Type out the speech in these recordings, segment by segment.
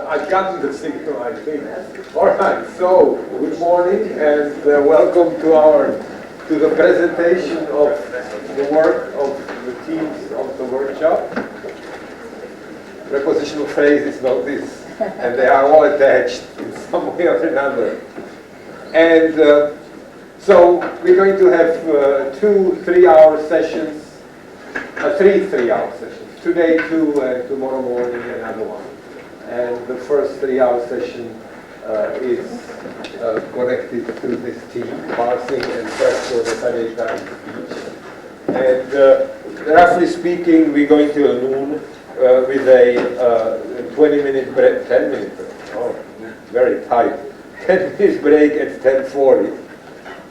I've gotten the signal, I think. All right, so good morning and welcome to the presentation of the work of the teams of the workshop. Prepositional phrases notice, and they are all attached in some way or another. And so we're going to have 2 3-hour sessions, 3 3-hour sessions. Today 2 and tomorrow morning another one. And the first 3-hour session is connected to this team, parsing and search for metadata in speech. And roughly speaking, we're going to noon with a 20-minute break, 10-minute break. Oh, very tight. 10-minute break at 10:40.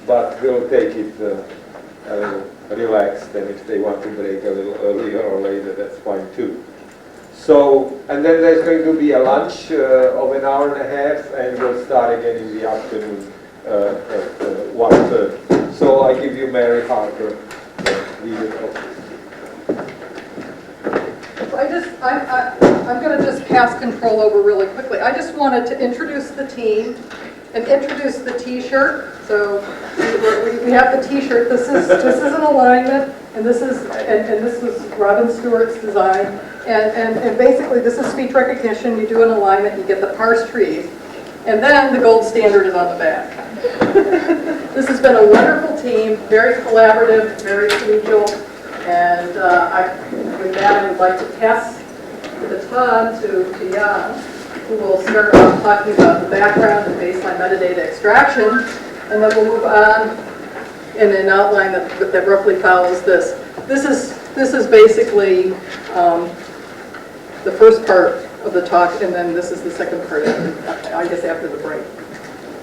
But we'll take it a little relaxed, and if they want to break a little earlier or later, that's fine too. So, and then there's going to be a lunch of an hour and a half, and we'll start again in the afternoon at 1:30. So I give you Mary Harper, the leader of this. I'm going to just pass control over really quickly. I just wanted to introduce the team and introduce the T-shirt. So we have the T-shirt. This is an alignment, and this was Robin Stewart's design. And basically, this is speech recognition. You do an alignment, you get the parsed trees, and then the gold standard is on the back. This has been a wonderful team, very collaborative, very collegial, and with that, I would like to pass the baton to Jan, who will start off talking about the background and baseline metadata extraction, and then we'll move on in an outline that roughly follows this. This is basically the first part of the talk, and then this is the second part, I guess, after the break.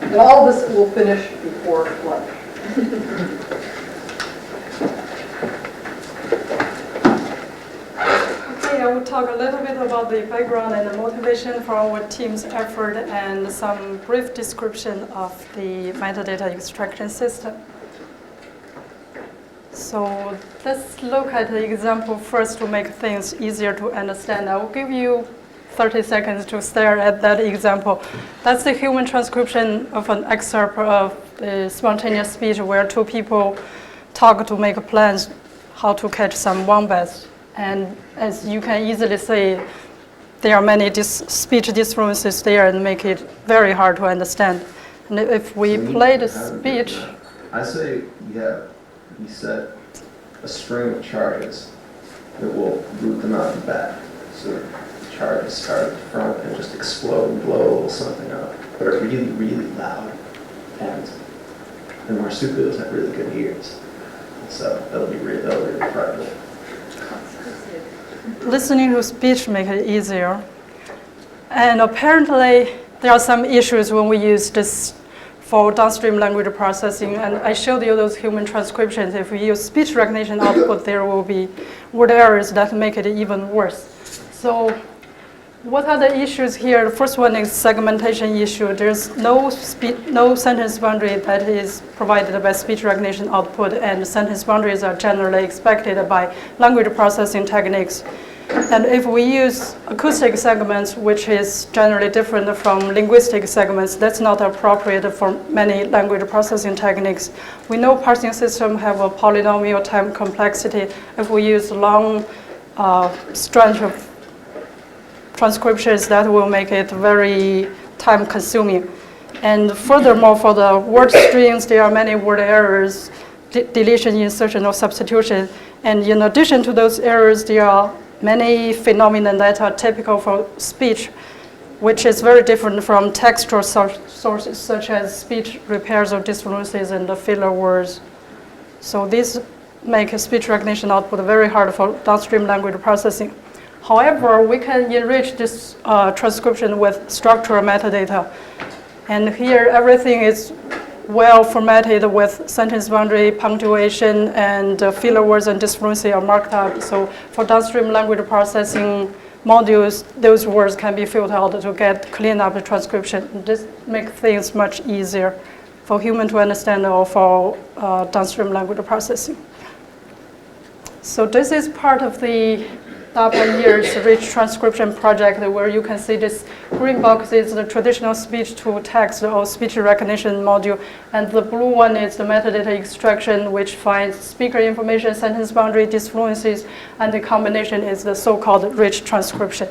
And all of this will finish before lunch. I will talk a little bit about the background and the motivation for our team's effort and some brief description of the metadata extraction system. So let's look at the example first to make things easier to understand. I will give you 30 seconds to stare at that example. That's the human transcription of an excerpt of the spontaneous speech where 2 people talk to make plans how to catch some wombats. And as you can easily see, there are many speech differences there and make it very hard to understand. And if we play the speech... I say we set a string of charges that will root them out and back. So the charges start at the front and just explode and blow a little something up. But are really, really loud. And the marsupials have really good ears. So that'll be really incredible. Listening to speech makes it easier. And apparently, there are some issues when we use this for downstream language processing. And I showed you those human transcriptions. If we use speech recognition output, there will be word errors that make it even worse. So what are the issues here? The first one is segmentation issue. There's no sentence boundary that is provided by speech recognition output, and sentence boundaries are generally expected by language processing techniques. And if we use acoustic segments, which is generally different from linguistic segments, that's not appropriate for many language processing techniques. We know parsing systems have a polynomial time complexity. If we use long stretch of transcriptions, that will make it very time consuming. And furthermore, for the word strings, there are many word errors, deletion, insertion, or substitution. And in addition to those errors, there are many phenomena that are typical for speech, which is very different from textual sources, such as speech repairs or dissonances and the filler words. So these make speech recognition output very hard for downstream language processing. However, we can enrich this transcription with structural metadata. And here, everything is well formatted with sentence boundary, punctuation, and filler words and disfluency are marked up. So for downstream language processing modules, those words can be filled out to get clean up the transcription. This makes things much easier for human to understand or for downstream language processing. So this is part of the DARPA year's rich transcription project, where you can see this green box is the traditional speech-to-text or speech recognition module, and the blue one is the metadata extraction, which finds speaker information, sentence boundary, disfluencies, and the combination is the so-called rich transcription.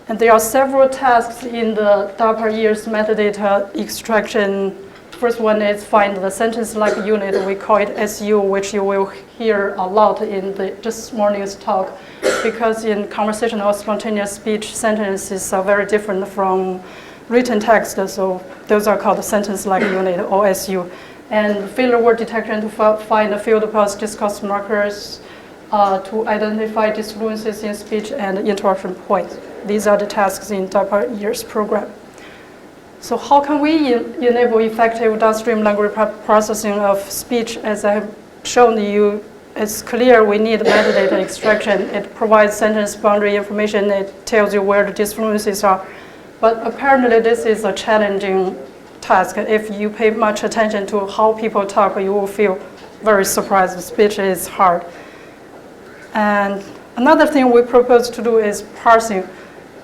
And there are several tasks in the DARPA year's metadata extraction. First one is find the sentence-like unit. We call it SU, which you will hear a lot in this morning's talk, because in conversational or spontaneous speech, sentences are very different from written text. So those are called sentence-like unit, or SU. And filler word detection to find the field pulse discourse markers, to identify disfluencies in speech and interruption points. These are the tasks in DARPA year's program. So how can we enable effective downstream language processing of speech? As I have shown you, it's clear we need metadata extraction. It provides sentence boundary information. It tells you where the disfluencies are. But apparently this is a challenging task. If you pay much attention to how people talk, you will feel very surprised. Speech is hard. And another thing we propose to do is parsing.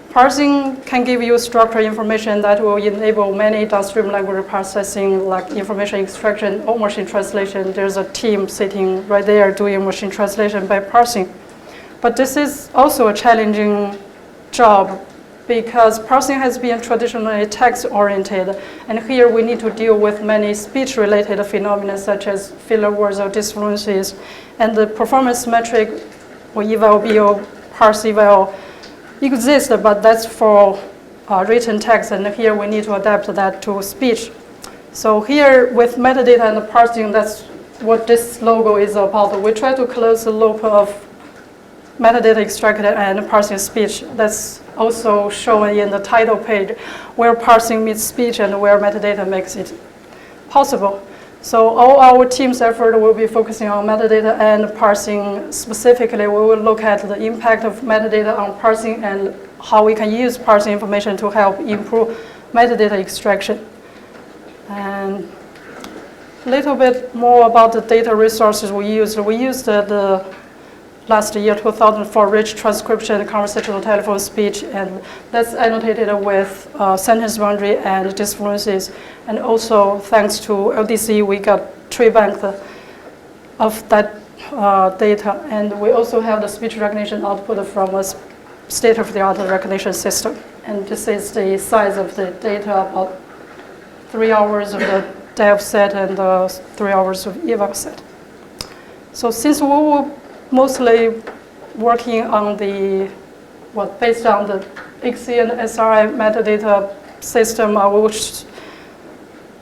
Parsing can give you structured information that will enable many downstream language processing, like information extraction or machine translation. There's a team sitting right there doing machine translation by parsing. But this is also a challenging job because parsing has been traditionally text-oriented, and here we need to deal with many speech-related phenomena such as filler words or disfluencies, and the performance metric or eval, BO, parse eval exist, but that's for written text, and here we need to adapt that to speech. So here with metadata and parsing, that's what this logo is about. We try to close the loop of metadata extracted and parsing speech. That's also shown in the title page, where parsing meets speech and where metadata makes it possible. So all our team's effort will be focusing on metadata and parsing. Specifically, we will look at the impact of metadata on parsing and how we can use parsing information to help improve metadata extraction. And a little bit more about the data resources we used. We used the last year, 2004, rich transcription conversational telephone speech, and that's annotated with sentence boundary and disfluencies. And also, thanks to LDC, we got tree bank of that data. And we also have the speech recognition output from a state-of-the-art recognition system. And this is the size of the data, about 3 hours of the dev set and 3 hours of eval set. So since we were mostly working on the, based on the ICSI and SRI metadata system, I will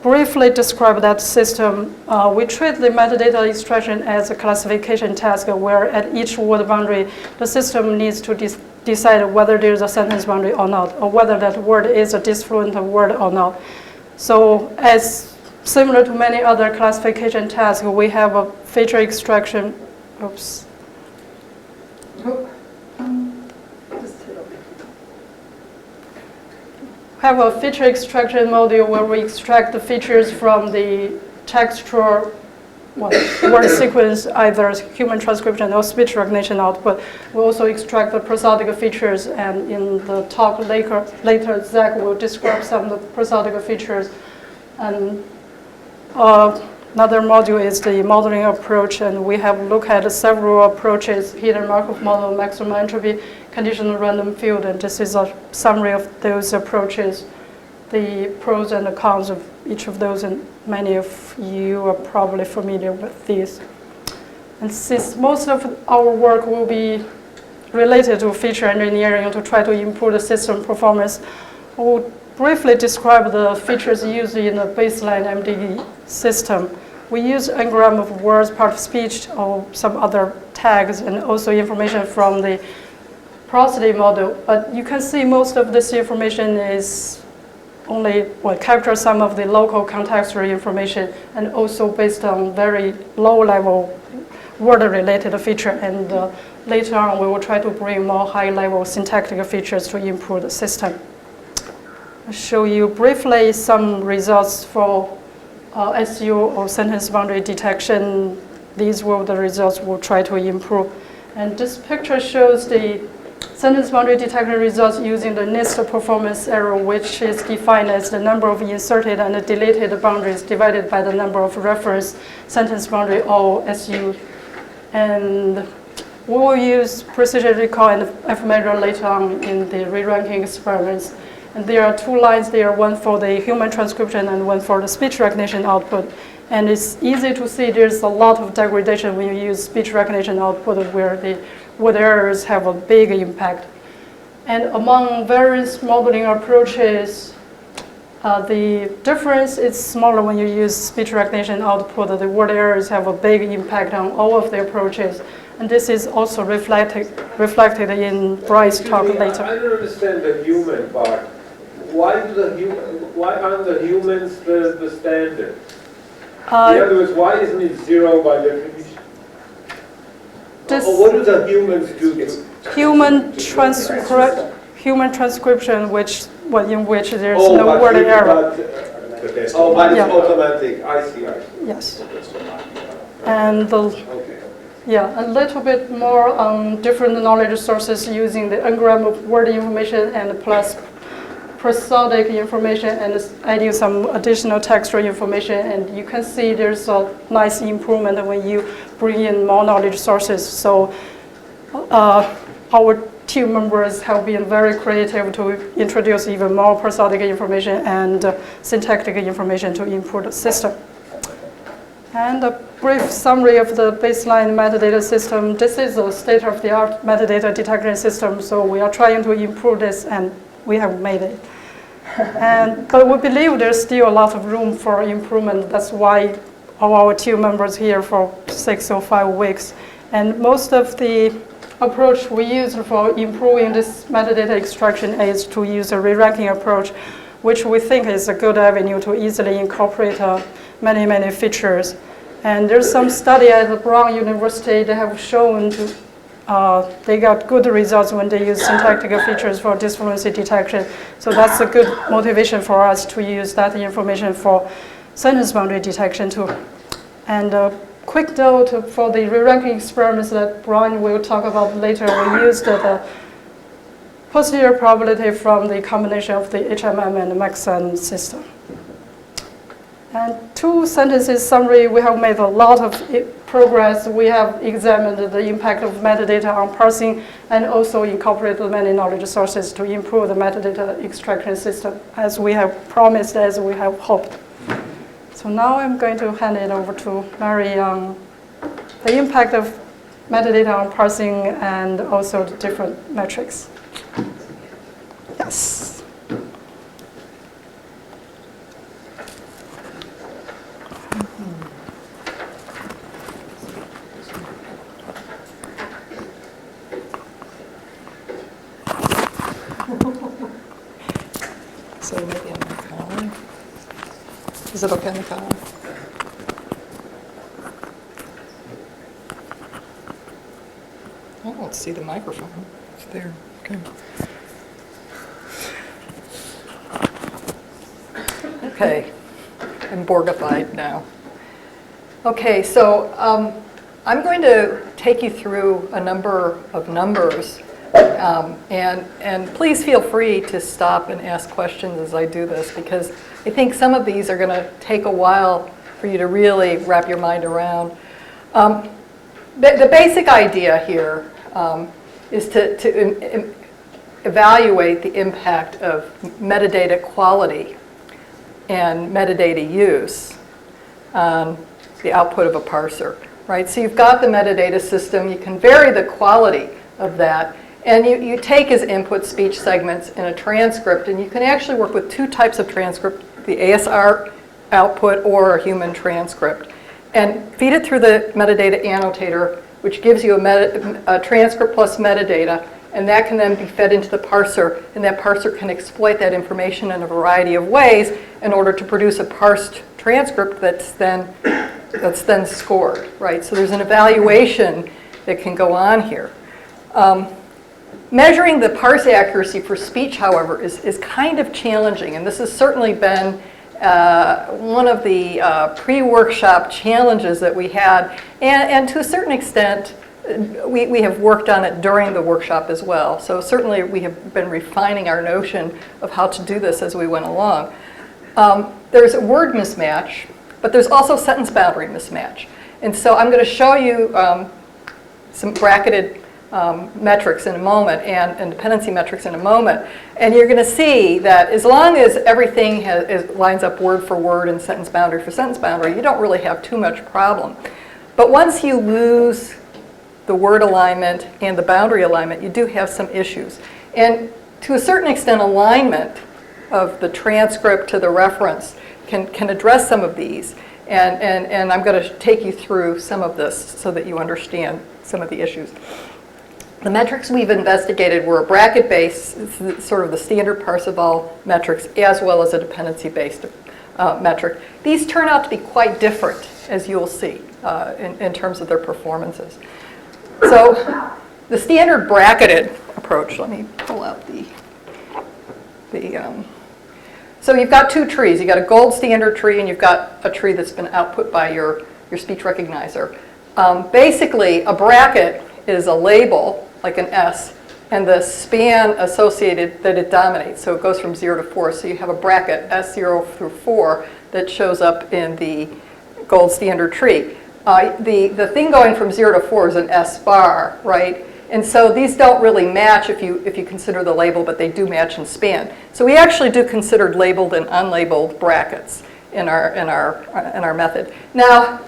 briefly describe that system. We treat the metadata extraction as a classification task where at each word boundary, the system needs to decide whether there's a sentence boundary or not, or whether that word is a disfluent word or not. So as similar to many other classification tasks, we have a feature extraction, have a feature extraction module where we extract the features from the textual word sequence, either human transcription or speech recognition output. We also extract the prosodic features, and in the talk later Zach will describe some of the prosodic features. And another module is the modeling approach, and we have looked at several approaches: hidden Markov model, maximum entropy, conditional random field, and this is a summary of those approaches, the pros and the cons of each of those, and many of you are probably familiar with these. And since most of our work will be related to feature engineering to try to improve the system performance, I will briefly describe the features used in the baseline MDE system. We use n-gram of words, part of speech, or some other tags, and also information from the prosody model. But you can see most of this information is only capture some of the local contextual information, and also based on very low-level word-related feature. And later on, we will try to bring more high-level syntactic features to improve the system. I'll show you briefly some results for SU or sentence boundary detection. These were the results we'll try to improve. And this picture shows the sentence boundary detection results using the NIST performance error, which is defined as the number of inserted and deleted boundaries divided by the number of reference sentence boundary, OSU. And we will use precision recall and F measure later on in the re-ranking experiments. And there are two lines there, one for the human transcription and one for the speech recognition output. And it's easy to see there's a lot of degradation when you use speech recognition output where the word errors have a big impact. And among various modeling approaches, the difference is smaller when you use speech recognition output. The word errors have a big impact on all of the approaches. And this is also reflected in Bryce's talk later. I don't understand the human part. Why aren't the humans the standard? In other words, why isn't it 0 by definition? Or what do the humans do? Human transcription, in which there's no word error. But it's automatic. I see. Yes. And Okay. yeah, a little bit more on different knowledge sources using the n-gram of word information and plus prosodic information and adding some additional textual information. And you can see there's a nice improvement when you bring in more knowledge sources. So our team members have been very creative to introduce even more prosodic information and syntactic information to improve the system. And a brief summary of the baseline metadata system. This is a state-of-the-art metadata detection system, so we are trying to improve this, and we have made it. But we believe there's still a lot of room for improvement. That's why all our team members here for 6 or 5 weeks. And most of the approach we use for improving this metadata extraction is to use a re-ranking approach, which we think is a good avenue to easily incorporate many features. And there's some study at Brown University. They have shown they got good results when they use syntactic features for disfluency detection. So that's a good motivation for us to use that information for sentence boundary detection too. And a quick note for the re-ranking experiments that Brian will talk about later, we used the posterior probability from the combination of the HMM and Maxent system. And 2 sentences summary, we have made a lot of progress. We have examined the impact of metadata on parsing and also incorporated many knowledge sources to improve the metadata extraction system as we have promised, as we have hoped. So now I'm going to hand it over to Mary on the impact of metadata on parsing and also the different metrics. Yes. So maybe I'm not calling. Is it okay on the column? I don't see the microphone. It's there. Okay. Okay. I'm Borgified now. Okay, so I'm going to take you through a number of numbers. And please feel free to stop and ask questions as I do this, because I think some of these are going to take a while for you to really wrap your mind around. The basic idea here is to evaluate the impact of metadata quality and metadata use on the output of a parser, right? So you've got the metadata system. You can vary the quality of that. And you take as input speech segments in a transcript, and you can actually work with 2 types of transcript, the ASR output or a human transcript, and feed it through the metadata annotator, which gives you a transcript plus metadata, and that can then be fed into the parser, and that parser can exploit that information in a variety of ways in order to produce a parsed transcript that's then scored, right? So there's an evaluation that can go on here. Measuring the parse accuracy for speech, however, is kind of challenging, and this has certainly been one of the pre-workshop challenges that we had, and to a certain extent, we have worked on it during the workshop as well. So certainly we have been refining our notion of how to do this as we went along. There's a word mismatch, but there's also sentence boundary mismatch. And so I'm going to show you some bracketed metrics in a moment and dependency metrics in a moment. And you're going to see that as long as everything lines up word for word and sentence boundary for sentence boundary, you don't really have too much problem. But once you lose the word alignment and the boundary alignment, you do have some issues. And to a certain extent, alignment of the transcript to the reference can address some of these. And I'm going to take you through some of this so that you understand some of the issues. The metrics we've investigated were a bracket-based, sort of the standard Parseval metrics, as well as a dependency-based metric. These turn out to be quite different, as you'll see, in terms of their performances. So the standard bracketed approach, let me pull out so you've got two trees. You've got a gold standard tree, and you've got a tree that's been output by your speech recognizer. Basically, a bracket is a label, like an S, and the span associated that it dominates. So it goes from 0 to 4. So you have a bracket, S0 through 4, that shows up in the gold standard tree. The thing going from 0 to 4 is an S bar, right? And so these don't really match if you consider the label, but they do match in span. So we actually do consider labeled and unlabeled brackets in our method. Now,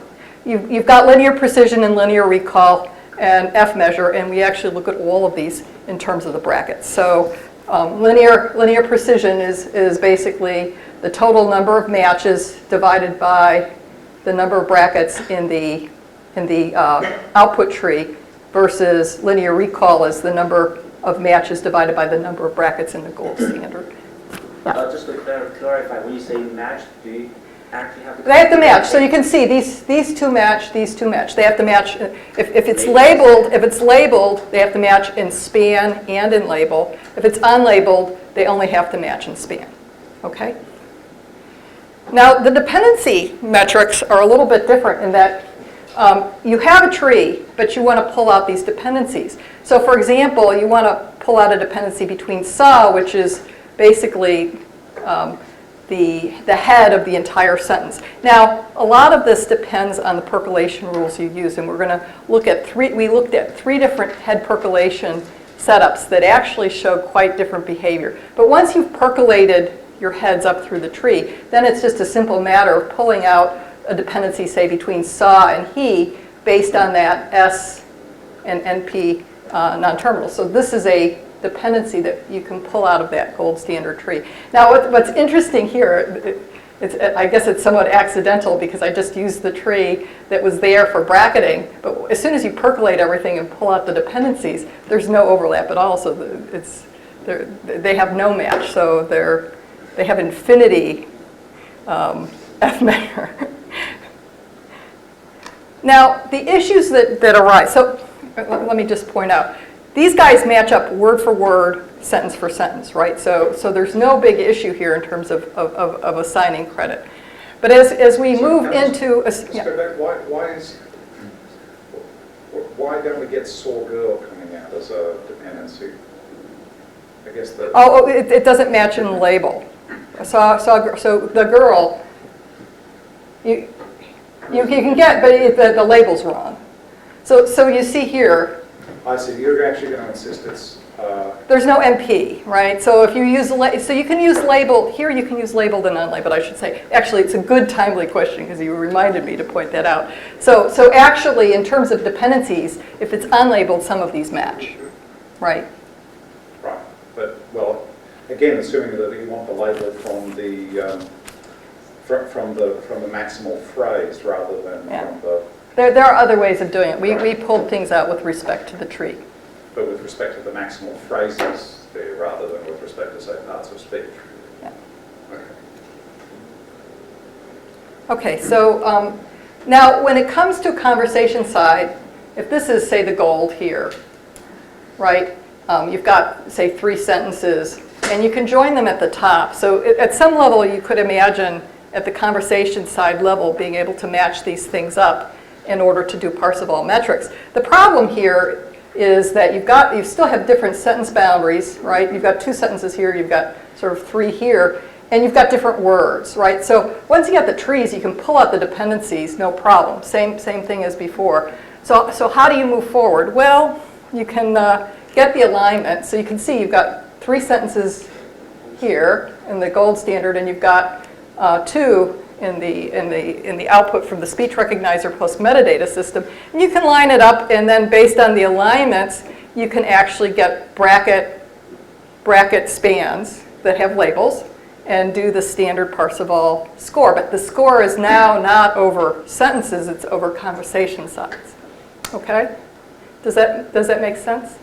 you've got linear precision and linear recall and F measure, and we actually look at all of these in terms of the brackets. So linear precision is basically the total number of matches divided by the number of brackets in the output tree, versus linear recall is the number of matches divided by the number of brackets in the gold standard. Just to clarify, when you say match, do you actually have to... They have to match. So you can see these two match, these two match. They have to match. If it's labeled, they have to match in span and in label. If it's unlabeled, they only have to match in span. Okay? Now, the dependency metrics are a little bit different in that you have a tree, but you want to pull out these dependencies. So for example, you want to pull out a dependency between saw, which is basically the head of the entire sentence. Now, a lot of this depends on the percolation rules you use, and we're going to look at we looked at 3 different head percolation setups that actually show quite different behavior. But once you've percolated your heads up through the tree, then it's just a simple matter of pulling out a dependency, say, between saw and he, based on that S and NP non-terminal. So this is a dependency that you can pull out of that gold standard tree. Now, what's interesting here, I guess it's somewhat accidental because I just used the tree that was there for bracketing, but as soon as you percolate everything and pull out the dependencies, there's no overlap at all. So they have no match. So they have infinity F measure. Now, the issues that arise, so let me just point out, these guys match up word for word, sentence for sentence, right? So there's no big issue here in terms of assigning credit. But as we move into... Why don't we get saw girl coming out as a dependency? I guess that... it doesn't match in the label. So the girl... You can get, but the label's wrong. So you see here. I see. You're actually going to insist it's. There's no MP, right? So if you use so you can use labeled here. You can use labeled and unlabeled, I should say. Actually, it's a good timely question because you reminded me to point that out. So actually, in terms of dependencies, if it's unlabeled, some of these match, right? Right. But well, again, assuming that you want the label from the. From the maximal phrase rather than from the... There are other ways of doing it. We pulled things out with respect to the tree. But with respect to the maximal phrases there rather than with respect to, say, parts of speech. Yeah. Okay. Okay, so now when it comes to conversation side, if this is, say, the gold here, right? You've got, say, 3 sentences, and you can join them at the top. So at some level, you could imagine at the conversation side level being able to match these things up in order to do Parseval metrics. The problem here is that you still have different sentence boundaries, right? You've got 2 sentences here, you've got sort of 3 here, and you've got different words, right? So once you get the trees, you can pull out the dependencies, no problem. Same thing as before. So how do you move forward? Well, you can get the alignment. So you can see you've got 3 sentences here in the gold standard, and you've got 2 in the output from the speech recognizer plus metadata system. And you can line it up, and then based on the alignments, you can actually get bracket spans that have labels and do the standard Parseval score. But the score is now not over sentences, it's over conversation size. Okay? Does that make sense?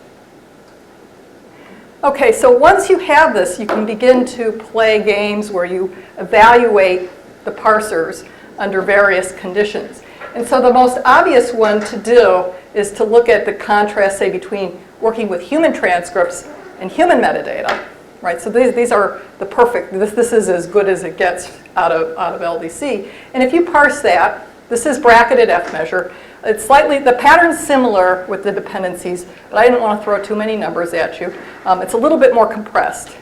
Okay, so once you have this, you can begin to play games where you evaluate the parsers under various conditions. And so the most obvious one to do is to look at the contrast, say, between working with human transcripts and human metadata, right? So these are the perfect, this is as good as it gets out of LDC. And if you parse that, this is bracketed F measure. It's slightly, the pattern's similar with the dependencies, but I didn't want to throw too many numbers at you. It's a little bit more compressed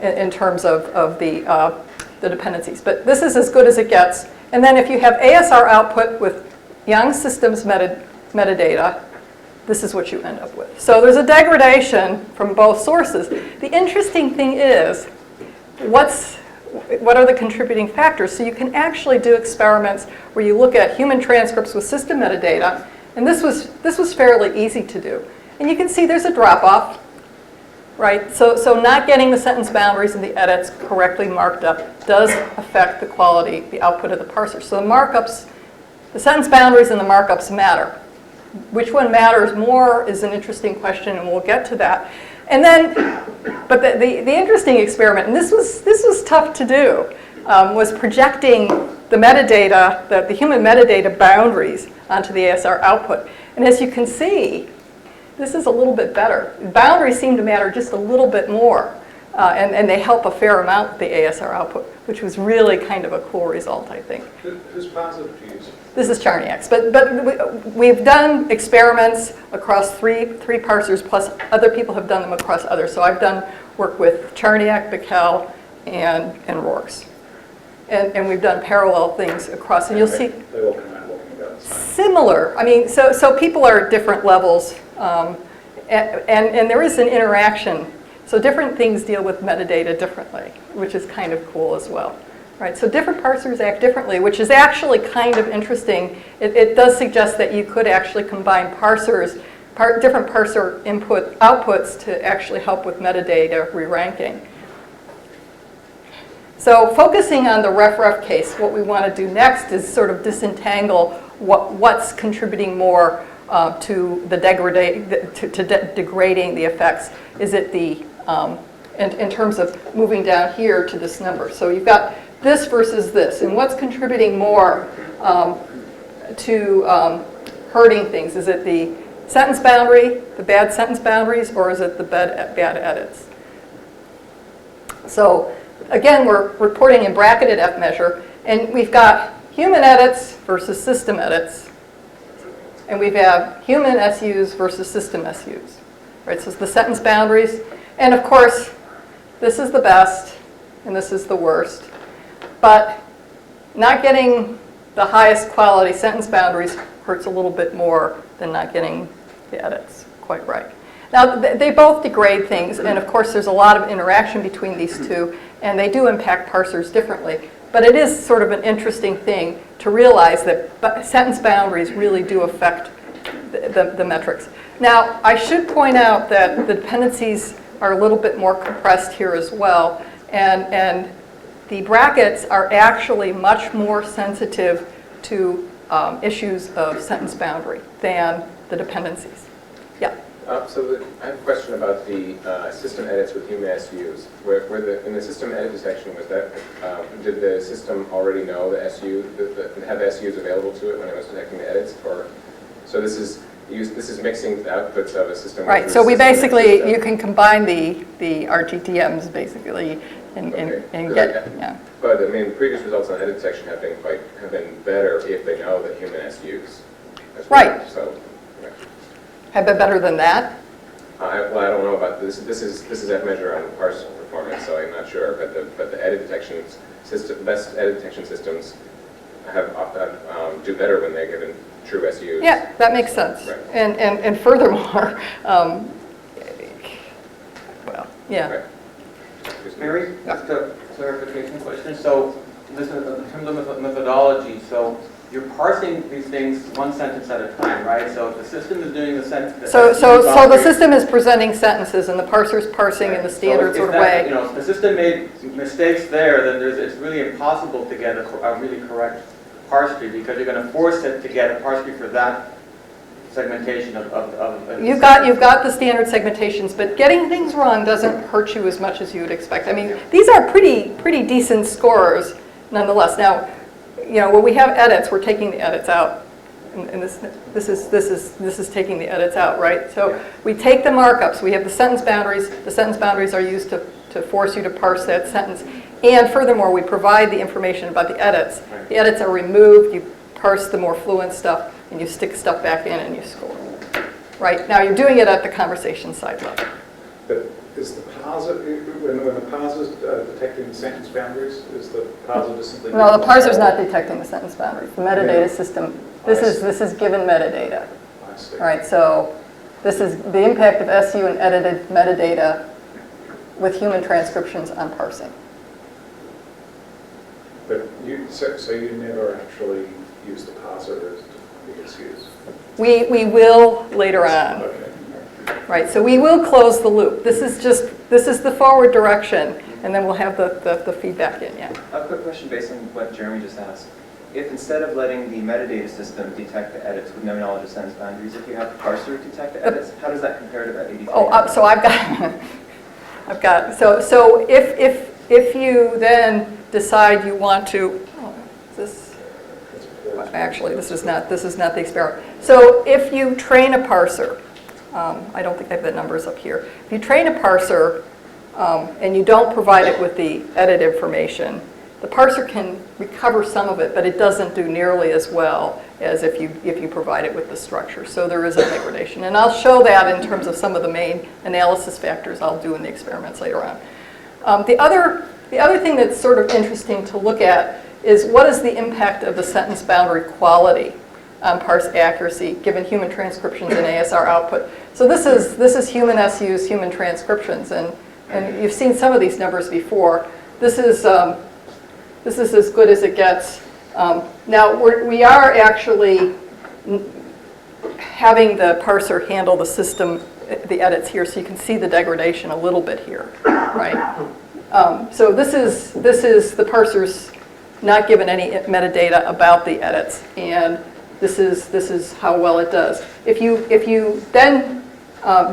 in terms of the dependencies, but this is as good as it gets. And then if you have ASR output with Young systems metadata, this is what you end up with. So there's a degradation from both sources. The interesting thing is, what are the contributing factors? So you can actually do experiments where you look at human transcripts with system metadata, and this was fairly easy to do. And you can see there's a drop-off, right? So not getting the sentence boundaries and the edits correctly marked up does affect the quality, the output of the parser. So the markups, the sentence boundaries and the markups matter. Which one matters more is an interesting question, and we'll get to that. And then, but the interesting experiment, and this was tough to do, was projecting the metadata, the human metadata boundaries onto the ASR output. And as you can see, this is a little bit better. Boundaries seem to matter just a little bit more, and they help a fair amount with the ASR output, which was really kind of a cool result, I think. Whose parser did you use? This is Charniak's, but we've done experiments across three parsers, plus other people have done them across others. So I've done work with Charniak, Bickel, and Rourke's. And we've done parallel things across, and you'll see They all come out looking about the same. similar. I mean, so people are at different levels, and there is an interaction. So different things deal with metadata differently, which is kind of cool as well. Right, so different parsers act differently, which is actually kind of interesting. It does suggest that you could actually combine parsers, different parser outputs to actually help with metadata re-ranking. So focusing on the ref case, what we want to do next is sort of disentangle what's contributing more to the degrading the effects. Is it the, in terms of moving down here to this number. So you've got this versus this, and what's contributing more to hurting things? Is it the sentence boundary, the bad sentence boundaries, or is it the bad edits? So again, we're reporting in bracketed F measure, and we've got human edits versus system edits, and we have human SUs versus system SUs. Right, so it's the sentence boundaries, and of course, this is the best, and this is the worst. But not getting the highest quality sentence boundaries hurts a little bit more than not getting the edits quite right. Now, they both degrade things, and of course there's a lot of interaction between these two, and they do impact parsers differently. But it is sort of an interesting thing to realize that sentence boundaries really do affect the metrics. Now, I should point out that the dependencies are a little bit more compressed here as well, and the brackets are actually much more sensitive to issues of sentence boundary than the dependencies. Yeah? So I have a question about the system edits with human SUs. In the system edit section, was that did the system already know the SU, have the SUs available to it when it was detecting the edits, or so this is mixing the outputs of a system. Right. So we basically you can combine the RGTMs basically and get yeah. But I mean, previous results on the edit section have been better if they know the human SUs. as well. Right. So, yeah. Have been better than that? Well, I don't know about this. This is a measure on parse performance, so I'm not sure. But the edit detection system, best edit detection systems have do better when they're given true SUs. Yeah, that makes sense. Right. And furthermore, well, yeah. Right. Mary, just a clarification question. So this is in terms of methodology, so you're parsing these things one sentence at a time, right? So if the system is doing the sentence... So the system is presenting sentences and the parser's parsing in the standard sort of way. You know, if the system made mistakes there, then it's really impossible to get a really correct parse tree because you're going to force it to get a parse tree for that segmentation of You've got the standard segmentations, but getting things wrong doesn't hurt you as much as you would expect. I mean, these are pretty decent scores nonetheless. Now, you know, when we have edits, we're taking the edits out, and this is taking the edits out, right? So we take the markups. We have the sentence boundaries. The sentence boundaries are used to force you to parse that sentence, and furthermore, we provide the information about the edits. Right. The edits are removed. You parse the more fluent stuff, and you stick stuff back in, and you score. Right now, you're doing it at the conversation side level. But is the parser, when the parser's detecting the sentence boundaries, is the parser just simply... No, the parser's not detecting the sentence boundaries. The metadata system, this is given metadata. I see. All right, so this is the impact of SU and edited metadata with human transcriptions on parsing. But so you never actually use the parser as it's used? We will later on. Okay. Right, so we will close the loop. This is the forward direction, and then we'll have the feedback in, yeah. A quick question based on what Jeremy just asked. If instead of letting the metadata system detect the edits with no knowledge of sentence boundaries, if you have the parser detect the edits, how does that compare to that 83? So so if you then decide you want to, actually this is not the experiment. So if you train a parser, I don't think I have the numbers up here. If you train a parser and you don't provide it with the edit information, the parser can recover some of it, but it doesn't do nearly as well as if you provide it with the structure. So there is a degradation. And I'll show that in terms of some of the main analysis factors I'll do in the experiments later on. The other thing that's sort of interesting to look at is what is the impact of the sentence boundary quality on parse accuracy given human transcriptions and ASR output. So this is human SUs, human transcriptions, and you've seen some of these numbers before. This is as good as it gets. Now we are actually having the parser handle the system, the edits here, so you can see the degradation a little bit here, right? So this is the parser's not given any metadata about the edits, and this is how well it does. If you then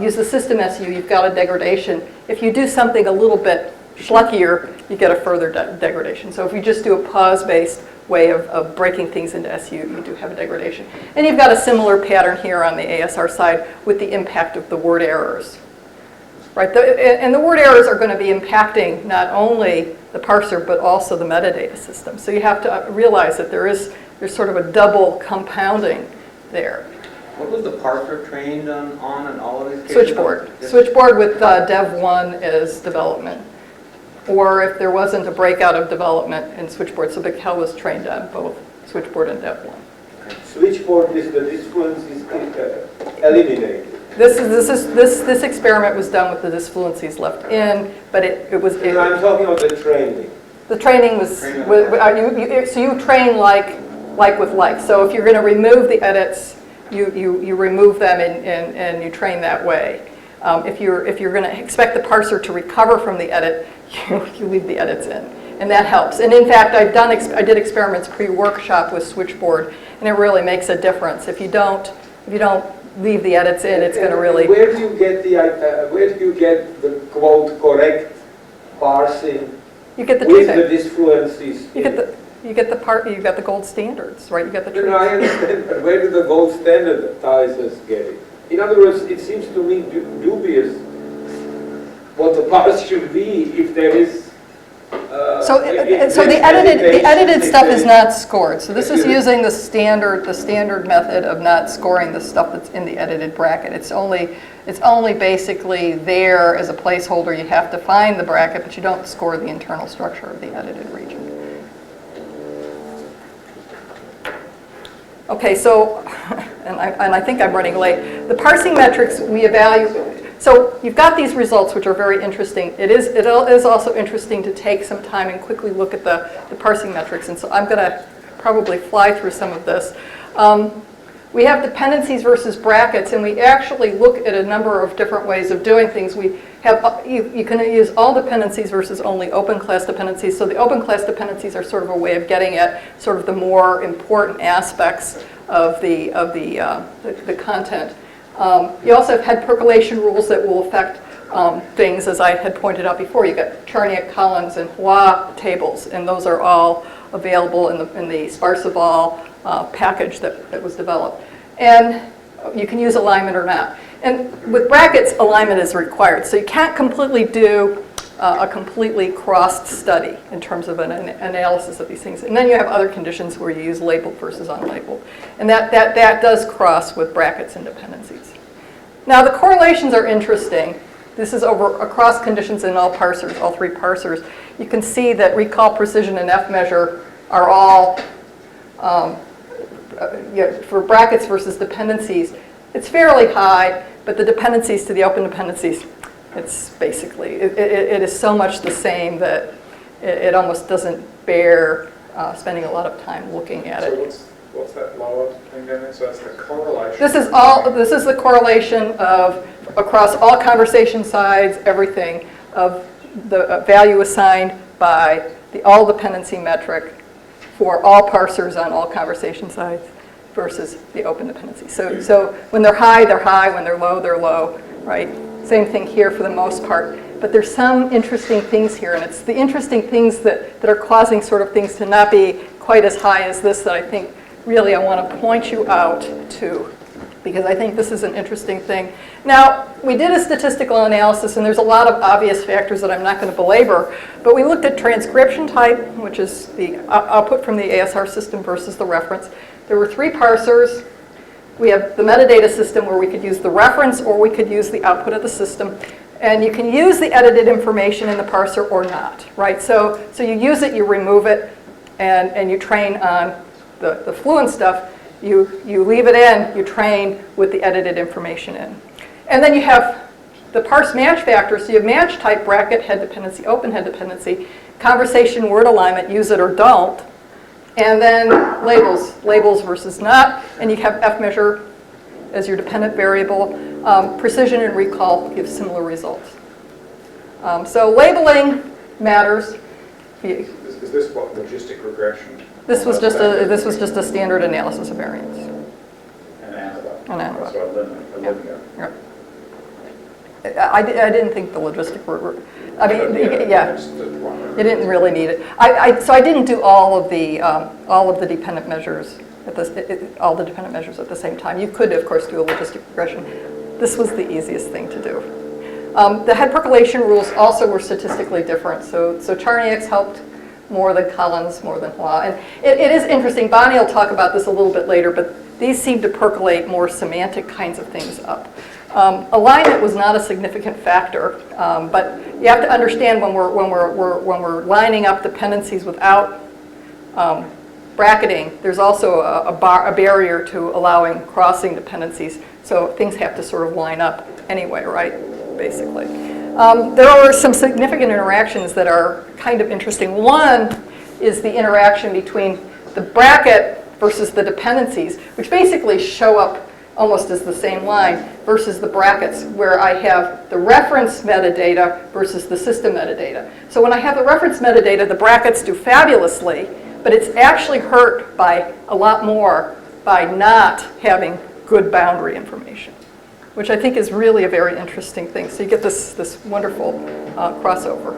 use the system SU, you've got a degradation. If you do something a little bit schluckier, you get a further degradation. So if you just do a pause-based way of breaking things into SU, you do have a degradation. And you've got a similar pattern here on the ASR side with the impact of the word errors. Right? And the word errors are going to be impacting not only the parser, but also the metadata system. So you have to realize that there's sort of a double compounding there. What was the parser trained on in all of these cases? Switchboard. Switchboard with Dev 1 as development. Or if there wasn't a breakout of development in Switchboard, so Big Hell was trained on both Switchboard and Dev 1. Switchboard is the disfluence is eliminated. This experiment was done with the disfluencies left in, but it was. No, I'm talking about the training. The training was. So you train like with like. So if you're going to remove the edits, you remove them and you train that way. If you're going to expect the parser to recover from the edit, you leave the edits in, and that helps. And in fact, I did experiments pre-workshop with Switchboard, and it really makes a difference. If you don't leave the edits in, it's going to really. Where do you get the quote correct parsing? You get the with the disfluencies. You get the gold standards, right? You get the trees. No, I understand, but where do the gold standardizers get it? In other words, it seems to me dubious what the parse should be if there is So the edited stuff is not scored. So this is using the standard method of not scoring the stuff that's in the edited bracket. It's only basically there as a placeholder. You have to find the bracket, but you don't score the internal structure of the edited region. Okay, so, and I think I'm running late. The parsing metrics we evaluate. So you've got these results, which are very interesting. It is also interesting to take some time and quickly look at the parsing metrics. And so I'm going to probably fly through some of this. We have dependencies versus brackets, and we actually look at a number of different ways of doing things. We have, you can use all dependencies versus only open class dependencies. So the open class dependencies are sort of a way of getting at sort of the more important aspects of the content. You also have head percolation rules that will affect things, as I had pointed out before. You got Charniak-Collins and Hua tables, and those are all available in the Sparseval package that was developed. And you can use alignment or not. And with brackets, alignment is required. So you can't completely do a completely crossed study in terms of an analysis of these things. And then you have other conditions where you use labeled versus unlabeled. And that does cross with brackets and dependencies. Now the correlations are interesting. This is across conditions in all parsers, all three parsers. You can see that recall, precision, and F measure are all, for brackets versus dependencies, it's fairly high, but the dependencies to the open dependencies, it's basically, it is so much the same that it almost doesn't bear spending a lot of time looking at it. So what's that lower thing down there? So that's the correlation. This is the correlation of, across all conversation sides, everything, of the value assigned by the all dependency metric for all parsers on all conversation sides versus the open dependency. So when they're high, when they're low, right? Same thing here for the most part. But there's some interesting things here, and it's the interesting things that are causing sort of things to not be quite as high as this that I think really I want to point you out to, because I think this is an interesting thing. Now, we did a statistical analysis, and there's a lot of obvious factors that I'm not going to belabor, but we looked at transcription type, which is the output from the ASR system versus the reference. There were three parsers. We have the metadata system where we could use the reference or we could use the output of the system. And you can use the edited information in the parser or not, right? So you use it, you remove it, and you train on the fluent stuff. You leave it in, you train with the edited information in. And then you have the parse match factor. So you have match type, bracket, head dependency, open head dependency, conversation, word alignment, use it or don't. And then labels versus not. And you have F measure as your dependent variable. Precision and recall give similar results. So labeling matters. Is this what, logistic regression? This was just a standard analysis of variance. An ANOVA. An ANOVA. So a linear. Yeah. I didn't think the logistic were, I mean, yeah, you didn't really need it. So I didn't do all of the dependent measures all the dependent measures at the same time. You could, of course, do a logistic regression. This was the easiest thing to do. The head percolation rules also were statistically different. So Charniak's helped more than Collins, more than Hua. And it is interesting. Bonnie will talk about this a little bit later, but these seem to percolate more semantic kinds of things up. Alignment was not a significant factor, but you have to understand when we're lining up dependencies without bracketing, there's also a barrier to allowing crossing dependencies. So things have to sort of line up anyway, right? Basically. There are some significant interactions that are kind of interesting. One is the interaction between the bracket versus the dependencies, which basically show up almost as the same line, versus the brackets, where I have the reference metadata versus the system metadata. So when I have the reference metadata, the brackets do fabulously, but it's actually hurt by a lot more by not having good boundary information, which I think is really a very interesting thing. So you get this wonderful crossover.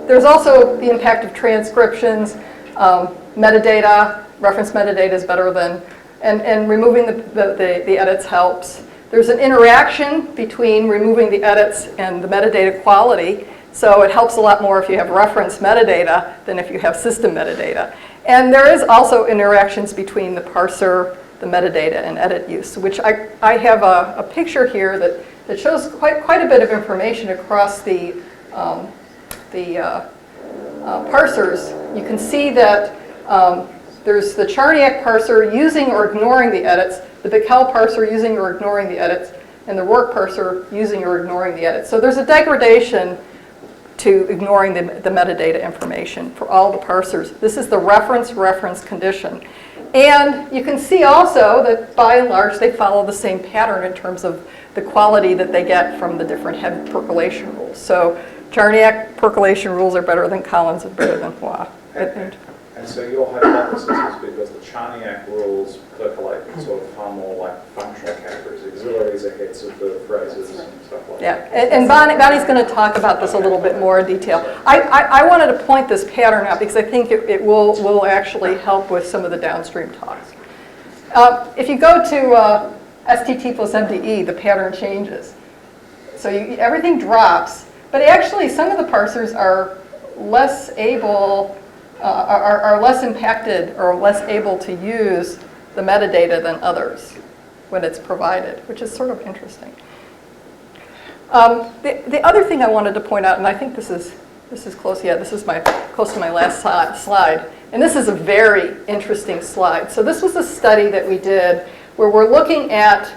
There's also the impact of transcriptions, metadata. Reference metadata is better than, and removing the edits helps. There's an interaction between removing the edits and the metadata quality. So it helps a lot more if you have reference metadata than if you have system metadata. And there is also interactions between the parser, the metadata, and edit use, which I have a picture here that shows quite a bit of information across the parsers. You can see that there's the Charniak parser using or ignoring the edits, the Bickel parser using or ignoring the edits, and the Rourke parser using or ignoring the edits. So there's a degradation to ignoring the metadata information for all the parsers. This is the reference condition. And you can see also that by and large they follow the same pattern in terms of the quality that they get from the different head percolation rules. So Charniak percolation rules are better than Collins and better than Hua. And so your hypothesis is because the Charniak rules percolate sort of far more like functional categories, auxiliaries are heads of the phrases and stuff like Yeah, that. and Bonnie's going to talk about this a little bit more in detail. I wanted to point this pattern out because I think it will actually help with some of the downstream talks. If you go to STT plus MDE, the pattern changes. So everything drops, but actually some of the parsers are less able, are less impacted or less able to use the metadata than others when it's provided, which is sort of interesting. The other thing I wanted to point out, and I think this is close. Yeah, this is close to my last slide, and this is a very interesting slide. So this was a study that we did where we're looking at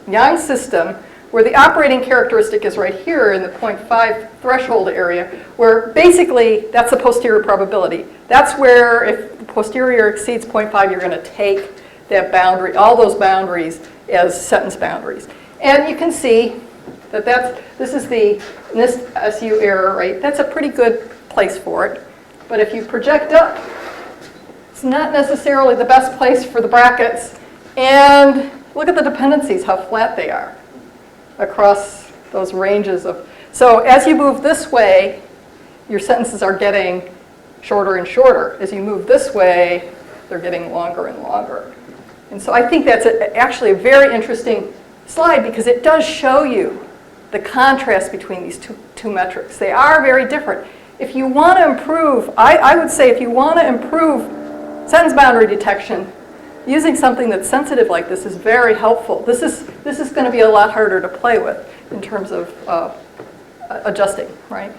Young's system, where the operating characteristic is right here in the 0.5 threshold area, where basically that's the posterior probability. That's where if the posterior exceeds 0.5, you're going to take that boundary, all those boundaries as sentence boundaries. And you can see that this is the NIST SU error rate. That's a pretty good place for it. But if you project up, it's not necessarily the best place for the brackets. And look at the dependencies, how flat they are across those ranges of. So as you move this way, your sentences are getting shorter and shorter. As you move this way, they're getting longer and longer. And so I think that's actually a very interesting slide because it does show you the contrast between these two metrics. They are very different. If you want to improve, I would say if you want to improve sentence boundary detection, using something that's sensitive like this is very helpful. This is going to be a lot harder to play with in terms of adjusting, right?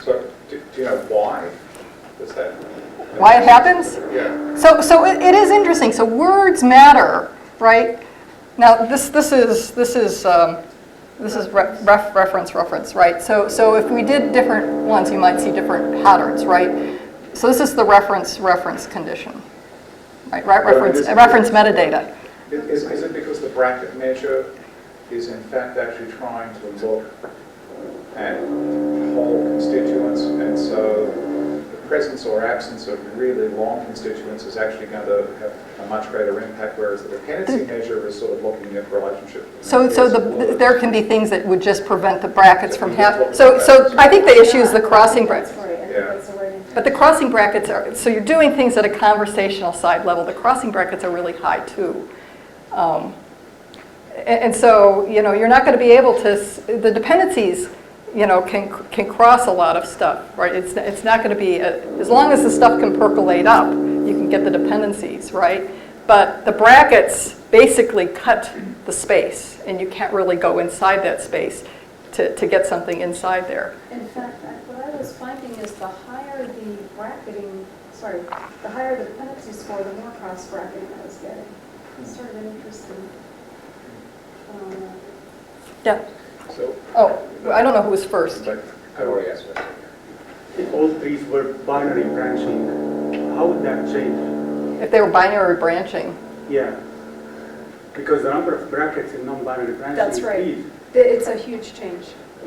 So do you know why does that? Why it happens? Yeah. So it is interesting. So words matter, right? Now this is reference, right? So if we did different ones, you might see different patterns, right? So this is the reference condition. Right, reference metadata. Is it because the bracket measure is in fact actually trying to look at whole constituents, and so the presence or absence of really long constituents is actually going to have a much greater impact, whereas the dependency measure is sort of looking at relationship. So there can be things that would just prevent the brackets from happening. So I think the issue is the crossing brackets. Yeah. But the crossing brackets are, so you're doing things at a conversational side level. The crossing brackets are really high too. And so, you're not going to be able to, the dependencies, can cross a lot of stuff, right? It's not going to be, as long as the stuff can percolate up, you can get the dependencies, right? But the brackets basically cut the space, and you can't really go inside that space to get something inside there. In fact, what I was finding is the higher the the higher the dependency score, the more cross bracketing I was getting. It's sort of an interesting. Yeah. So, I don't know who was first. but I've already asked that. If all trees were binary branching, how would that change? If they were binary branching. Yeah, because the number of brackets in non-binary branching That's is right. huge. It's a huge change,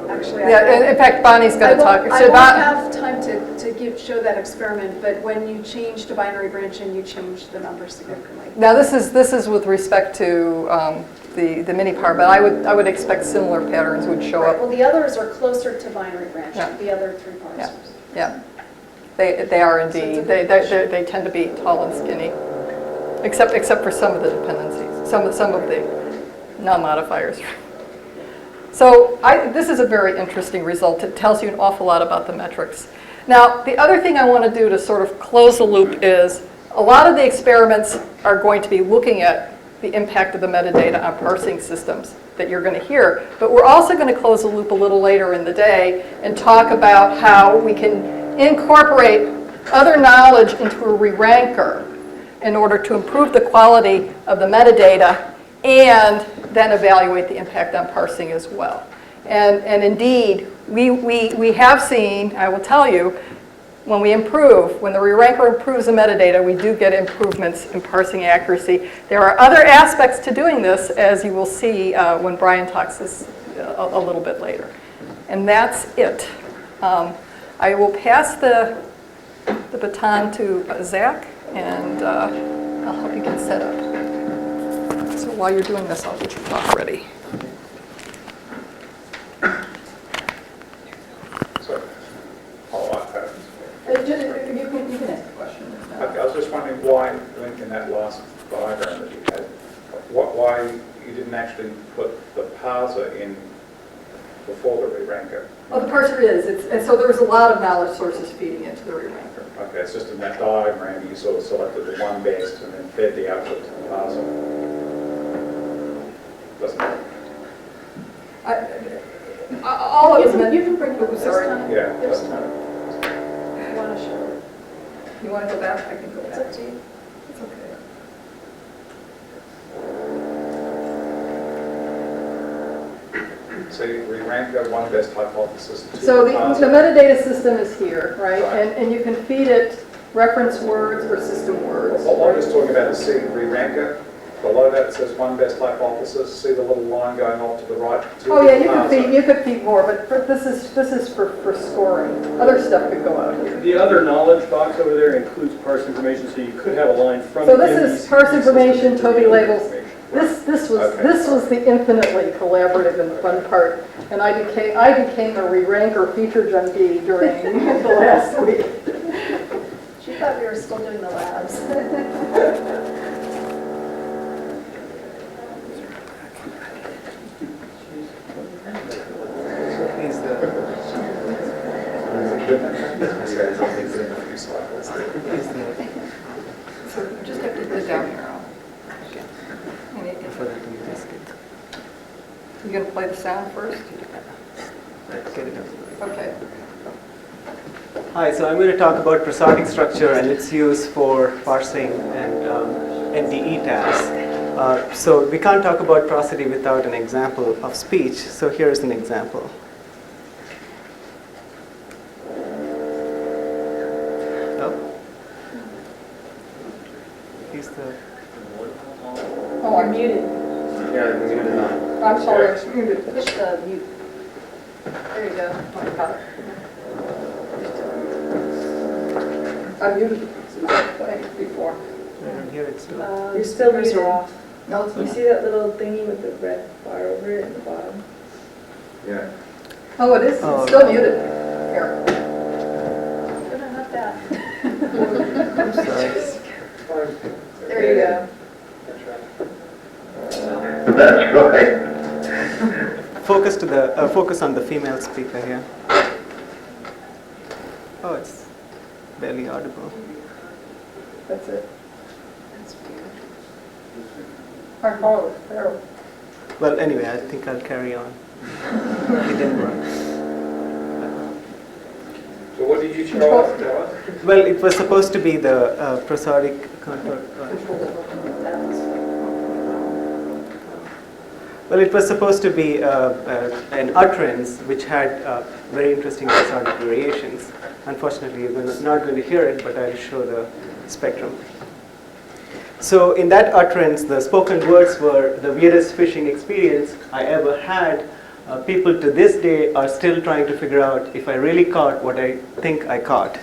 actually. Yeah, in fact, Bonnie's going to talk. I won't have time to show that experiment, but when you change to binary branching, you change the numbers significantly. Now this is with respect to the mini par, but I would expect similar patterns would show Right. up. Well, the others are closer to binary branching, Yeah. the other three parsers. Yeah, they are indeed. They tend to be tall and skinny, except for some of the dependencies, some of the non-modifiers. So this is a very interesting result. It tells you an awful lot about the metrics. Now, the other thing I want to do to sort of close the loop is a lot of the experiments are going to be looking at the impact of the metadata on parsing systems that you're going to hear. But we're also going to close the loop a little later in the day and talk about how we can incorporate other knowledge into a re-ranker in order to improve the quality of the metadata and then evaluate the impact on parsing as well. And indeed, we have seen, I will tell you, when we improve, when the re-ranker improves the metadata, we do get improvements in parsing accuracy. There are other aspects to doing this, as you will see when Brian talks this a little bit later. And that's it. I will pass the baton to Zach, and I'll help you get set up. So while you're doing this, I'll get your talk ready. So, follow-up patterns. You can ask a question. Okay, I was just wondering why, Link, in that last diagram that you had, why you didn't actually put the parser in before the re-ranker? Oh, the parser is. And so there was a lot of knowledge sources feeding into the re-ranker. Okay, it's just in that diagram you sort of selected the one best and then fed the output to the parser. Doesn't matter. All of it. You can bring it up this Sorry. time. Yeah, This doesn't time. You want to show it? You want to go back? I can go It's back. up to you. It's okay. So you re-ranker, one best hypothesis, two So the parser. metadata system is here, right? Right. And you can feed it reference words or system words. What I'm just talking about is see re-ranker. Below that it says one best hypothesis. See the little line going off to the right? To Oh the yeah, parser. you could feed more, but this is for scoring. Other stuff could go out here. The other knowledge box over there includes parse information, so you could have a line from. So the this is MVC parse information, system to Toby the labels. information. Okay. This was the infinitely collaborative and fun part, and I became a re-ranker feature junkie during the last week. She thought we were still doing the labs. So you just have to hit the down arrow. Okay. And you going to play the sound first? Okay. Hi, so I'm going to talk about prosodic structure and its use for parsing and MDE tasks. So we can't talk about prosody without an example of speech. So here's an example. He's the... Oh, I'm muted. Yeah, the mute is on. I'm sorry, it's muted. Push the mute. There you go. Oh, I got it. I muted it before. I don't hear it still. You're still Yours muted. are off. No, it's You not. see that little thingy with the red bar over it in the bottom? Yeah. Oh, it is, Oh. it's still muted. Here. No, not that. I'm sorry. There you go. That's right. Focus on the female speaker here. Oh, it's barely audible. That's it. Our call is terrible. Well, anyway, I think I'll carry on. It didn't work. So what did you show us? Well, it was supposed to be the prosodic contour. Well, it was supposed to be an utterance which had very interesting prosodic variations. Unfortunately, you're not going to hear it, but I'll show the spectrum. So in that utterance, the spoken words were the weirdest fishing experience I ever had. People to this day are still trying to figure out if I really caught what I think I caught.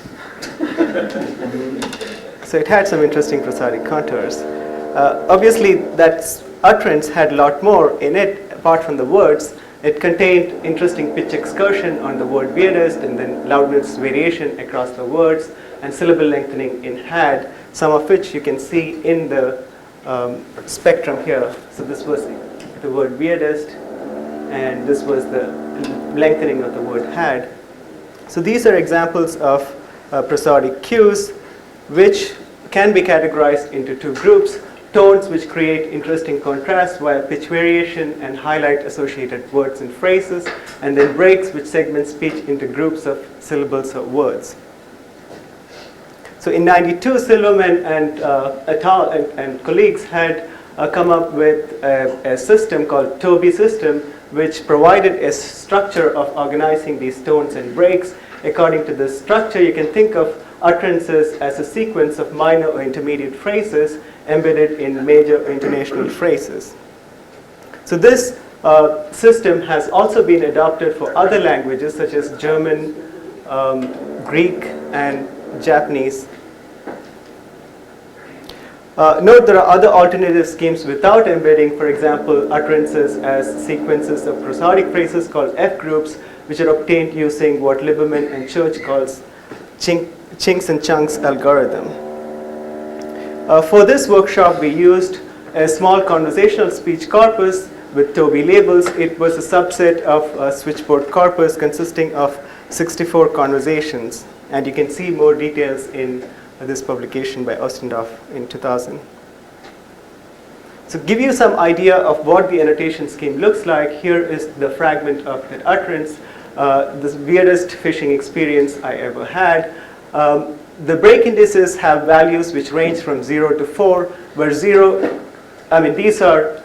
So it had some interesting prosodic contours. Obviously, that utterance had a lot more in it, apart from the words. It contained interesting pitch excursion on the word weirdest, and then loudness variation across the words, and syllable lengthening in had, some of which you can see in the spectrum here. So this was the word weirdest. and this was the lengthening of the word had. So these are examples of prosodic cues, which can be categorized into two groups: tones, which create interesting contrast via pitch variation and highlight associated words and phrases, and then breaks, which segment speech into groups of syllables or words. So in '92, Silverman and et al. And colleagues had come up with a system called Toby system, which provided a structure of organizing these tones and breaks. According to this structure, you can think of utterances as a sequence of minor or intermediate phrases embedded in major or intonational phrases. So this system has also been adopted for other languages such as German, Greek, and Japanese. Note there are other alternative schemes without embedding, for example, utterances as sequences of prosodic phrases called F groups, which are obtained using what Lieberman and Church calls chinks and chunks algorithm. For this workshop, we used a small conversational speech corpus with Toby labels. It was a subset of a switchboard corpus consisting of 64 conversations, and you can see more details in this publication by Ostendorf in 2000. So give you some idea of what the annotation scheme looks like. Here is the fragment of that utterance, the weirdest fishing experience I ever had. The break indices have values which range from 0 to 4, where 0, these are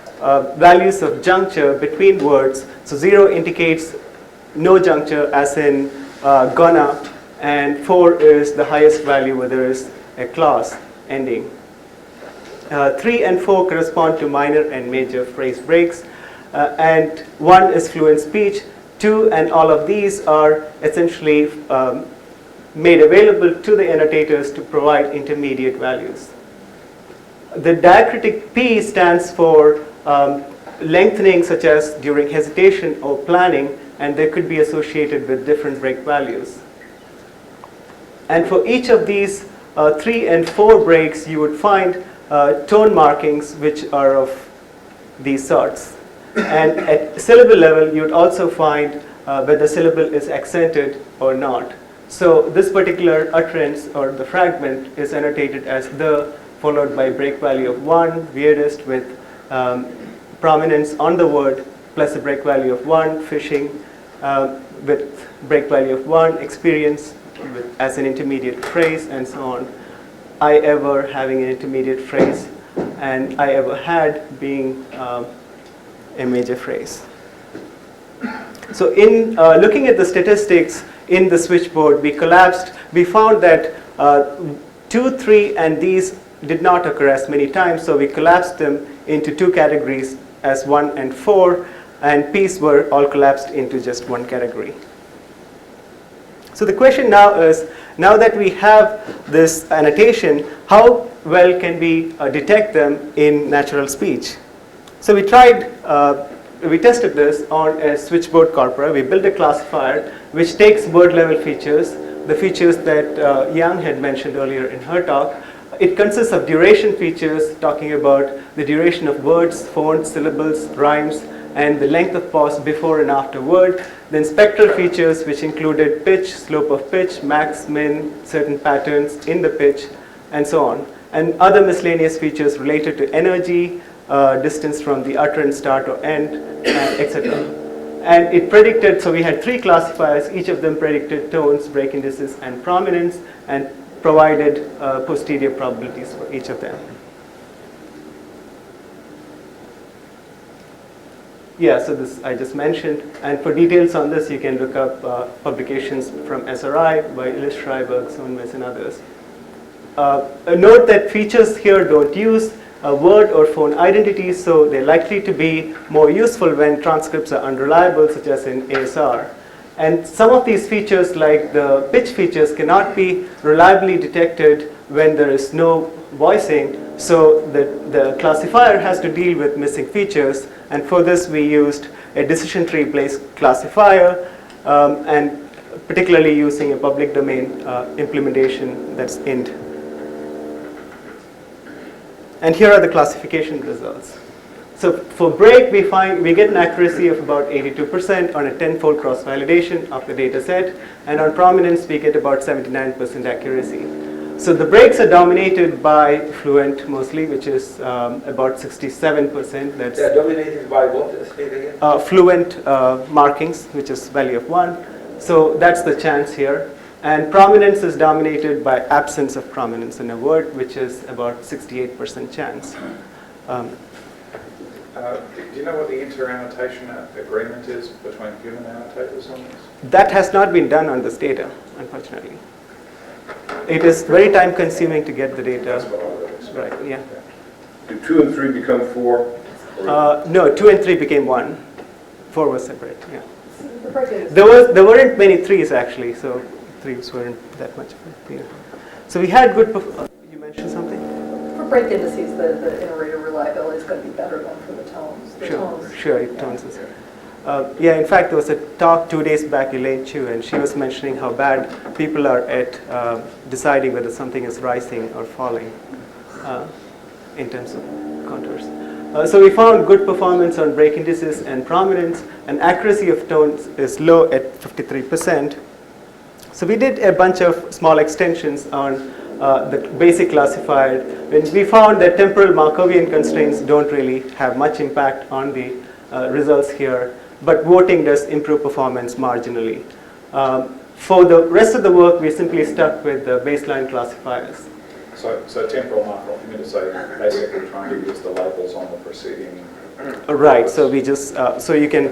values of juncture between words. So 0 indicates no juncture, as in gonna, and 4 is the highest value where there is a clause ending. 3 and 4 correspond to minor and major phrase breaks, and 1 is fluent speech. 2 and all of these are essentially made available to the annotators to provide intermediate values. The diacritic P stands for lengthening, such as during hesitation or planning, and they could be associated with different break values. And for each of these 3 and 4 breaks, you would find tone markings which are of these sorts. And at syllable level, you would also find whether the syllable is accented or not. So this particular utterance or the fragment is annotated as the, followed by break value of 1, weirdest with prominence on the word, plus a break value of 1, fishing with break value of 1, experience as an intermediate phrase, and so on. I ever having an intermediate phrase, and I ever had being a major phrase. So in looking at the statistics in the switchboard, we found that 2, 3, and these did not occur as many times, so we collapsed them into 2 categories as 1 and 4, and P's were all collapsed into just 1 category. So the question now is, now that we have this annotation, how well can we detect them in natural speech? So we tested this on a switchboard corpora. We built a classifier which takes word level features, the features that Yang had mentioned earlier in her talk. It consists of duration features, talking about the duration of words, fonts, syllables, rhymes, and the length of pause before and after word. Then spectral features, which included pitch, slope of pitch, max, min, certain patterns in the pitch, and so on. And other miscellaneous features related to energy, distance from the utterance start or end, etc. And it predicted, so we had 3 classifiers, each of them predicted tones, break indices, and prominence, and provided posterior probabilities for each of them. Yeah, so this I just mentioned, and for details on this, you can look up publications from SRI by Ilis Schreiberg, Sonmes, and others. Note that features here don't use word or phone identities, so they're likely to be more useful when transcripts are unreliable, such as in ASR. And some of these features, like the pitch features, cannot be reliably detected when there is no voicing, so the classifier has to deal with missing features, and for this we used a decision tree based classifier, and particularly using a public domain implementation that's int. And here are the classification results. So for break, we get an accuracy of about 82% on a 10-fold cross-validation of the data set, and on prominence, we get about 79% accuracy. So the breaks are dominated by fluent mostly, which is about 67%. They're dominated by what? Say it again. Fluent markings, which is value of 1. So that's the chance here. And prominence is dominated by absence of prominence in a word, which is about 68% chance. Do you know what the inter-annotation agreement is between human annotators on this? That has not been done on this data, unfortunately. It is very time consuming to get the data. That's what I read. Right, yeah. Did 2 and 3 become 4? No, 2 and 3 became 1. 4 was separate, yeah. The break is- There weren't many 3s actually, so 3s weren't that much of a deal. So we had good, you mentioned something? For break indices, the iterator reliability is going to be better than for the tones. The tones. Sure, tones is. Yeah, in fact, there was a talk 2 days back, Elaine Chu, and she was mentioning how bad people are at deciding whether something is rising or falling in terms of contours. So we found good performance on break indices and prominence, and accuracy of tones is low at 53%. So we did a bunch of small extensions on the basic classifier, and we found that temporal Markovian constraints don't really have much impact on the results here, but voting does improve performance marginally. For the rest of the work, we simply stuck with the baseline classifiers. So temporal Markov, you mean to say basically trying to use the labels on the preceding... Right, so we just, so you can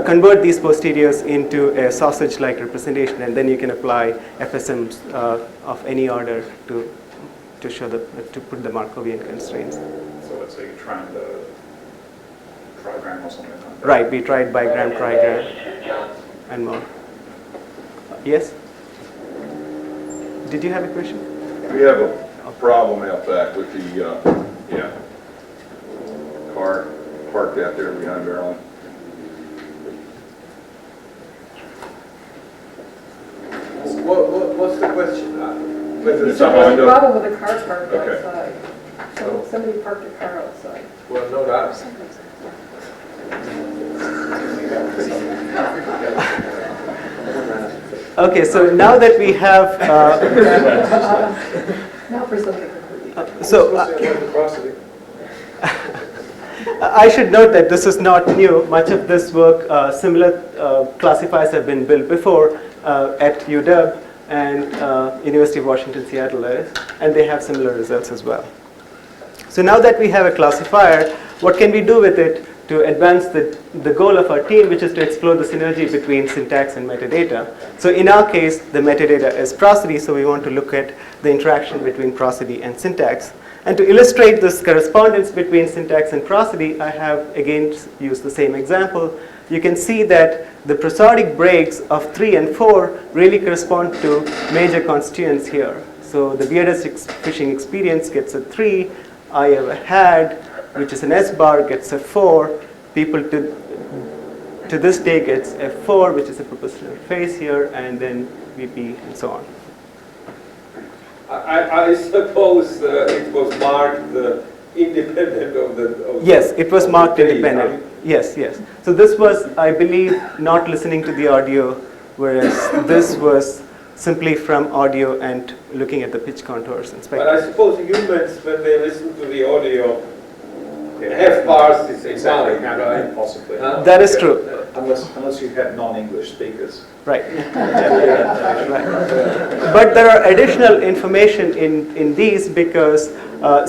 convert these posteriors into a sausage-like representation, and then you can apply FSMs of any order to show to put the Markovian constraints. So let's say you train the trigram or something like that. Right, we tried bigram, trigram, and more. Yes? Did you have a question? We have a problem out back with the car parked out there behind Maryland. What's the question? Whether it's There's a a Honda? problem with a car parked Okay. outside. So somebody parked a car outside. Well, no doubt. Okay, so now that we have, Now for something completely. so I should note that this is not new. Much of this work, similar classifiers have been built before at UW and University of Washington, Seattle, and they have similar results as well. So now that we have a classifier, what can we do with it to advance the goal of our team, which is to explore the synergy between syntax and metadata? So in our case, the metadata is prosody, so we want to look at the interaction between prosody and syntax. And to illustrate this correspondence between syntax and prosody, I have again used the same example. You can see that the prosodic breaks of 3 and 4 really correspond to major constituents here. So the weirdest fishing experience gets a 3, I ever had, which is an S bar, gets a 4. People to this day gets a 4, which is a propositional phase here, and then VP and so on. I suppose it was marked independent of the... Yes, it was marked phase, independent. Yes, yes. So this was, I believe, not listening to the audio, whereas this was simply from audio and looking at the pitch contours and spectrum. But I suppose humans, when they listen to the audio, have parsed this Exactly, exactly, right? possibly. That is true. Unless you have non-English speakers. Right. Right. But there are additional information in these because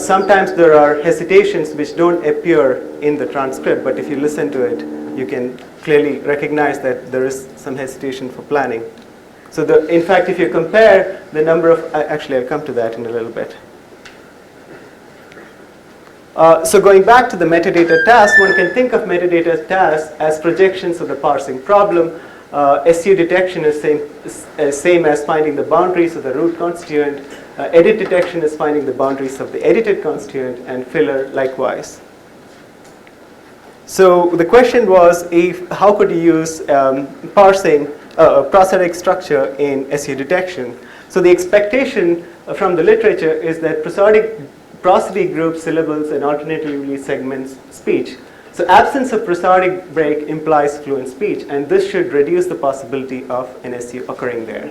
sometimes there are hesitations which don't appear in the transcript, but if you listen to it, you can clearly recognize that there is some hesitation for planning. So in fact, if you compare the number of, actually I'll come to that in a little bit. So going back to the metadata task, one can think of metadata tasks as projections of the parsing problem. SU detection is same as finding the boundaries of the root constituent. Edit detection is finding the boundaries of the edited constituent, and filler likewise. So the question was, how could you use parsing prosodic structure in SU detection? So the expectation from the literature is that prosody groups syllables and alternatively segments speech. So absence of prosodic break implies fluent speech, and this should reduce the possibility of an SU occurring there.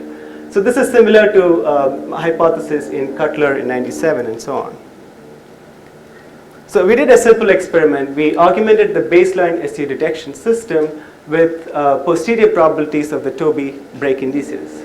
So this is similar to a hypothesis in Cutler in 97 and so on. So we did a simple experiment. We augmented the baseline SU detection system with posterior probabilities of the Toby break indices.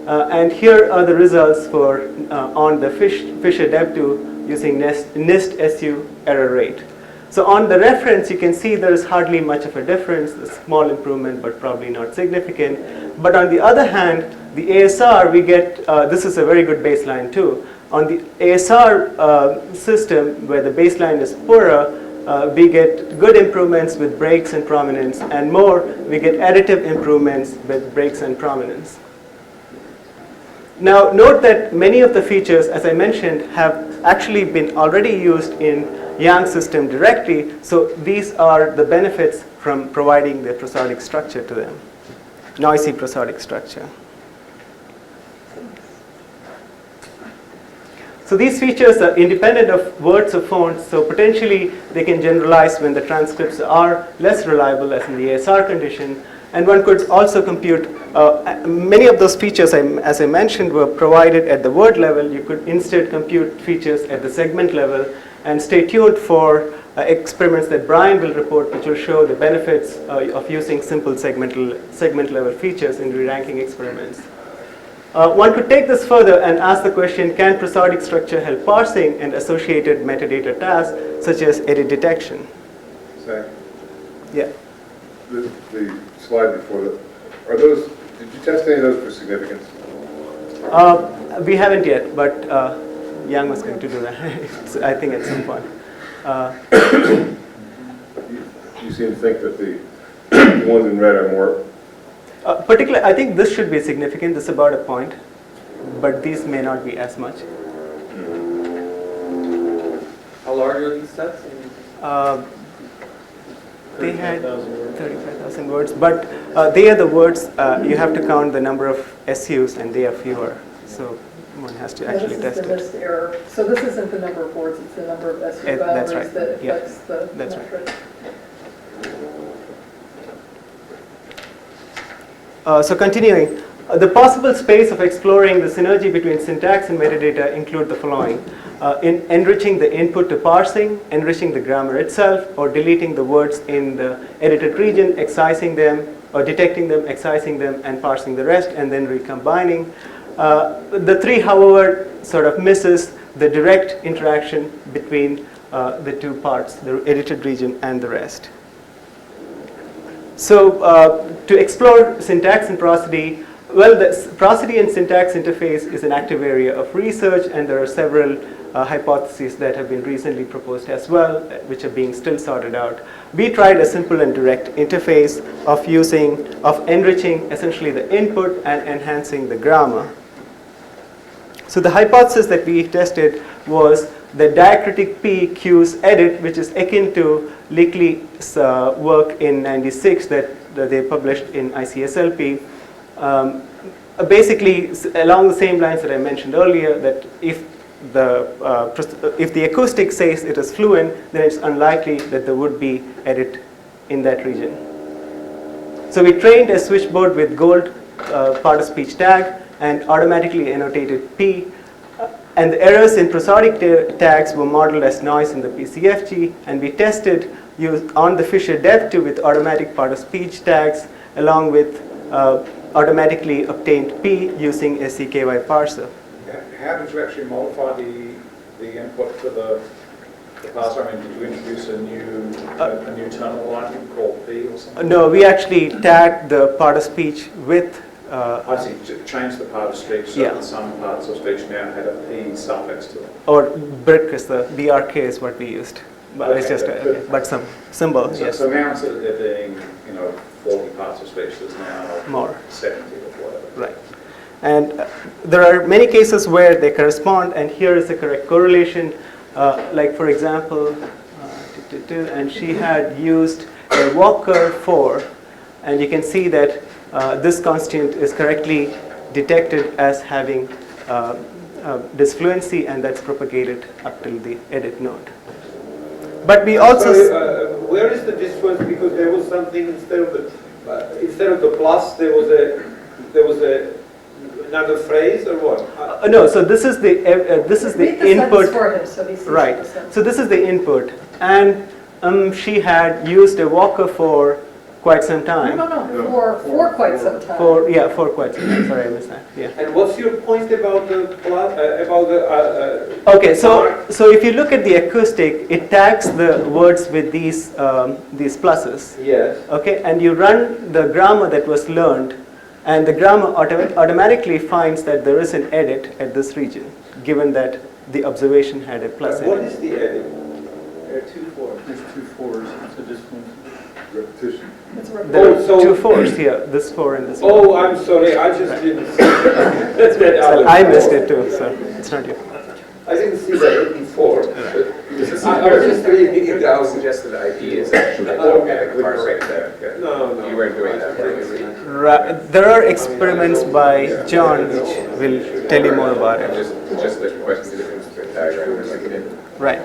And here are the results for on the Fisher Dev2 using NIST SU error rate. So on the reference, you can see there is hardly much of a difference, a small improvement, but probably not significant. But on the other hand, the ASR, we get, this is a very good baseline too. On the ASR system, where the baseline is poorer, we get good improvements with breaks and prominence, and more, we get additive improvements with breaks and prominence. Now, note that many of the features, as I mentioned, have actually been already used in Yang system directly, so these are the benefits from providing the prosodic structure to them, noisy prosodic structure. So these features are independent of words or fonts, so potentially they can generalize when the transcripts are less reliable, as in the ASR condition. And one could also compute, many of those features, as I mentioned, were provided at the word level. You could instead compute features at the segment level, and stay tuned for experiments that Brian will report, which will show the benefits of using simple segment level features in re-ranking experiments. One could take this further and ask the question, can prosodic structure help parsing and associated metadata tasks, such as edit detection? Zach? Yeah. The slide before that, are those, did you test any of those for significance? We haven't yet, but Yang was going to do that, I think at some point. You seem to think that the ones in red are more... Particularly, I think this should be significant. This is about a point, but these may not be as much. How large are these sets? They had 35,000 words, but they are the words, you have to count the number of SUs, and they are fewer. So one has to actually test it. This is the NIST error. So this isn't the number of words, it's the number of SU That's boundaries right. that affects the That's metric. So continuing, the possible space of exploring the synergy between syntax and metadata include the following. In enriching the input to parsing, enriching the grammar itself, or deleting the words in the edited region, excising them, or detecting them, excising them, and parsing the rest, and then recombining. The three, however, sort of misses the direct interaction between the two parts, the edited region and the rest. So to explore syntax and prosody, well, the prosody and syntax interface is an active area of research, and there are several hypotheses that have been recently proposed as well, which are being still sorted out. We tried a simple and direct interface of enriching essentially the input and enhancing the grammar. So the hypothesis that we tested was the diacritic P cues edit, which is akin to Lickley's work in '96 that they published in ICSLP. Basically, along the same lines that I mentioned earlier, that if the acoustic says it is fluent, then it's unlikely that there would be edit in that region. So we trained a switchboard with gold part-of-speech tag and automatically annotated P. And the errors in prosodic tags were modeled as noise in the PCFG, and we tested on the Fisher Dev2 with automatic part-of-speech tags along with automatically obtained P using a CKY parser. How did you actually modify the input to the parser? I mean, did you introduce a new terminal line called P or something? No, we actually tagged the part-of-speech with I see. Change the part of speech so that some parts of speech now had a P suffix to it. Or BRK, the BRK is what we used. But it's just but some symbol. So, yes. so now instead of there being 40 parts of speech, there's now more 70 or whatever. Right. And there are many cases where they correspond, and here is the correct correlation. Like for example, and she had used a Walker 4, and you can see that this constituent is correctly detected as having disfluency, and that's propagated up till the edit node. But we also... where is the difference? Because there was something instead of the plus, there was another phrase or what? No, so this is the Read the sentence input. for him so he sees Right. the sentence. So this is the input, and she had used a walker for quite some time. No, for quite some time. For quite some time. Sorry, I missed that. Yeah. And what's your point about the plus? Okay, so if you look at the acoustic, it tags the words with these pluses. Yes. Okay, and you run the grammar that was learned, and the grammar automatically finds that there is an edit at this region, given that the observation had a plus in What it. is the edit? There are 2 4s. There's 2 4s, so just repetition. It's a There Oh, are so- 2 4s here, this 4 and this 4. Oh, I'm sorry, I just didn't see that. So I missed it too, so it's not you. I didn't see that before. I was just reading it I out. suggested the ID is actually Oh, okay. the parsing there. No. You weren't doing that, were you? There are experiments by John which will tell you more about it. Just the question, the difference between diagram and like it. Right.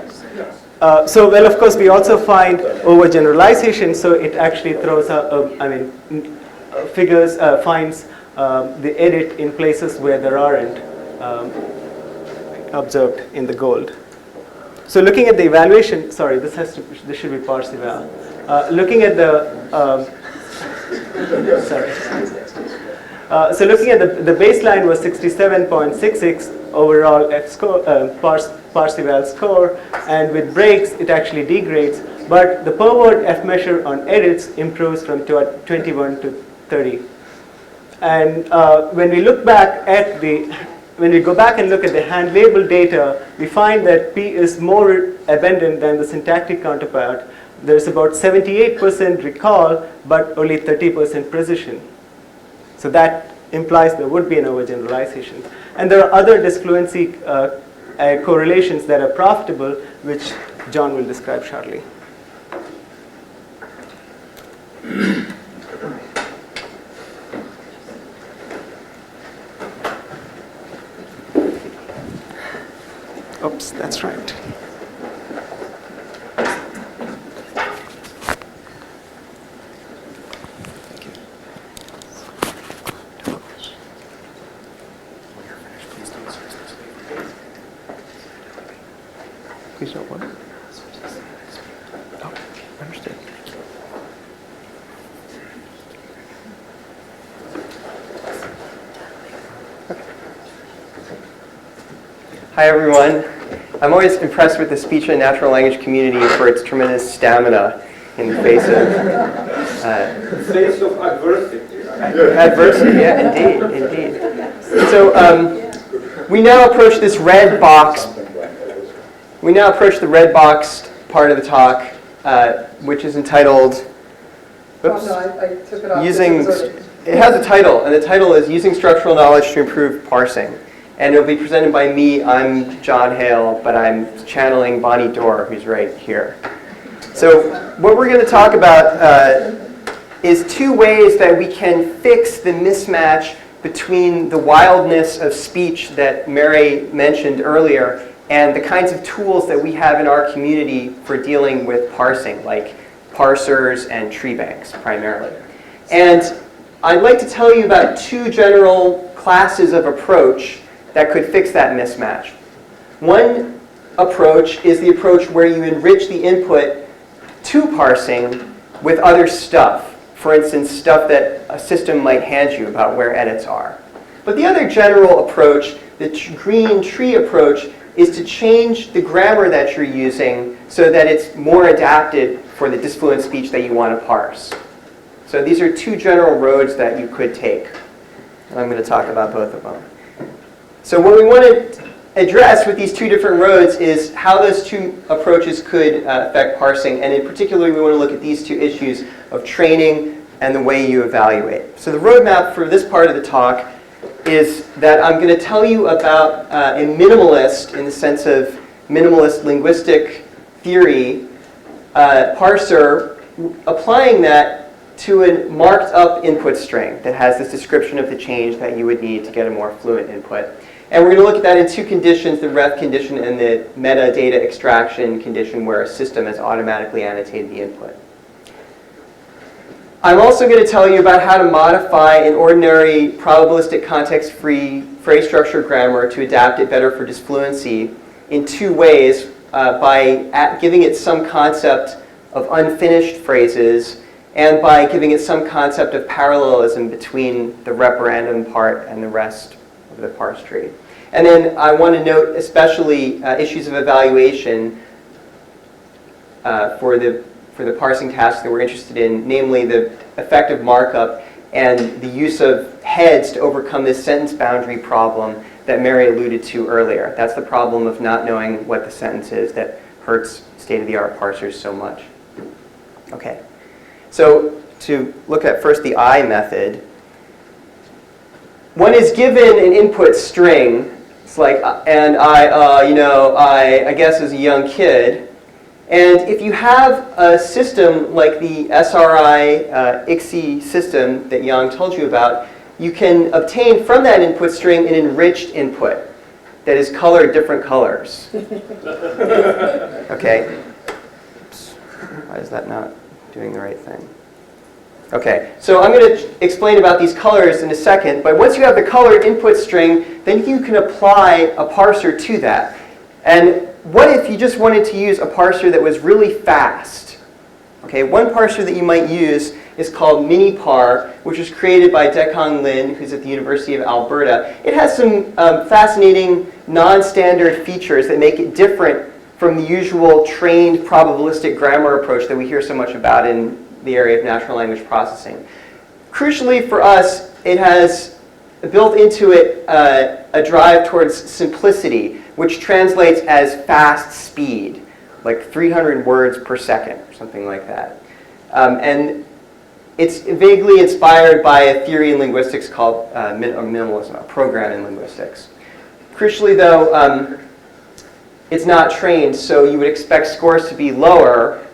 Well, of course, we also find overgeneralization, so it actually throws up, finds the edit in places where there aren't observed in the gold. So looking at the evaluation, sorry, this should be parse eval. Looking at the, so looking at the baseline was 67.66 overall F score, parse eval score, and with breaks it actually degrades, but the per word F measure on edits improves from 21 to 30. And when we look back at when we go back and look at the hand label data, we find that P is more abundant than the syntactic counterpart. There's about 78% recall, but only 30% precision. So that implies there would be an overgeneralization. And there are other disfluency correlations that are profitable, which John will describe shortly. Oops, that's right. Please don't what? Oh, understood. Hi everyone. I'm always impressed with the speech and natural language community for its tremendous stamina in the face of Face of adversity. adversity. Yeah, indeed. So we now approach this red box. We now approach the red boxed part of the talk, which is entitled. Oops. No, I took it off. Using. It has a title, and the title is "Using Structural Knowledge to Improve Parsing." And it'll be presented by me. I'm John Hale, but I'm channeling Bonnie Dorr, who's right here. So what we're going to talk about is 2 ways that we can fix the mismatch between the wildness of speech that Mary mentioned earlier and the kinds of tools that we have in our community for dealing with parsing, like parsers and tree banks primarily. And I'd like to tell you about 2 general classes of approach that could fix that mismatch. One approach is the approach where you enrich the input to parsing with other stuff. For instance, stuff that a system might hand you about where edits are. But the other general approach, the green tree approach, is to change the grammar that you're using so that it's more adapted for the disfluent speech that you want to parse. So these are 2 general roads that you could take. And I'm going to talk about both of them. So what we want to address with these 2 different roads is how those 2 approaches could affect parsing. And in particular, we want to look at these 2 issues of training and the way you evaluate. So the roadmap for this part of the talk is that I'm going to tell you about a minimalist, in the sense of minimalist linguistic theory, parser, applying that to a marked up input string that has this description of the change that you would need to get a more fluent input. And we're going to look at that in two conditions, the ref condition and the metadata extraction condition, where a system has automatically annotated the input. I'm also going to tell you about how to modify an ordinary probabilistic context-free phrase structure grammar to adapt it better for disfluency in two ways, by giving it some concept of unfinished phrases and by giving it some concept of parallelism between the referendum part and the rest of the parse tree. And then I want to note especially issues of evaluation for the parsing tasks that we're interested in, namely the effective markup and the use of heads to overcome this sentence boundary problem that Mary alluded to earlier. That's the problem of not knowing what the sentence is that hurts state-of-the-art parsers so much. Okay, so to look at first the I method, one is given an input string. It's like, and I guess as a young kid. And if you have a system like the SRI ICSI system that Yang told you about, you can obtain from that input string an enriched input that is colored different colors. Okay. Oops. Why is that not doing the right thing? Okay, so I'm going to explain about these colors in a second, but once you have the colored input string, then you can apply a parser to that. And what if you just wanted to use a parser that was really fast? Okay, one parser that you might use is called Minipar, which was created by Dekong Lin, who's at the University of Alberta. It has some fascinating non-standard features that make it different from the usual trained probabilistic grammar approach that we hear so much about in the area of natural language processing. Crucially for us, it has built into it a drive towards simplicity, which translates as fast speed, like 300 words per second, or something like that. And it's vaguely inspired by a theory in linguistics called minimalism, a program in linguistics. Crucially, though, it's not trained, so you would expect scores to be lower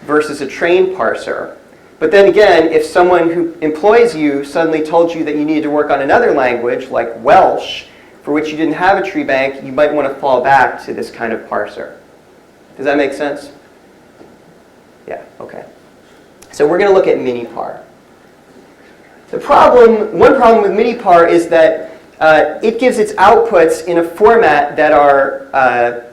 versus a trained parser. But then again, if someone who employs you suddenly told you that you needed to work on another language, like Welsh, for which you didn't have a tree bank, you might want to fall back to this kind of parser. Does that make sense? Yeah, okay. So we're going to look at Minipar. One problem with Minipar is that it gives its outputs in a format that are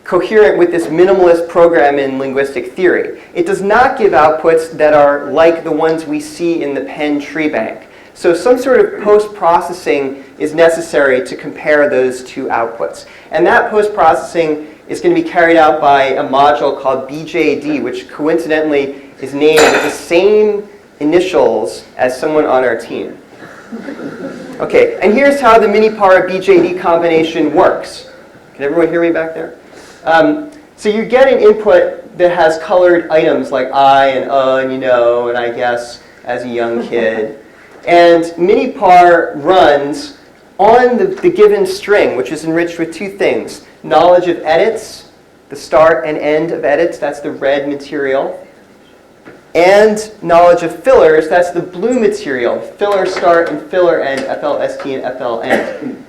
coherent with this minimalist program in linguistic theory. It does not give outputs that are like the ones we see in the Penn tree bank. So some sort of post-processing is necessary to compare those two outputs. And that post-processing is going to be carried out by a module called BJD, which coincidentally is named with the same initials as someone on our team. Okay, and here's how the Minipar BJD combination works. Can everyone hear me back there? So you get an input that has colored items like I and and I guess as a young kid. And Minipar runs on the given string, which is enriched with two things. Knowledge of edits, the start and end of edits, that's the red material. And knowledge of fillers, that's the blue material. Filler start and filler end, FLST and FLN.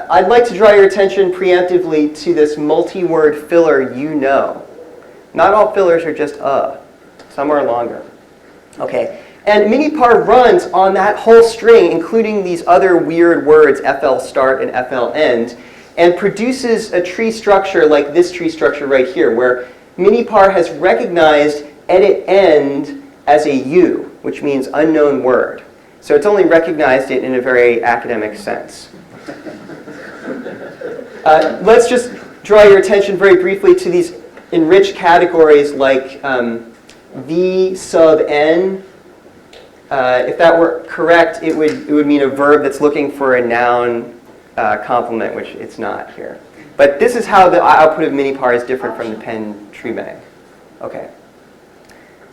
I'd like to draw your attention preemptively to this multi-word filler you know. Not all fillers are just some are longer. Okay, and Minipar runs on that whole string, including these other weird words, FL start and FL end, and produces a tree structure like this tree structure right here, where Minipar has recognized edit end as a U, which means unknown word. So it's only recognized it in a very academic sense. Let's just draw your attention very briefly to these enriched categories like V sub N. If that were correct, it would mean a verb that's looking for a noun complement, which it's not here. But this is how the output of Minipar is different from the Penn tree bank. Okay.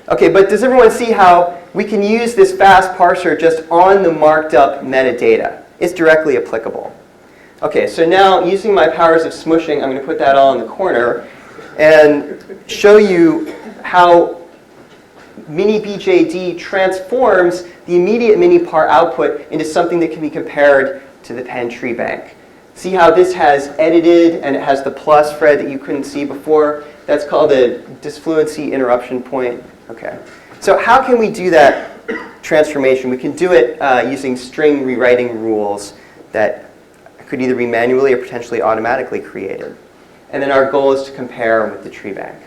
Okay, but does everyone see how we can use this fast parser just on the marked up metadata? It's directly applicable. Okay, so now using my powers of smushing, I'm going to put that all in the corner and show you how Mini-BJD transforms the immediate Minipar output into something that can be compared to the Penn tree bank. See how this has edited and it has the plus, Fred, that you couldn't see before? That's called a disfluency interruption point. Okay. So how can we do that transformation? We can do it using string rewriting rules that could either be manually or potentially automatically created. And then our goal is to compare with the tree bank.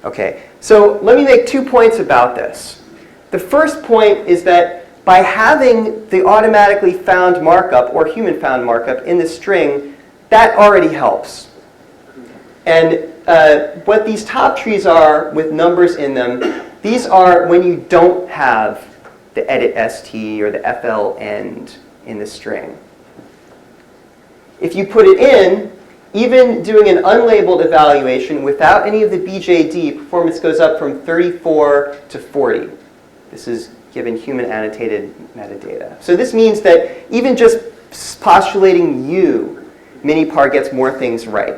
Okay, so let me make 2 points about this. The first point is that by having the automatically found markup or human found markup in the string, that already helps. And what these top trees are with numbers in them, these are when you don't have the edit st or the fl end in the string. If you put it in, even doing an unlabeled evaluation without any of the BJD, performance goes up from 34 to 40. This is given human annotated metadata. So this means that even just postulating U, Minipar gets more things right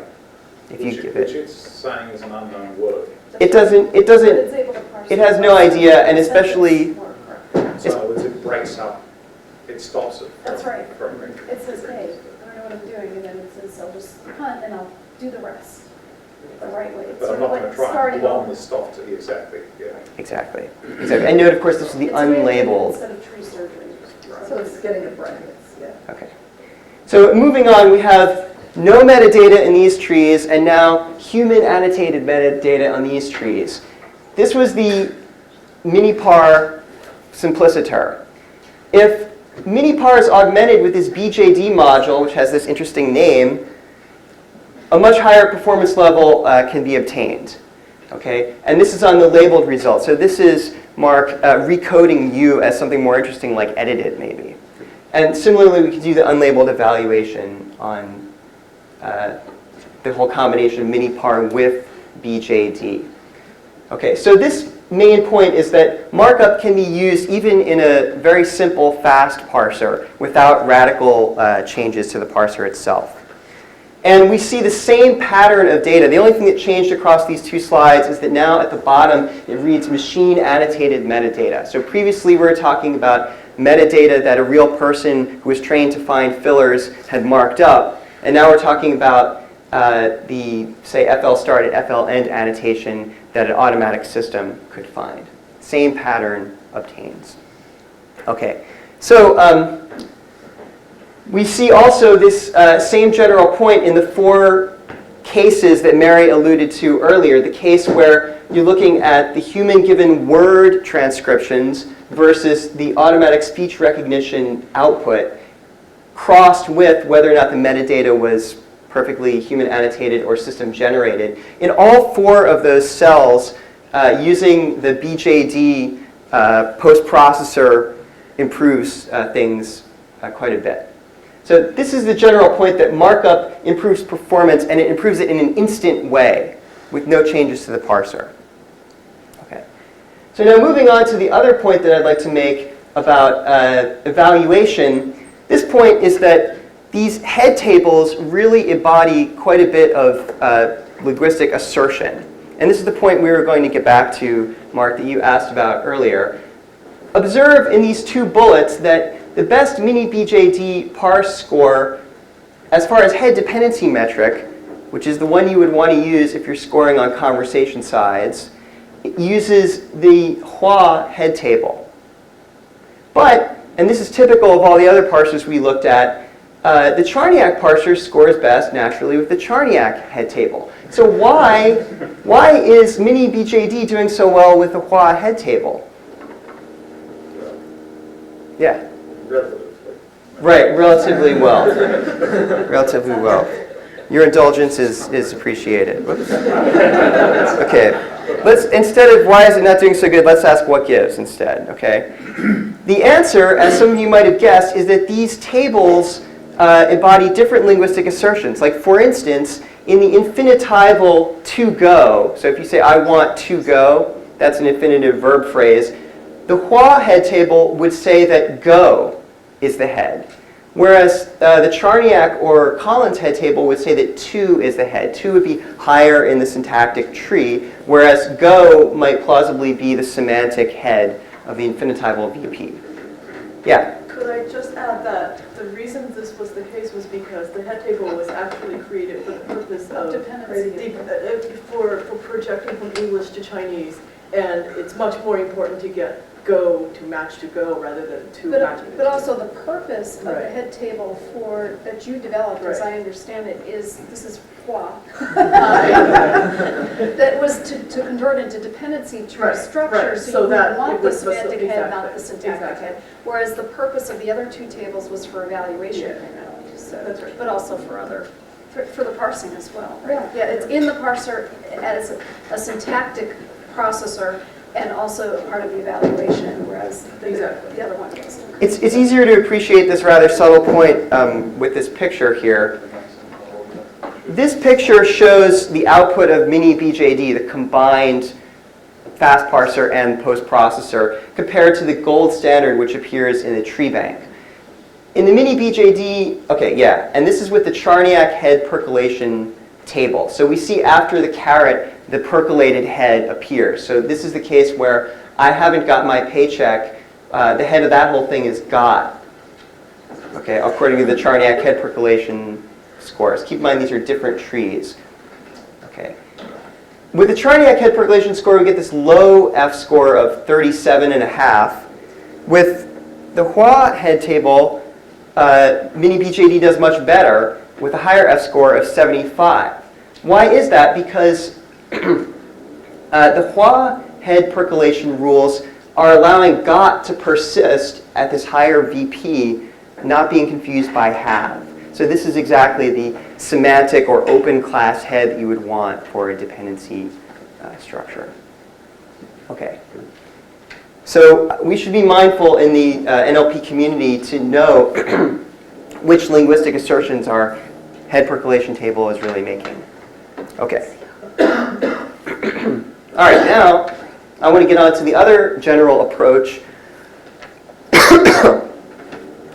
if you give Which it. it's saying is an unknown word. It has no idea, and especially, So it breaks up, it stops it. That's right. From It says, hey, I don't know what I'm doing, and then it says, I'll just hunt and I'll do the rest the right way. It's But I'm sort not of going like to try and starting belong over. the stop to exactly, yeah. exactly. And note, of course, this is the It's random unlabeled. instead of tree surgery. So it's getting the brackets, yeah. Okay. So moving on, we have no metadata in these trees, and now human annotated metadata on these trees. This was the Minipar simplicitor. If Minipar is augmented with this BJD module, which has this interesting name, a much higher performance level can be obtained. Okay? And this is on the labeled result. So this is Mark recoding U as something more interesting like edited maybe. And similarly, we can do the unlabeled evaluation on the whole combination of Minipar with BJD. Okay, so this main point is that markup can be used even in a very simple, fast parser without radical changes to the parser itself. And we see the same pattern of data. The only thing that changed across these two slides is that now at the bottom it reads machine annotated metadata. So previously we were talking about metadata that a real person who was trained to find fillers had marked up. And now we're talking about the, say, FL start and FL end annotation that an automatic system could find. Same pattern obtains. Okay, so we see also this same general point in the 4 cases that Mary alluded to earlier. The case where you're looking at the human given word transcriptions versus the automatic speech recognition output crossed with whether or not the metadata was perfectly human annotated or system generated. In all 4 of those cells, using the BJD post-processor improves things quite a bit. So this is the general point that markup improves performance, and it improves it in an instant way with no changes to the parser. Okay. So now moving on to the other point that I'd like to make about evaluation. This point is that these head tables really embody quite a bit of linguistic assertion. And this is the point we were going to get back to, Mark, that you asked about earlier. Observe in these 2 bullets that the best mini-BJD parse score, as far as head dependency metric, which is the one you would want to use if you're scoring on conversation sides, it uses the Hua head table. But, and this is typical of all the other parsers we looked at, the Charniak parser scores best naturally with the Charniak head table. So why is mini-BJD doing so well with the Hua head table? Yeah. Right, relatively well. Relatively well. Your indulgence is appreciated. Whoops. Okay, instead of why is it not doing so good, let's ask what gives instead, okay? The answer, as some of you might have guessed, is that these tables embody different linguistic assertions. Like for instance, in the infinitival to go, so if you say I want to go, that's an infinitive verb phrase, the Hua head table would say that go is the head. Whereas the Charniak or Collins head table would say that to is the head. To would be higher in the syntactic tree, whereas go might plausibly be the semantic head of the infinitival VP. Yeah? Could I just add that The reason this was the case was because the head table was actually created for the purpose of Dependency. for projecting from English to Chinese, and it's much more important to get Go to match to Go rather than to matching. But also the purpose of the Right. head table that you developed, as Right. I understand it, this is that was to convert into dependency tree Right, structure, right. so So you that want it the was semantic head, not the exactly, syntactic exactly. head. Whereas the purpose of the other two tables was for evaluation Yeah. primarily, so, That's right. but also for the parsing as well, right? Yeah, it's in the parser as a syntactic processor and also a part of the evaluation, whereas the other one wasn't. It's easier to appreciate this rather subtle point with this picture here. This picture shows the output of mini BJD, the combined fast parser and post processor, compared to the gold standard which appears in the tree bank. In the mini BJD, okay, yeah, and this is with the Charniak head percolation table. So we see after the caret, the percolated head appears. So this is the case where I haven't got my paycheck. The head of that whole thing is got, okay, according to the Charniak head percolation scores. Keep in mind these are different trees. Okay. With the Charniak head percolation score, we get this low F score of 37.5. With the Hua head table, mini BJD does much better with a higher F score of 75. Why is that? Because the Hua head percolation rules are allowing got to persist at this higher VP, not being confused by have. So this is exactly the semantic or open class head that you would want for a dependency structure. Okay. So we should be mindful in the NLP community to know which linguistic assertions our head percolation table is really making. Okay. All right, now I want to get on to the other general approach,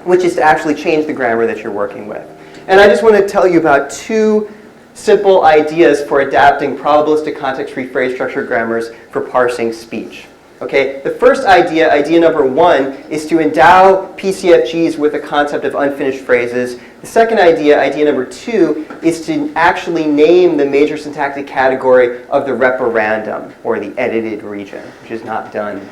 which is to actually change the grammar that you're working with. And I just want to tell you about two simple ideas for adapting probabilistic context-free phrase structure grammars for parsing speech. Okay, the first idea, idea number one, is to endow PCFGs with a concept of unfinished phrases. The second idea, idea number two, is to actually name the major syntactic category of the referendum, or the edited region, which is not done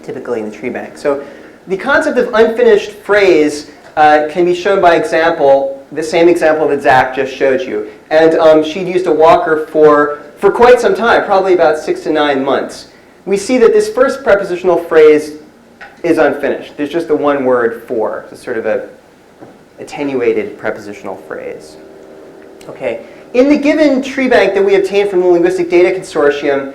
typically in the tree bank. So the concept of unfinished phrase can be shown by example, the same example that Zach just showed you. And she'd used a walker for quite some time, probably about 6 to 9 months. We see that this first prepositional phrase is unfinished. There's just the one word for. It's sort of a attenuated prepositional phrase. Okay. In the given tree bank that we obtained from the Linguistic Data Consortium,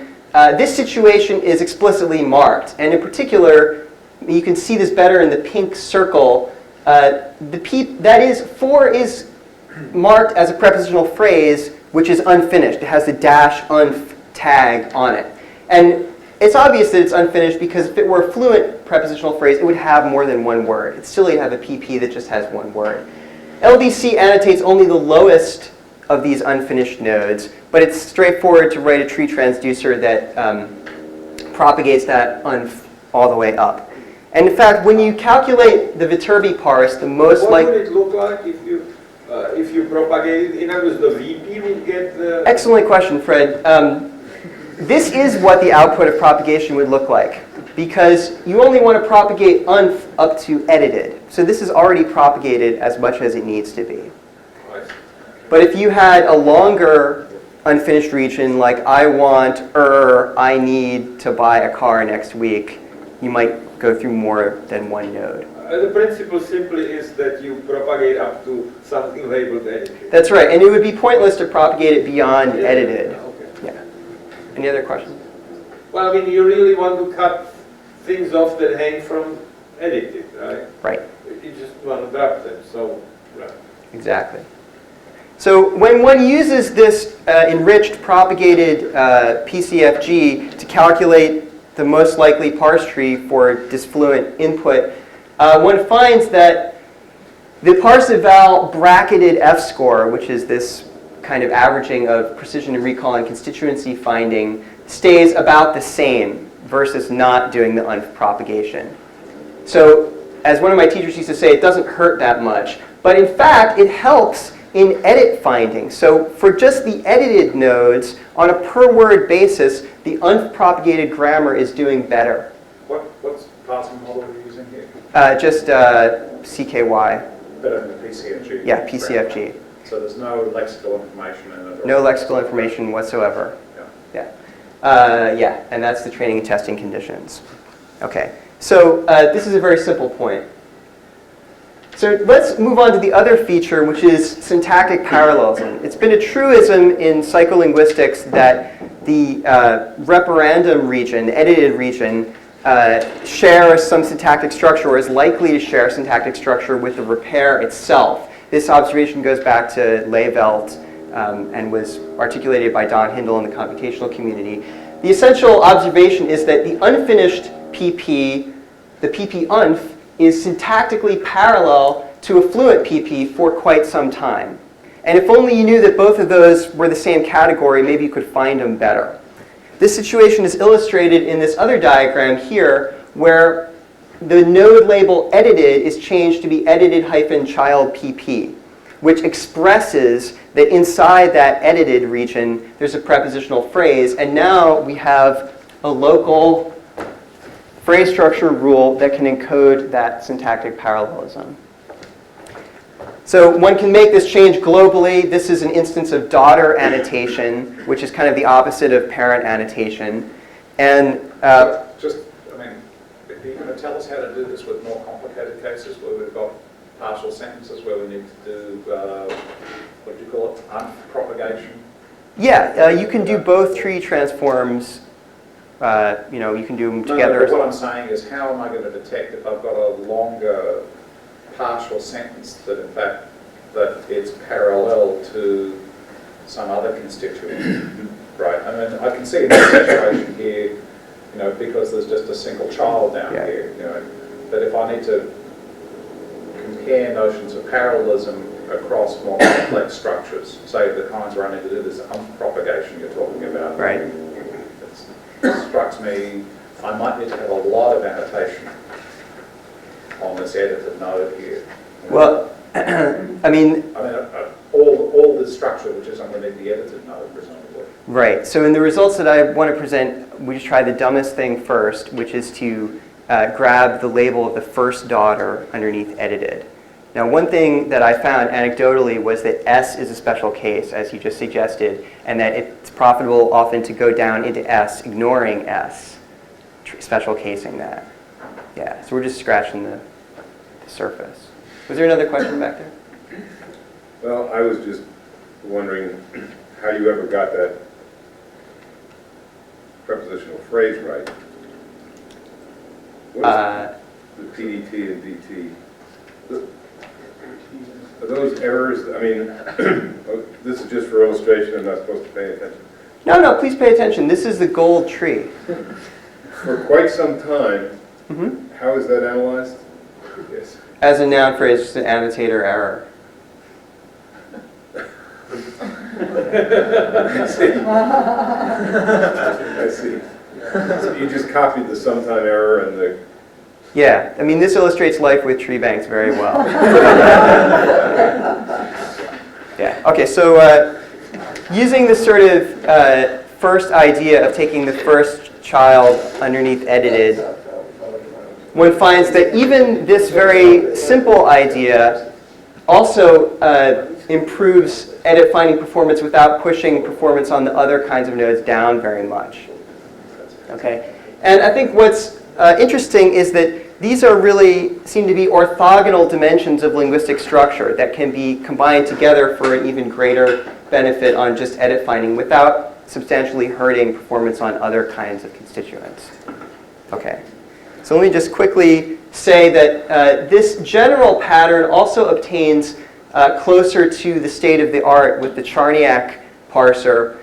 this situation is explicitly marked. And in particular, you can see this better in the pink circle. That is, for is marked as a prepositional phrase which is unfinished. It has the dash unf tag on it. And it's obvious that it's unfinished because if it were a fluent prepositional phrase, it would have more than one word. It's silly to have a PP that just has one word. LDC annotates only the lowest of these unfinished nodes, but it's straightforward to write a tree transducer that propagates that unf all the way up. And in fact, when you calculate the Viterbi parse, the most What likely... would it look like if you propagate it? In other words, the VP would get the... Excellent question, Fred. This is what the output of propagation would look like, because you only want to propagate unf up to edited. So this is already propagated as much as it needs to be. But if you had a longer unfinished region, like I need to buy a car next week, you might go through more than one node. The principle simply is that you propagate up to something labeled edited. That's right, and it would be pointless to propagate it beyond edited. Okay. Yeah. Any other questions? Well, I mean, you really want to cut things off that hang from edited, right? Right. You just want to drop them, so, right. Exactly. So when one uses this enriched propagated PCFG to calculate the most likely parse tree for disfluent input, one finds that the parse eval bracketed F score, which is this kind of averaging of precision and recall and constituency finding, stays about the same versus not doing the unf propagation. So as one of my teachers used to say, it doesn't hurt that much. But in fact, it helps in edit finding. So for just the edited nodes, on a per word basis, the unpropagated grammar is doing better. What's parsing model are you using here? Just CKY. Better than the PCFG? Yeah, PCFG. So there's no lexical information in it? No lexical information whatsoever. Yeah. Yeah, and that's the training and testing conditions. Okay, so this is a very simple point. So let's move on to the other feature, which is syntactic parallelism. It's been a truism in psycholinguistics that the referendum region, the edited region, shares some syntactic structure or is likely to share syntactic structure with the repair itself. This observation goes back to Levelt and was articulated by Don Hindle in the computational community. The essential observation is that the unfinished PP, the PP-unf, is syntactically parallel to a fluent PP for quite some time. And if only you knew that both of those were the same category, maybe you could find them better. This situation is illustrated in this other diagram here, where the node label edited is changed to be edited-child PP, which expresses that inside that edited region, there's a prepositional phrase, and now we have a local phrase structure rule that can encode that syntactic parallelism. So one can make this change globally. This is an instance of daughter annotation, which is kind of the opposite of parent annotation. And Are you going to tell us how to do this with more complicated cases where we've got partial sentences where we need to do, what do you call it, unpropagation? Yeah, you can do both tree transforms. You can do them together. But what I'm saying is, how am I going to detect if I've got a longer partial sentence that in fact that it's parallel to some other constituent, right? I mean, I can see in this situation here, because there's just a single child down here, that if I need to compare notions of parallelism across more complex structures, say the kinds where I need to do this unpropagation you're talking about, right? It strikes me I might need to have a lot of annotation on this edited node here. Well, all the structure which is underneath the edited node, presumably. Right. So in the results that I want to present, we just try the dumbest thing first, which is to grab the label of the first daughter underneath edited. Now, one thing that I found anecdotally was that S is a special case, as you just suggested, and that it's profitable often to go down into S, ignoring S, special casing that. Yeah, so we're just scratching the surface. Was there another question back there? Well, I was just wondering how you ever got that prepositional phrase right. What is the PDT and DT? Are those errors? I mean, this is just for illustration. I'm not supposed to pay attention. No, please pay attention. This is the gold tree. For quite some time, how is that analyzed? Yes. As a noun phrase, just an annotator error. I see. So you just copied the sometime error and the... Yeah, I mean, this illustrates life with tree banks very well. Yeah, okay, so using this sort of first idea of taking the first child underneath edited, one finds that even this very simple idea also improves edit finding performance without pushing performance on the other kinds of nodes down very much. Okay, and I think what's interesting is that these are really seem to be orthogonal dimensions of linguistic structure that can be combined together for an even greater benefit on just edit finding without substantially hurting performance on other kinds of constituents. Okay, so let me just quickly say that this general pattern also obtains closer to the state of the art with the Charniak parser,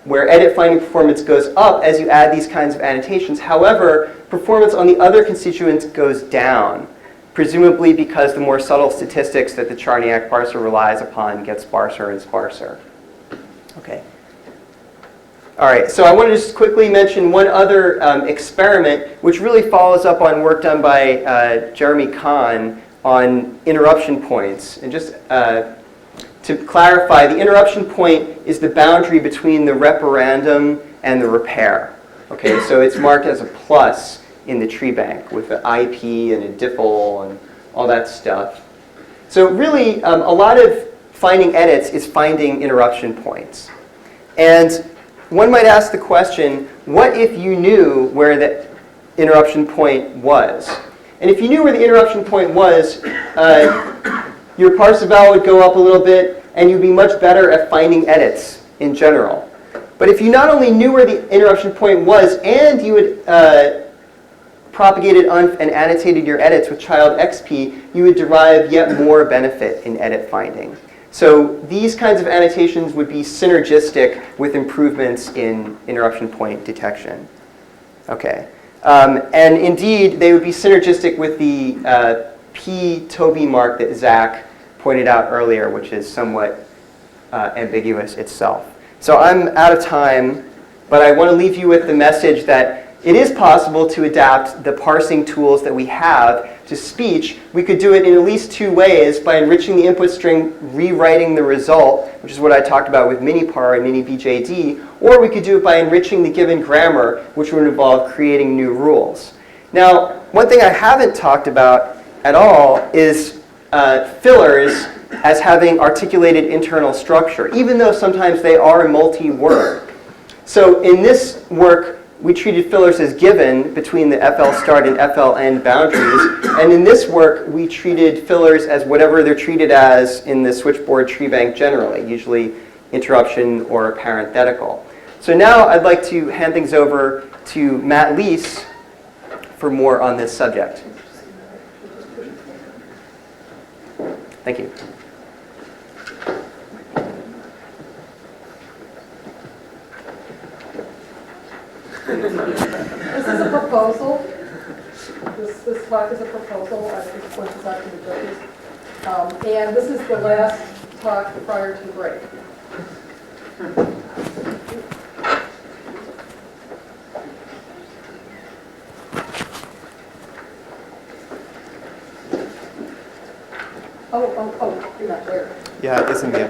where edit finding performance goes up as you add these kinds of annotations. However, performance on the other constituents goes down, presumably because the more subtle statistics that the Charniak parser relies upon get sparser and sparser. Okay. All right, so I want to just quickly mention one other experiment, which really follows up on work done by Jeremy Kahn on interruption points. And just to clarify, the interruption point is the boundary between the referendum and the repair. Okay, so it's marked as a plus in the tree bank with the IP and a diffle and all that stuff. So really, a lot of finding edits is finding interruption points. And one might ask the question, what if you knew where the interruption point was? And if you knew where the interruption point was, your parse eval would go up a little bit, and you'd be much better at finding edits in general. But if you not only knew where the interruption point was, and you had propagated and annotated your edits with child XP, you would derive yet more benefit in edit finding. So these kinds of annotations would be synergistic with improvements in interruption point detection. Okay. And indeed, they would be synergistic with the p-Toby mark that Zach pointed out earlier, which is somewhat ambiguous itself. So I'm out of time, but I want to leave you with the message that it is possible to adapt the parsing tools that we have to speech. We could do it in at least two ways: by enriching the input string, rewriting the result, which is what I talked about with minipar and minibjd, or we could do it by enriching the given grammar, which would involve creating new rules. Now, one thing I haven't talked about at all is fillers as having articulated internal structure, even though sometimes they are multi-word. So in this work, we treated fillers as given between the FL start and FL end boundaries. And in this work, we treated fillers as whatever they're treated as in the switchboard tree bank generally, usually interruption or parenthetical. So now I'd like to hand things over to Matt Leese for more on this subject. Thank you. This is a proposal. This talk is a proposal. I think it's points out to the judges. And this is the last talk prior to the break. Oh, you're not there. Yeah, it's in the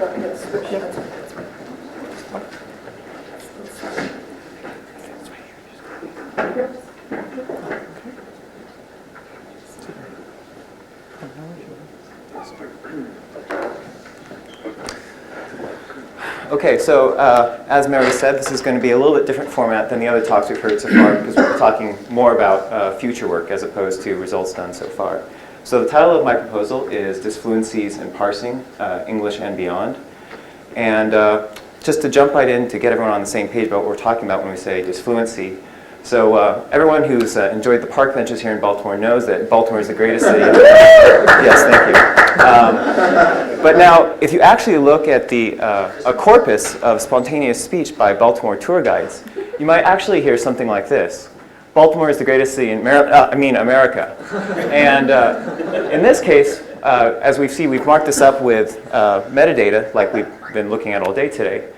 Okay, so as Mary said, this is going to be a little bit different format than the other talks we've heard so far, because we're talking more about future work as opposed to results done so far. So the title of my proposal is Disfluencies in Parsing, English and Beyond. And just to jump right in to get everyone on the same page about what we're talking about when we say disfluency. So everyone who's enjoyed the park benches here in Baltimore knows that Baltimore is the greatest city. Yes, thank you. But now, if you actually look at the a corpus of spontaneous speech by Baltimore tour guides, you might actually hear something like this: Baltimore is the greatest city in America. And in this case, as we see, we've marked this up with metadata, like we've been looking at all day today.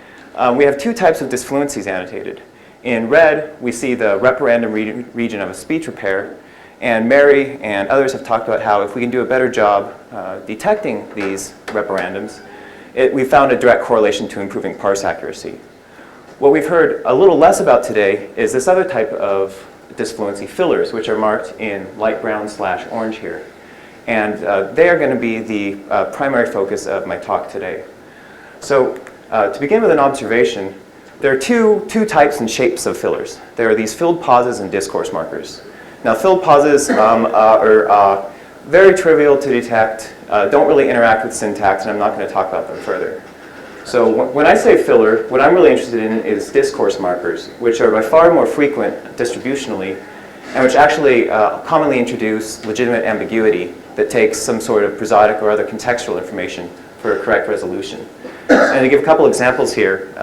We have two types of disfluencies annotated. In red, we see the referendum region of a speech repair. And Mary and others have talked about how if we can do a better job detecting these referendums, we found a direct correlation to improving parse accuracy. What we've heard a little less about today is this other type of disfluency, fillers, which are marked in light brown/orange here. And they are going to be the primary focus of my talk today. So to begin with an observation, there are two types and shapes of fillers. There are these filled pauses and discourse markers. Now, filled pauses are very trivial to detect, don't really interact with syntax, and I'm not going to talk about them further. So when I say filler, what I'm really interested in is discourse markers, which are by far more frequent distributionally, and which actually commonly introduce legitimate ambiguity that takes some sort of prosodic or other contextual information for a correct resolution. And to give a couple examples here,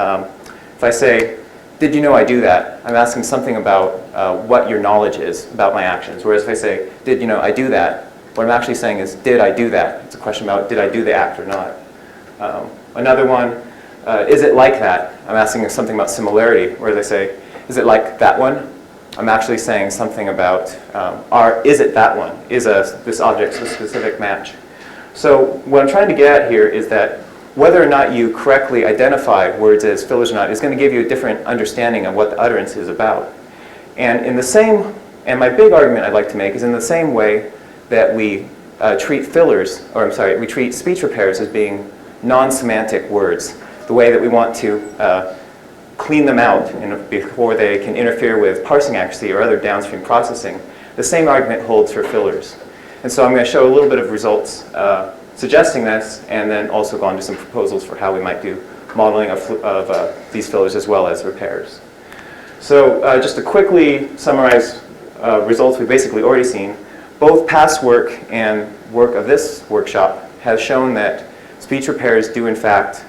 if I say, did you know I do that? I'm asking something about what your knowledge is about my actions. Whereas if I say, did you know I do that? What I'm actually saying is, did I do that? It's a question about, did I do the act or not? Another one, is it like that? I'm asking something about similarity, where they say, is it like that one? I'm actually saying something about, is it that one? Is this object a specific match? So what I'm trying to get at here is that whether or not you correctly identify words as fillers or not is going to give you a different understanding of what the utterance is about. And in the same, and my big argument I'd like to make is in the same way that we treat fillers, or I'm sorry, we treat speech repairs as being non-semantic words, the way that we want to clean them out before they can interfere with parsing accuracy or other downstream processing. The same argument holds for fillers. And so I'm going to show a little bit of results suggesting this, and then also go on to some proposals for how we might do modeling of these fillers as well as repairs. So just to quickly summarize results we've basically already seen, both past work and work of this workshop has shown that speech repairs do in fact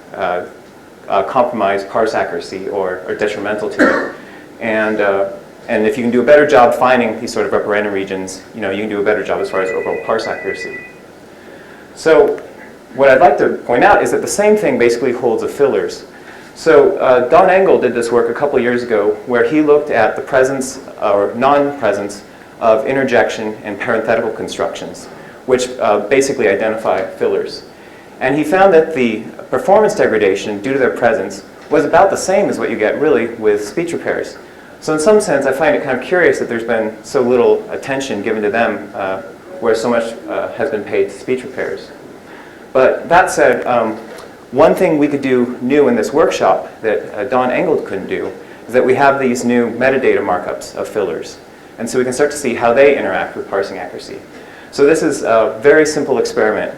compromise parse accuracy or are detrimental to it. And if you can do a better job finding these sort of upper random regions, you can do a better job as far as overall parse accuracy. So what I'd like to point out is that the same thing basically holds of fillers. So Don Engel did this work a couple of years ago where he looked at the presence or non-presence of interjection and parenthetical constructions, which basically identify fillers. And he found that the performance degradation due to their presence was about the same as what you get really with speech repairs. So in some sense, I find it kind of curious that there's been so little attention given to them where so much has been paid to speech repairs. But that said, one thing we could do new in this workshop that Don Engel couldn't do is that we have these new metadata markups of fillers. And so we can start to see how they interact with parsing accuracy. So this is a very simple experiment,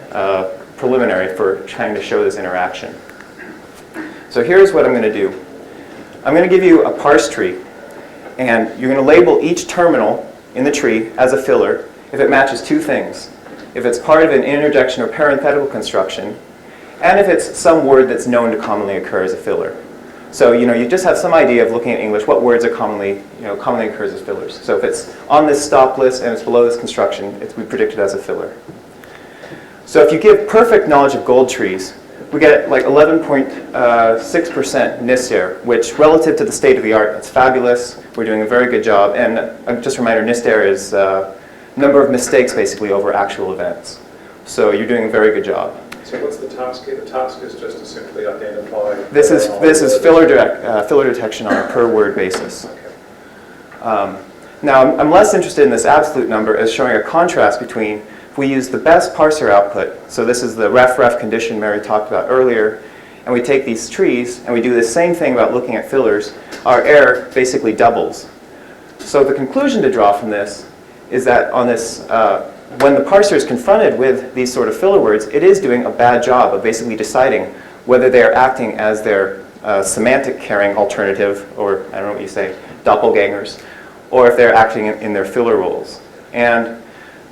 preliminary for trying to show this interaction. So here's what I'm going to do. I'm going to give you a parse tree, and you're going to label each terminal in the tree as a filler if it matches two things. If it's part of an interjection or parenthetical construction, and if it's some word that's known to commonly occur as a filler. So you just have some idea of looking at English, what words are commonly occurs as fillers. So if it's on this stop list and it's below this construction, we predict it as a filler. So if you give perfect knowledge of gold trees, we get like 11.6% NIST error, which relative to the state of the art, it's fabulous. We're doing a very good job. And just a reminder, NIST error is number of mistakes basically over actual events. So you're doing a very good job. So what's the task here? The task is just to simply identify... This is filler detection on a per word basis. Okay. Now I'm less interested in this absolute number as showing a contrast between if we use the best parser output, so this is the ref condition Mary talked about earlier, and we take these trees and we do the same thing about looking at fillers, our error basically doubles. So the conclusion to draw from this is that on this, when the parser is confronted with these sort of filler words, it is doing a bad job of basically deciding whether they are acting as their semantic carrying alternative, or I don't know what you say, doppelgangers, or if they're acting in their filler roles. And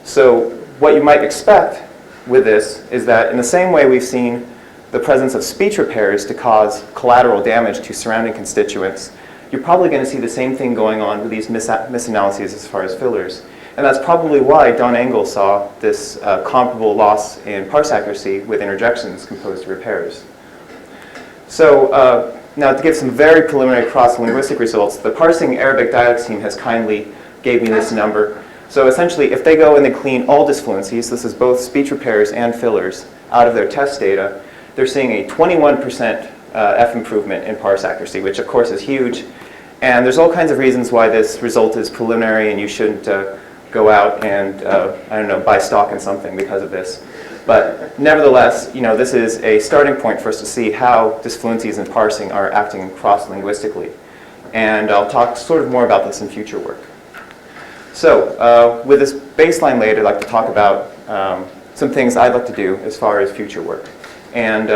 so what you might expect with this is that in the same way we've seen the presence of speech repairs to cause collateral damage to surrounding constituents, you're probably going to see the same thing going on with these misanalyses as far as fillers. And that's probably why Don Engel saw this comparable loss in parse accuracy with interjections composed of repairs. So now to give some very preliminary cross-linguistic results, the Parsing Arabic Dialects team has kindly gave me this number. So essentially, if they go and they clean all disfluencies, this is both speech repairs and fillers, out of their test data, they're seeing a 21% F improvement in parse accuracy, which of course is huge. And there's all kinds of reasons why this result is preliminary and you shouldn't go out and, I don't know, buy stock in something because of this. But nevertheless, this is a starting point for us to see how disfluencies in parsing are acting cross-linguistically. And I'll talk sort of more about this in future work. So with this baseline laid, I'd like to talk about some things I'd like to do as far as future work. And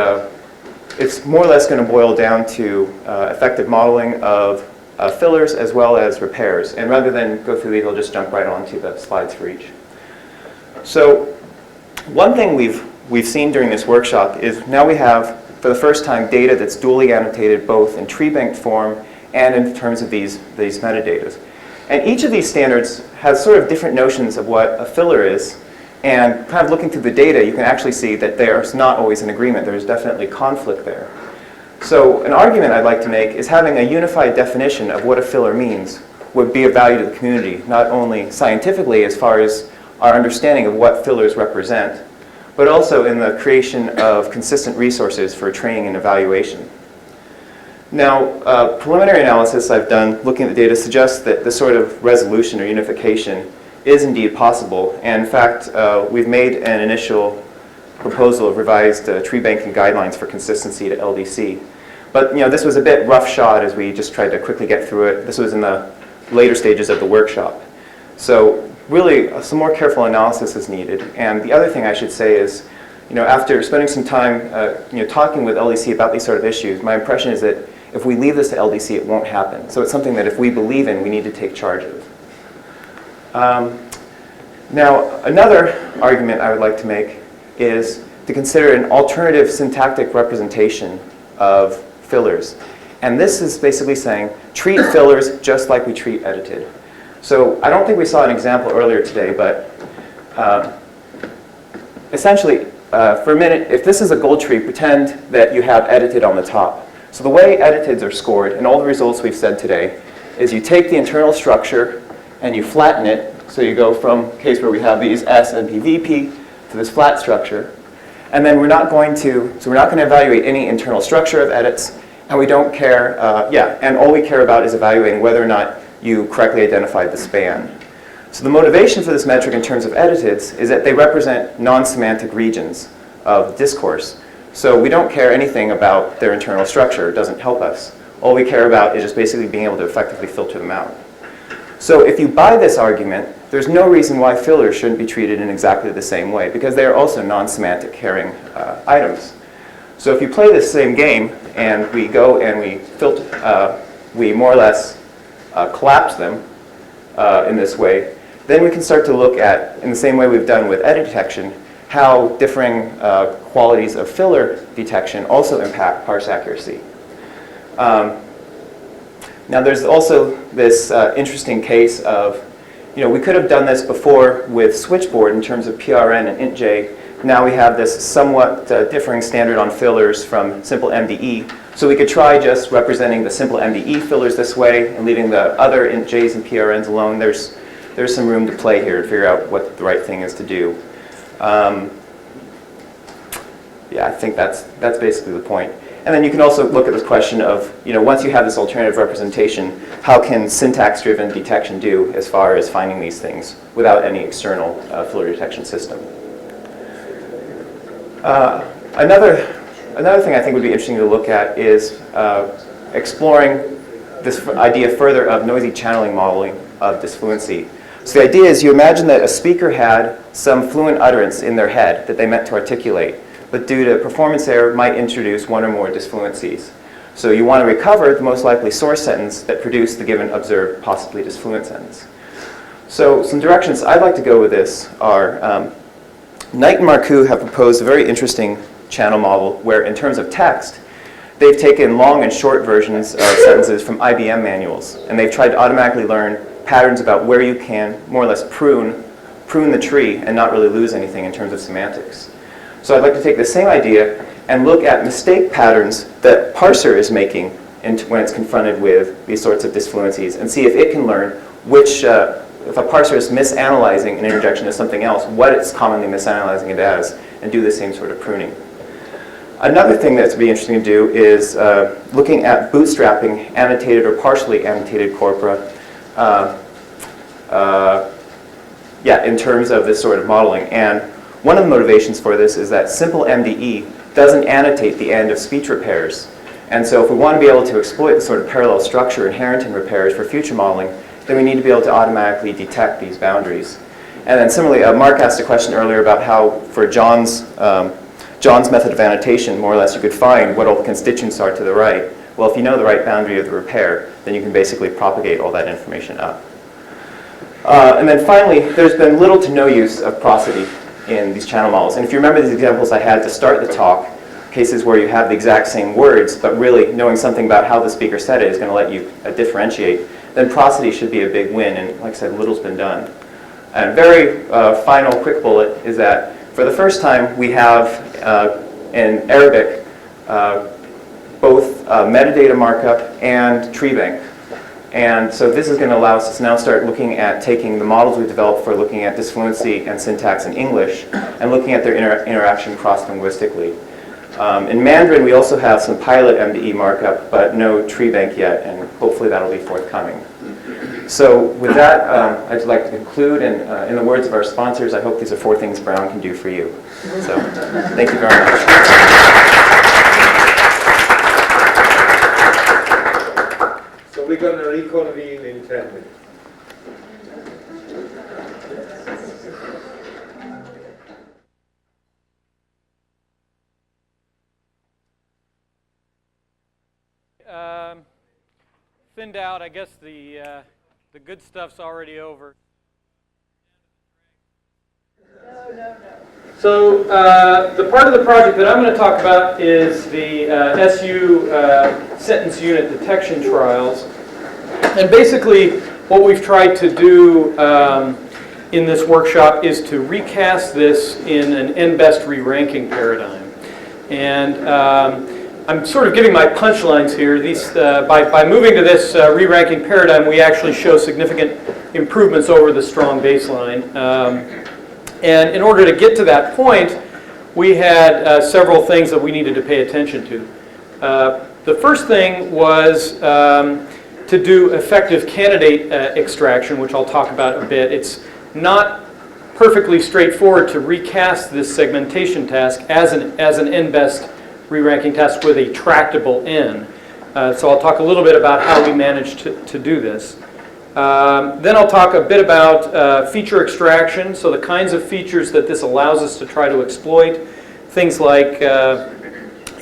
it's more or less going to boil down to effective modeling of fillers as well as repairs. And rather than go through these, I'll just jump right on to the slides for each. So one thing we've seen during this workshop is now we have, for the first time, data that's dually annotated both in tree banked form and in terms of these metadatas. And each of these standards has sort of different notions of what a filler is. And kind of looking through the data, you can actually see that there's not always an agreement. There's definitely conflict there. So an argument I'd like to make is having a unified definition of what a filler means would be of value to the community, not only scientifically as far as our understanding of what fillers represent, but also in the creation of consistent resources for training and evaluation. Now, preliminary analysis I've done looking at the data suggests that this sort of resolution or unification is indeed possible. And in fact, we've made an initial proposal of revised tree banking guidelines for consistency to LDC. But this was a bit roughshod as we just tried to quickly get through it. This was in the later stages of the workshop. So really, some more careful analysis is needed. And the other thing I should say is, after spending some time talking with LDC about these sort of issues, my impression is that if we leave this to LDC, it won't happen. So it's something that if we believe in, we need to take charge of. Now, another argument I would like to make is to consider an alternative syntactic representation of fillers. And this is basically saying, treat fillers just like we treat edited. So I don't think we saw an example earlier today, but essentially, for a minute, if this is a gold tree, pretend that you have edited on the top. So the way editeds are scored, and all the results we've said today, is you take the internal structure and you flatten it. So you go from a case where we have these S and PVP to this flat structure. And then we're not going to evaluate any internal structure of edits, and we don't care, and all we care about is evaluating whether or not you correctly identified the span. So the motivation for this metric in terms of editeds is that they represent non-semantic regions of discourse. So we don't care anything about their internal structure. It doesn't help us. All we care about is just basically being able to effectively filter them out. So if you buy this argument, there's no reason why fillers shouldn't be treated in exactly the same way, because they are also non-semantic carrying items. So if you play this same game and we go and we filter, we more or less collapse them in this way, then we can start to look at, in the same way we've done with edit detection, how differing qualities of filler detection also impact parse accuracy. Now there's also this interesting case of, we could have done this before with switchboard in terms of PRN and intj. Now we have this somewhat differing standard on fillers from simple MDE. So we could try just representing the simple MDE fillers this way and leaving the other intjs and PRNs alone. There's some room to play here to figure out what the right thing is to do. I think that's basically the point. And then you can also look at this question of, once you have this alternative representation, how can syntax-driven detection do as far as finding these things without any external filler detection system? Another thing I think would be interesting to look at is exploring this idea further of noisy channeling modeling of disfluency. So the idea is you imagine that a speaker had some fluent utterance in their head that they meant to articulate, but due to performance error might introduce one or more disfluencies. So you want to recover the most likely source sentence that produced the given observed possibly disfluent sentence. So some directions I'd like to go with this are, Knight and Marcoux have proposed a very interesting channel model where in terms of text, they've taken long and short versions of sentences from IBM manuals, and they've tried to automatically learn patterns about where you can more or less prune the tree and not really lose anything in terms of semantics. So I'd like to take the same idea and look at mistake patterns that parser is making when it's confronted with these sorts of disfluencies and see if it can learn which, if a parser is misanalyzing an interjection as something else, what it's commonly misanalyzing it as, and do the same sort of pruning. Another thing that's be interesting to do is looking at bootstrapping annotated or partially annotated corpora in terms of this sort of modeling. And one of the motivations for this is that simple MDE doesn't annotate the end of speech repairs. And so if we want to be able to exploit the sort of parallel structure inherent in repairs for future modeling, then we need to be able to automatically detect these boundaries. And then similarly, Mark asked a question earlier about how for John's method of annotation, more or less you could find what all the constituents are to the right. Well, if you know the right boundary of the repair, then you can basically propagate all that information up. And then finally, there's been little to no use of prosody in these channel models. And if you remember these examples I had to start the talk, cases where you have the exact same words, but really knowing something about how the speaker said it is going to let you differentiate, then prosody should be a big win. And like I said, little's been done. And very final quick bullet is that for the first time we have in Arabic both metadata markup and tree bank. And so this is going to allow us to now start looking at taking the models we developed for looking at disfluency and syntax in English and looking at their interaction cross-linguistically. In Mandarin, we also have some pilot MDE markup, but no tree bank yet, and hopefully that'll be forthcoming. So with that, I'd like to conclude, and in the words of our sponsors, I hope these are 4 things Brown can do for you. So thank you very much. So we're going to reconvene in 10 minutes. Thinned out, I guess the good stuff's already over. No. So the part of the project that I'm going to talk about is the SU sentence unit detection trials. And basically what we've tried to do in this workshop is to recast this in an N-best re-ranking paradigm. And I'm sort of giving my punchlines here. These, by moving to this re-ranking paradigm, we actually show significant improvements over the strong baseline. And in order to get to that point, we had several things that we needed to pay attention to. The first thing was to do effective candidate extraction, which I'll talk about a bit. It's not perfectly straightforward to recast this segmentation task as an N-best re-ranking task with a tractable N. So I'll talk a little bit about how we managed to do this. Then I'll talk a bit about feature extraction, so the kinds of features that this allows us to try to exploit. Things like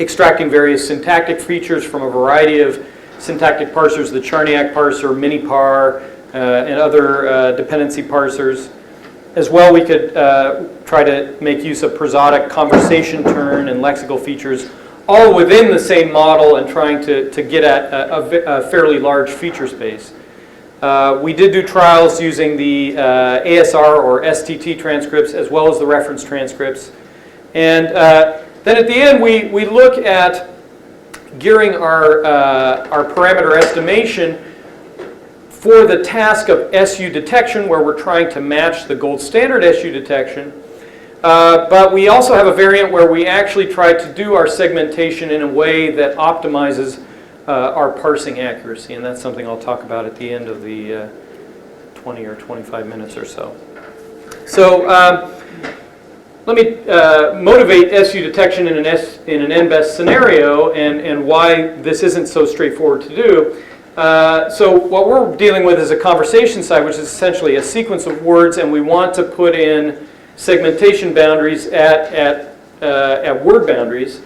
extracting various syntactic features from a variety of syntactic parsers, the Charniak parser, Minipar, and other dependency parsers. As well, we could try to make use of prosodic conversation turn and lexical features, all within the same model and trying to get at a fairly large feature space. We did do trials using the ASR or STT transcripts as well as the reference transcripts. And then at the end, we look at gearing our parameter estimation for the task of SU detection, where we're trying to match the gold standard SU detection. But we also have a variant where we actually try to do our segmentation in a way that optimizes our parsing accuracy. And that's something I'll talk about at the end of the 20 or 25 minutes or so. So let me motivate SU detection in an N-best scenario and why this isn't so straightforward to do. So what we're dealing with is a conversation side, which is essentially a sequence of words, and we want to put in segmentation boundaries at word boundaries.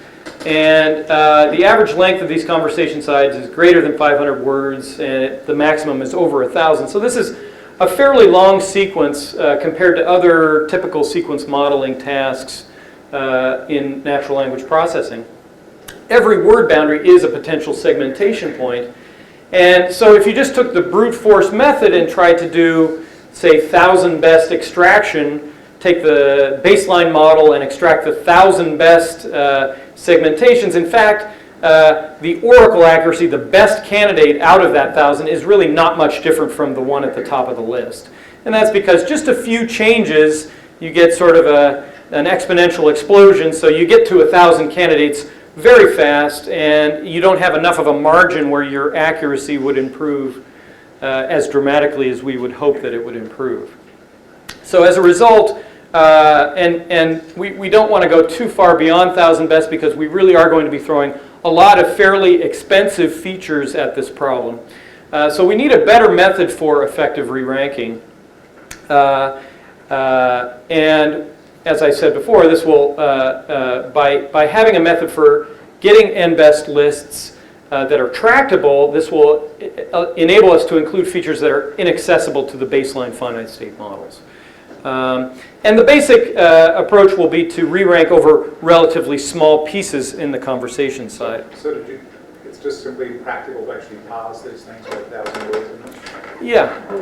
And the average length of these conversation sides is greater than 500 words, and the maximum is over 1,000. So this is a fairly long sequence compared to other typical sequence modeling tasks in natural language processing. Every word boundary is a potential segmentation point. And so if you just took the brute force method and tried to do, say, 1,000 best extraction, take the baseline model and extract the 1,000 best segmentations, in fact, the oracle accuracy, the best candidate out of that 1,000, is really not much different from the one at the top of the list. And that's because just a few changes, you get sort of an exponential explosion, so you get to 1,000 candidates very fast, and you don't have enough of a margin where your accuracy would improve as dramatically as we would hope that it would improve. So as a result, and we don't want to go too far beyond 1,000 best because we really are going to be throwing a lot of fairly expensive features at this problem. So we need a better method for effective re-ranking. And as I said before, this will, by having a method for getting N-best lists that are tractable, this will enable us to include features that are inaccessible to the baseline finite state models. And the basic approach will be to re-rank over relatively small pieces in the conversation side. So it's just simply practical to actually parse these things with 1,000 words in them?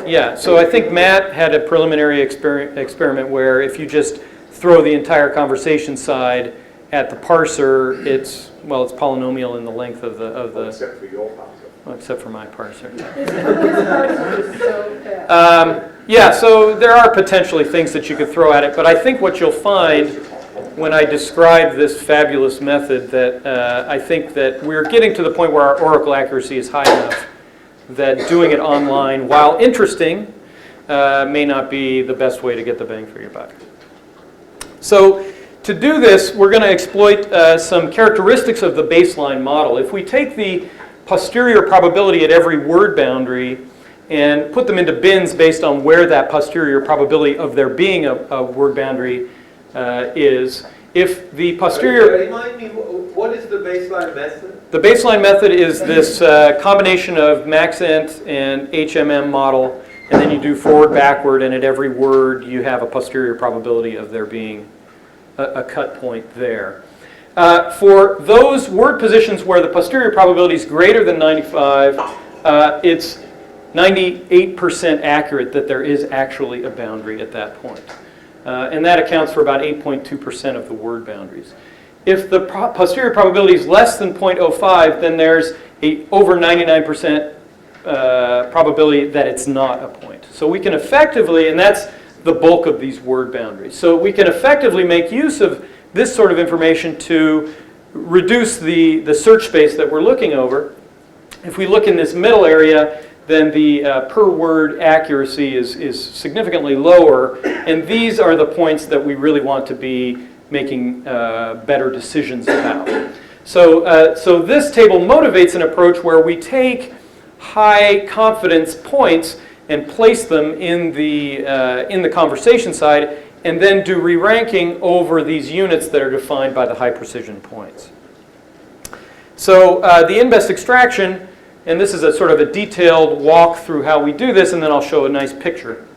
Yeah. So I think Matt had a preliminary experiment where if you just throw the entire conversation side at the parser, it's polynomial in the length of the Except for your parser. well, except for my parser. His parser is so fast. Yeah, so there are potentially things that you could throw at it, but I think what you'll find when I describe this fabulous method that I think that we're getting to the point where our oracle accuracy is high enough that doing it online, while interesting, may not be the best way to get the bang for your buck. So to do this, we're going to exploit some characteristics of the baseline model. If we take the posterior probability at every word boundary and put them into bins based on where that posterior probability of there being a word boundary is, if the posterior... Remind me, what is the baseline method? The baseline method is this combination of maxent and HMM model, and then you do forward, backward, and at every word you have a posterior probability of there being a cut point there. For those word positions where the posterior probability is greater than 95, it's 98% accurate that there is actually a boundary at that point. And that accounts for about 8.2% of the word boundaries. If the posterior probability is less than 0.05, then there's a over 99% probability that it's not a point. So we can effectively, and that's the bulk of these word boundaries. So we can effectively make use of this sort of information to reduce the search space that we're looking over. If we look in this middle area, then the per word accuracy is significantly lower, and these are the points that we really want to be making better decisions about. So this table motivates an approach where we take high confidence points and place them in the conversation side, and then do re-ranking over these units that are defined by the high precision points. So the in-best extraction, and this is a sort of a detailed walk through how we do this, and then I'll show a nice picture.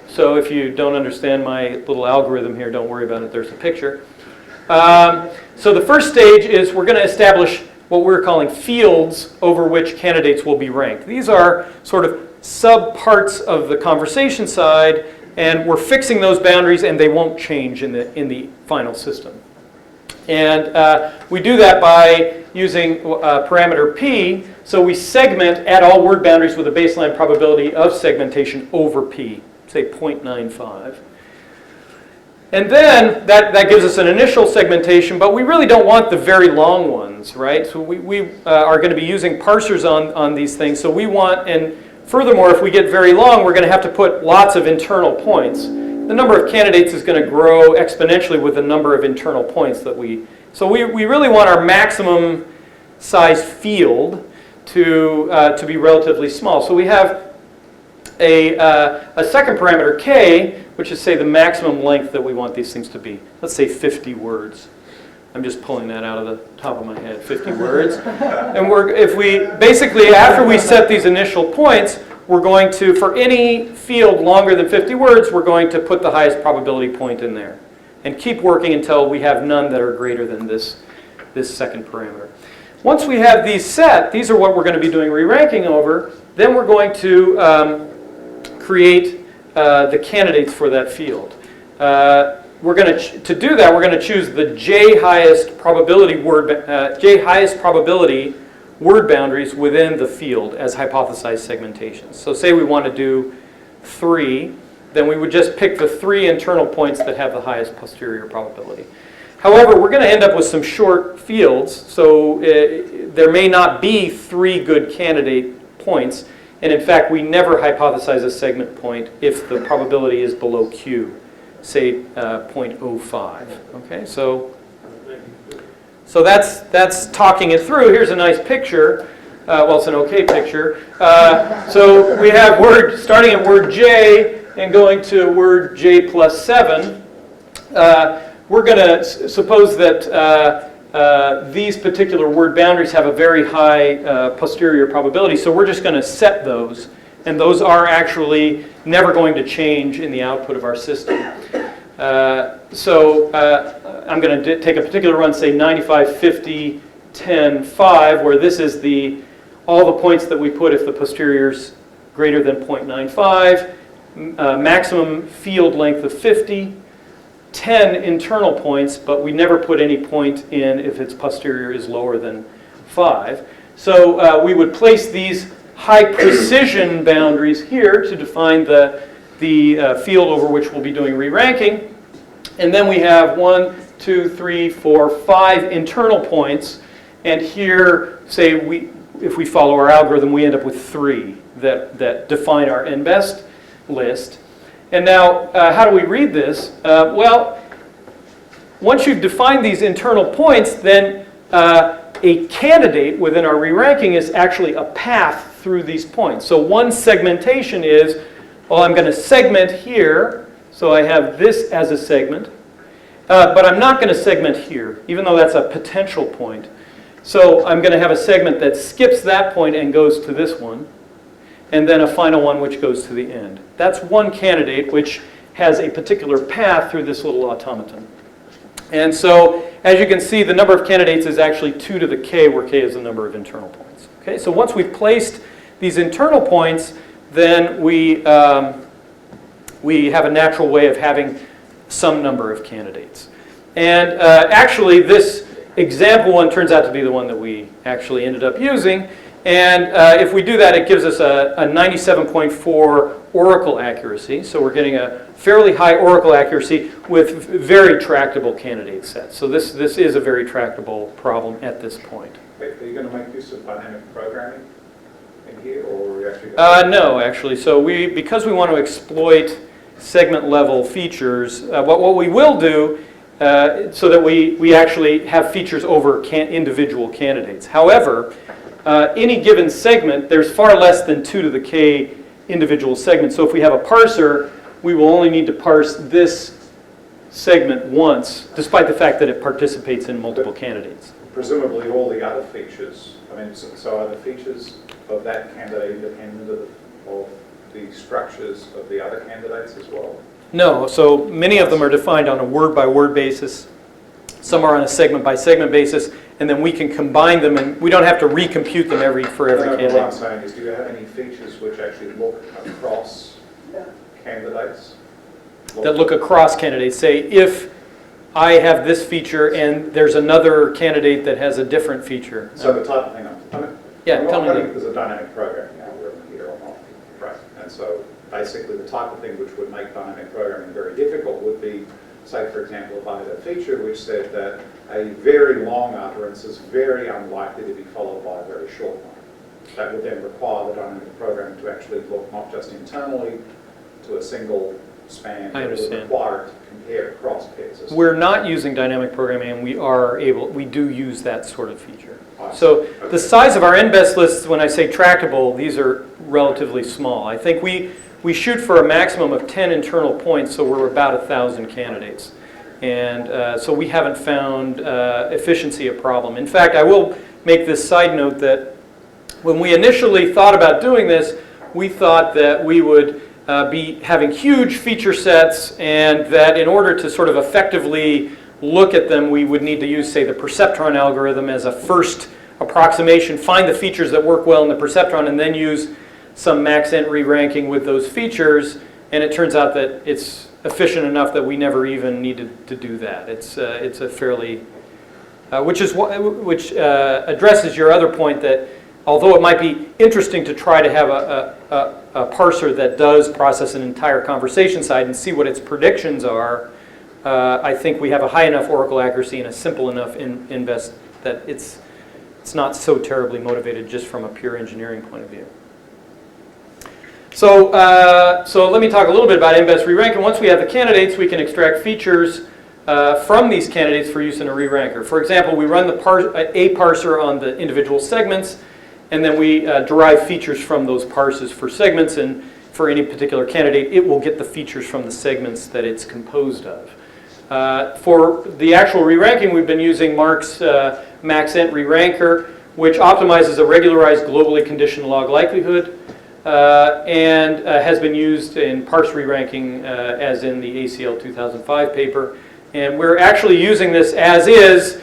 So if you don't understand my little algorithm here, don't worry about it, there's a picture. So the first stage is we're going to establish what we're calling fields over which candidates will be ranked. These are sort of sub-parts of the conversation side, and we're fixing those boundaries, and they won't change in the final system. And we do that by using parameter p. So we segment at all word boundaries with a baseline probability of segmentation over p, say 0.95. And then that gives us an initial segmentation, but we really don't want the very long ones, right? So we are going to be using parsers on these things. So we want, and furthermore, if we get very long, we're going to have to put lots of internal points. The number of candidates is going to grow exponentially with the number of internal points that we... So we really want our maximum size field to be relatively small. So we have a second parameter, k, which is, say, the maximum length that we want these things to be. Let's say 50 words. I'm just pulling that out of the top of my head, 50 words. And basically, after we set these initial points, we're going to, for any field longer than 50 words, we're going to put the highest probability point in there. And keep working until we have none that are greater than this second parameter. Once we have these set, these are what we're going to be doing re-ranking over, then we're going to create the candidates for that field. To do that, we're going to choose the J highest probability word boundaries within the field as hypothesized segmentations. So say we want to do 3, then we would just pick the 3 internal points that have the highest posterior probability. However, we're going to end up with some short fields, so there may not be 3 good candidate points, and in fact, we never hypothesize a segment point if the probability is below Q, say 0.05. Okay, so that's talking it through. Here's a nice picture. Well, it's an okay picture. So we have starting at word J and going to word J plus 7. We're going to suppose that these particular word boundaries have a very high posterior probability, so we're just going to set those, and those are actually never going to change in the output of our system. I'm going to take a particular run, say 95, 50, 10, 5, where this is all the points that we put if the posterior is greater than 0.95, maximum field length of 50, 10 internal points, but we never put any point in if its posterior is lower than 5. So we would place these high precision boundaries here to define the field over which we'll be doing re-ranking. And then we have 1, 2, 3, 4, 5 internal points. And here, say, if we follow our algorithm, we end up with 3 that define our n-best list. And now, how do we read this? Well, once you've defined these internal points, then a candidate within our re-ranking is actually a path through these points. So one segmentation is, well, I'm going to segment here, so I have this as a segment, but I'm not going to segment here, even though that's a potential point. So I'm going to have a segment that skips that point and goes to this one, and then a final one which goes to the end. That's one candidate which has a particular path through this little automaton. And so, as you can see, the number of candidates is actually 2 to the k, where k is the number of internal points. Okay, so once we've placed these internal points, then we have a natural way of having some number of candidates. And actually, this example one turns out to be the one that we actually ended up using. And if we do that, it gives us a 97.4 oracle accuracy. So we're getting a fairly high oracle accuracy with very tractable candidate sets. So this is a very tractable problem at this point. Are you going to make use of dynamic programming in here, or are you actually going to... No, actually. So because we want to exploit segment level features, what we will do so that we actually have features over individual candidates. However, any given segment, there's far less than 2 to the k individual segments. So if we have a parser, we will only need to parse this segment once, despite the fact that it participates in multiple candidates. Presumably all the other features, I mean, so are the features of that candidate independent of the structures of the other candidates as well? No, so many of them are defined on a word-by-word basis. Some are on a segment-by-segment basis, and then we can combine them, and we don't have to recompute them for every candidate. What I'm saying is, do you have any features which actually look across candidates? That look across candidates. Say, if I have this feature and there's another candidate that has a different feature. So the type of thing yeah, tell me. There's a dynamic programming algorithm here or not, right? And so basically the type of thing which would make dynamic programming very difficult would be, say, for example, if I had a feature which said that a very long utterance is very unlikely to be followed by a very short one. That would then require the dynamic programming to actually look not just internally to a single span, but it would require it to compare across pairs. We're not using dynamic programming, and we do use that sort of feature. So the size of our n-best lists, when I say tractable, these are relatively small. I think we shoot for a maximum of 10 internal points, so we're about 1,000 candidates. And so we haven't found efficiency a problem. In fact, I will make this side note that when we initially thought about doing this, we thought that we would be having huge feature sets, and that in order to sort of effectively look at them, we would need to use, say, the perceptron algorithm as a first approximation, find the features that work well in the perceptron, and then use some max-ent re-ranking with those features. And it turns out that it's efficient enough that we never even needed to do that. It's a fairly, which addresses your other point that although it might be interesting to try to have a parser that does process an entire conversation side and see what its predictions are, I think we have a high enough oracle accuracy and a simple enough invest that it's not so terribly motivated just from a pure engineering point of view. So let me talk a little bit about n-best re-rank. And once we have the candidates, we can extract features from these candidates for use in a re-ranker. For example, we run a parser on the individual segments, and then we derive features from those parsers for segments. And for any particular candidate, it will get the features from the segments that it's composed of. For the actual re-ranking, we've been using Mark's max-ent re-ranker, which optimizes a regularized globally conditioned log likelihood, and has been used in parse re-ranking as in the ACL 2005 paper. And we're actually using this as is.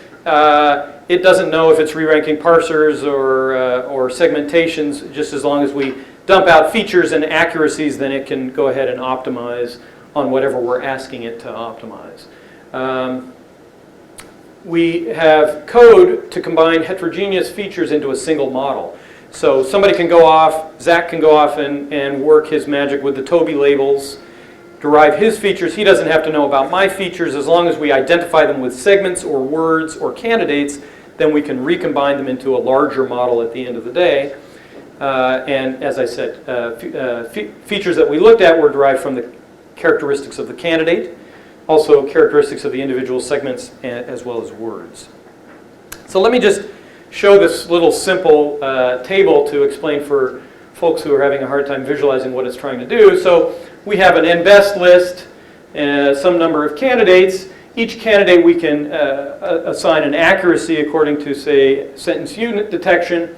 It doesn't know if it's re-ranking parsers or segmentations. Just as long as we dump out features and accuracies, then it can go ahead and optimize on whatever we're asking it to optimize. We have code to combine heterogeneous features into a single model. So somebody can go off, Zach can go off and work his magic with the Toby labels, derive his features. He doesn't have to know about my features. As long as we identify them with segments or words or candidates, then we can recombine them into a larger model at the end of the day. And as I said, features that we looked at were derived from the characteristics of the candidate, also characteristics of the individual segments, as well as words. So let me just show this little simple table to explain for folks who are having a hard time visualizing what it's trying to do. So we have an NBEST list, some number of candidates. Each candidate we can assign an accuracy according to, say, sentence unit detection.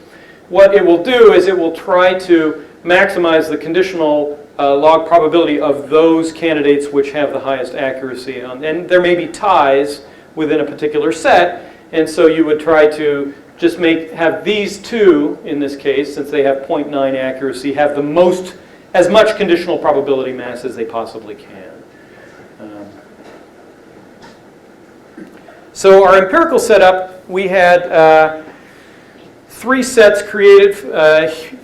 What it will do is it will try to maximize the conditional log probability of those candidates which have the highest accuracy. And there may be ties within a particular set, and so you would try to just have these two, in this case, since they have 0.9 accuracy, have the most, as much conditional probability mass as they possibly can. So our empirical setup, we had 3 sets created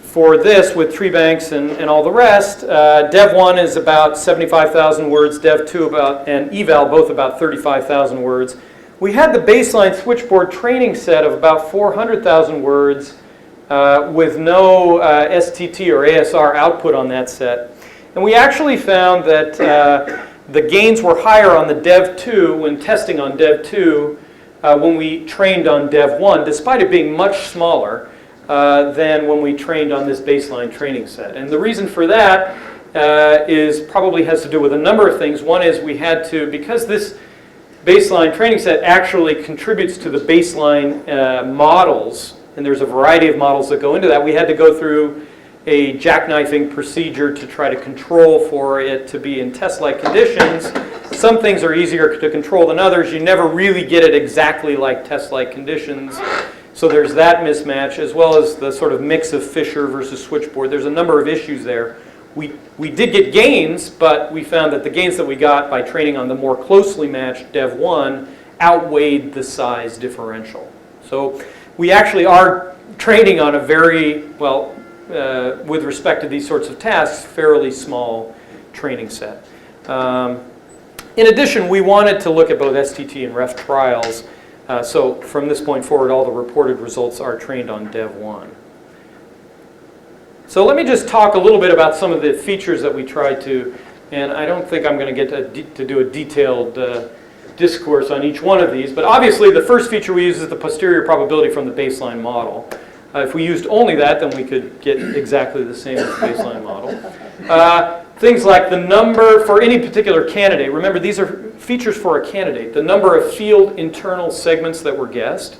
for this with tree banks and all the rest. Dev1 is about 75,000 words, Dev2 and eval both about 35,000 words. We had the baseline switchboard training set of about 400,000 words with no STT or ASR output on that set. And we actually found that the gains were higher on the Dev2 when testing on Dev2 when we trained on Dev1, despite it being much smaller than when we trained on this baseline training set. And the reason for that probably has to do with a number of things. One is we had to, because this baseline training set actually contributes to the baseline models, and there's a variety of models that go into that, we had to go through a jackknifing procedure to try to control for it to be in test-like conditions. Some things are easier to control than others. You never really get it exactly like test-like conditions. So there's that mismatch, as well as the sort of mix of Fisher versus switchboard. There's a number of issues there. We did get gains, but we found that the gains that we got by training on the more closely matched Dev1 outweighed the size differential. So we actually are training on a very, well, with respect to these sorts of tasks, fairly small training set. In addition, we wanted to look at both STT and ref trials. So from this point forward, all the reported results are trained on Dev1. So let me just talk a little bit about some of the features that we tried to, and I don't think I'm going to get to do a detailed discourse on each one of these, but obviously the first feature we use is the posterior probability from the baseline model. If we used only that, then we could get exactly the same as the baseline model. Things like the number for any particular candidate. Remember, these are features for a candidate. The number of field internal segments that were guessed,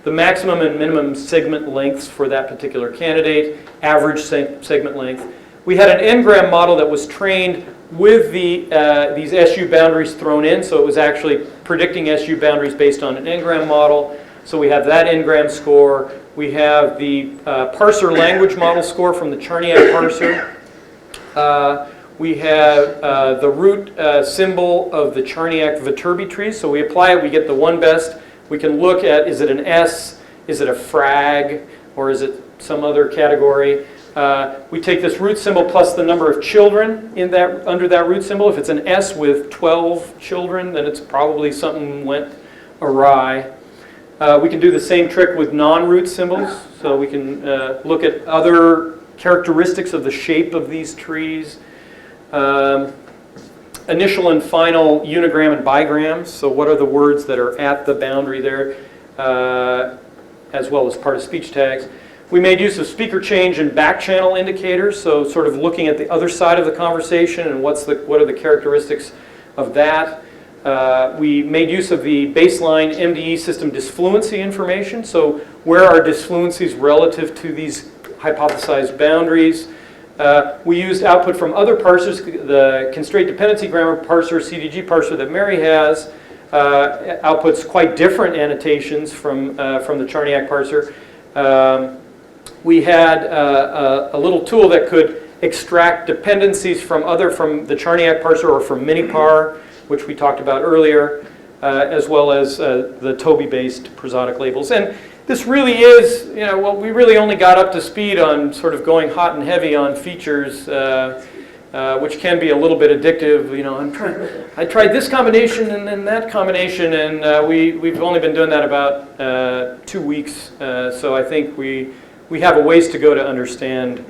the maximum and minimum segment lengths for that particular candidate, average segment length. We had an n-gram model that was trained with these SU boundaries thrown in, so it was actually predicting SU boundaries based on an n-gram model. So we have that n-gram score. We have the parser language model score from the Charniak parser. We have the root symbol of the Charniak Viterbi tree. So we apply it, we get the one best. We can look at, is it an S, is it a frag, or is it some other category? We take this root symbol plus the number of children in that, under that root symbol. If it's an S with 12 children, then it's probably something went awry. We can do the same trick with non-root symbols. So we can look at other characteristics of the shape of these trees. Initial and final unigram and bigrams. So what are the words that are at the boundary there, as well as part of speech tags. We made use of speaker change and back channel indicators. So sort of looking at the other side of the conversation and what are the characteristics of that. We made use of the baseline MDE system disfluency information. So where are disfluencies relative to these hypothesized boundaries? We used output from other parsers, the constraint dependency grammar parser, CDG parser that Mary has, outputs quite different annotations from the Charniak parser. We had a little tool that could extract dependencies from the Charniac parser or from Minipar, which we talked about earlier, as well as the Toby-based prosodic labels. And this really is, well, we really only got up to speed on sort of going hot and heavy on features, which can be a little bit addictive. I tried this combination and then that combination, and we've only been doing that about 2 weeks. So I think we have a ways to go to understand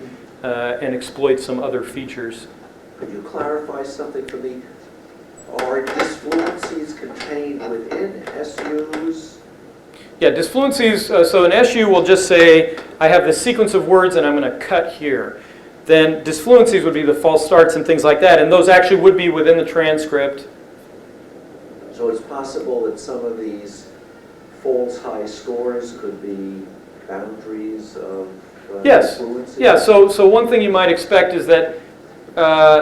and exploit some other features. Could you clarify something for me? Are disfluencies contained within SUs? Yeah, disfluencies, so an SU will just say, I have this sequence of words and I'm going to cut here. Then disfluencies would be the false starts and things like that, and those actually would be within the transcript. So it's possible that some of these false high scores could be boundaries of Yes. disfluency? Yeah, so one thing you might expect is that,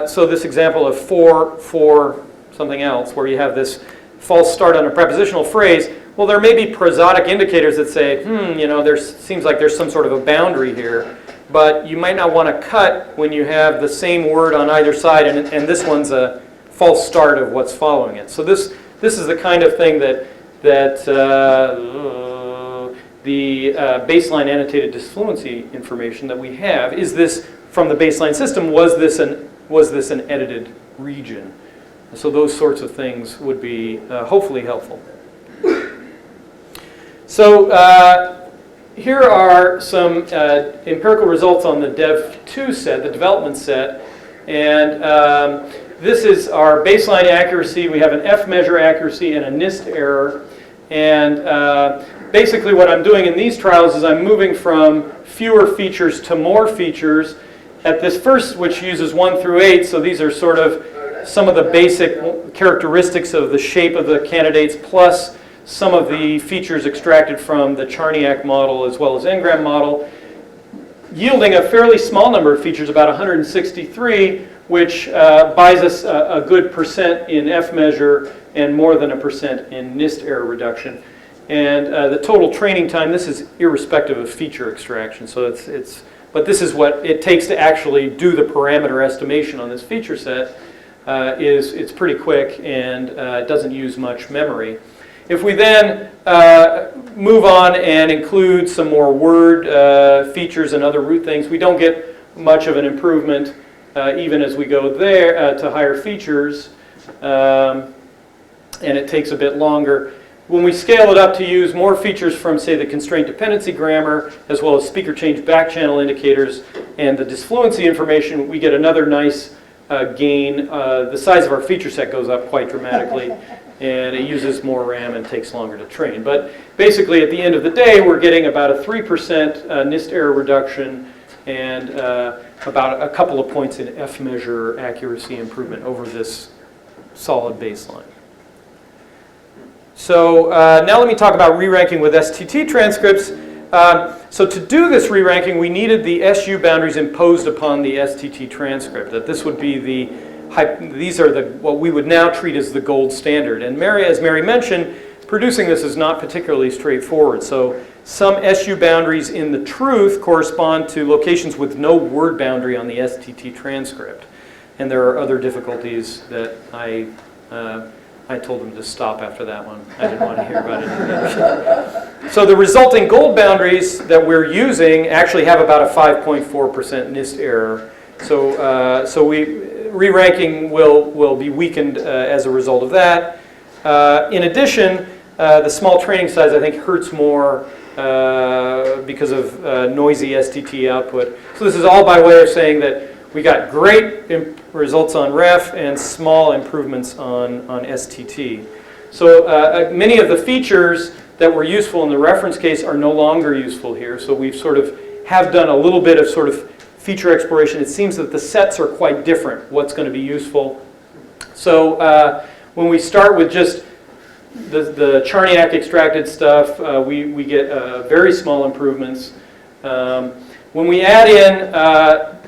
so this example of for something else, where you have this false start on a prepositional phrase, well, there may be prosodic indicators that say, there seems like there's some sort of a boundary here, but you might not want to cut when you have the same word on either side, and this one's a false start of what's following it. So this is the kind of thing that the baseline annotated disfluency information that we have. Is this from the baseline system? Was this an edited region? So those sorts of things would be hopefully helpful. So here are some empirical results on the Dev2 set, the development set. And this is our baseline accuracy. We have an F measure accuracy and a NIST error. And basically what I'm doing in these trials is I'm moving from fewer features to more features. At this first, which uses 1 through 8, so these are sort of some of the basic characteristics of the shape of the candidates, plus some of the features extracted from the Charniac model as well as Ngram model, yielding a fairly small number of features, about 163, which buys us a good % in F measure and more than a % in NIST error reduction. And the total training time, this is irrespective of feature extraction, so but this is what it takes to actually do the parameter estimation on this feature set. It's pretty quick and it doesn't use much memory. If we then move on and include some more word features and other root things, we don't get much of an improvement even as we go there to higher features, and it takes a bit longer. When we scale it up to use more features from, say, the constraint dependency grammar, as well as speaker change backchannel indicators and the disfluency information, we get another nice gain. The size of our feature set goes up quite dramatically, and it uses more RAM and takes longer to train. But basically, at the end of the day, we're getting about a 3% NIST error reduction and about a couple of points in F measure accuracy improvement over this solid baseline. So now let me talk about re-ranking with STT transcripts. So to do this re-ranking, we needed the SU boundaries imposed upon the STT transcript. That this would be these are what we would now treat as the gold standard. And as Mary mentioned, producing this is not particularly straightforward. So some SU boundaries in the truth correspond to locations with no word boundary on the STT transcript. And there are other difficulties that I told them to stop after that one. I didn't want to hear about it. So the resulting gold boundaries that we're using actually have about a 5.4% NIST error. So re-ranking will be weakened as a result of that. In addition, the small training size I think hurts more because of noisy STT output. So this is all by way of saying that we got great results on ref and small improvements on STT. So many of the features that were useful in the reference case are no longer useful here. So we've sort of have done a little bit of sort of feature exploration. It seems that the sets are quite different, what's going to be useful. So when we start with just the Charniac extracted stuff, we get very small improvements. When we add in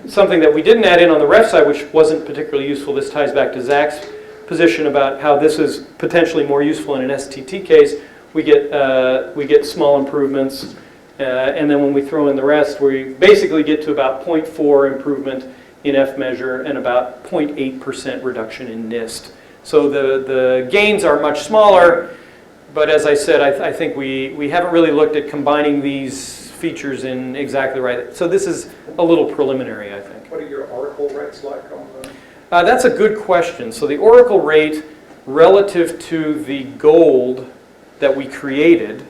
something that we didn't add in on the ref side, which wasn't particularly useful, this ties back to Zach's position about how this is potentially more useful in an STT case, we get small improvements. And then when we throw in the rest, we basically get to about 0.4 improvement in F measure and about 0.8% reduction in NIST. So the gains are much smaller, but as I said, I think we haven't really looked at combining these features in exactly right. So this is a little preliminary, I think. What are your oracle rates like on the? That's a good question. So the oracle rate relative to the gold that we created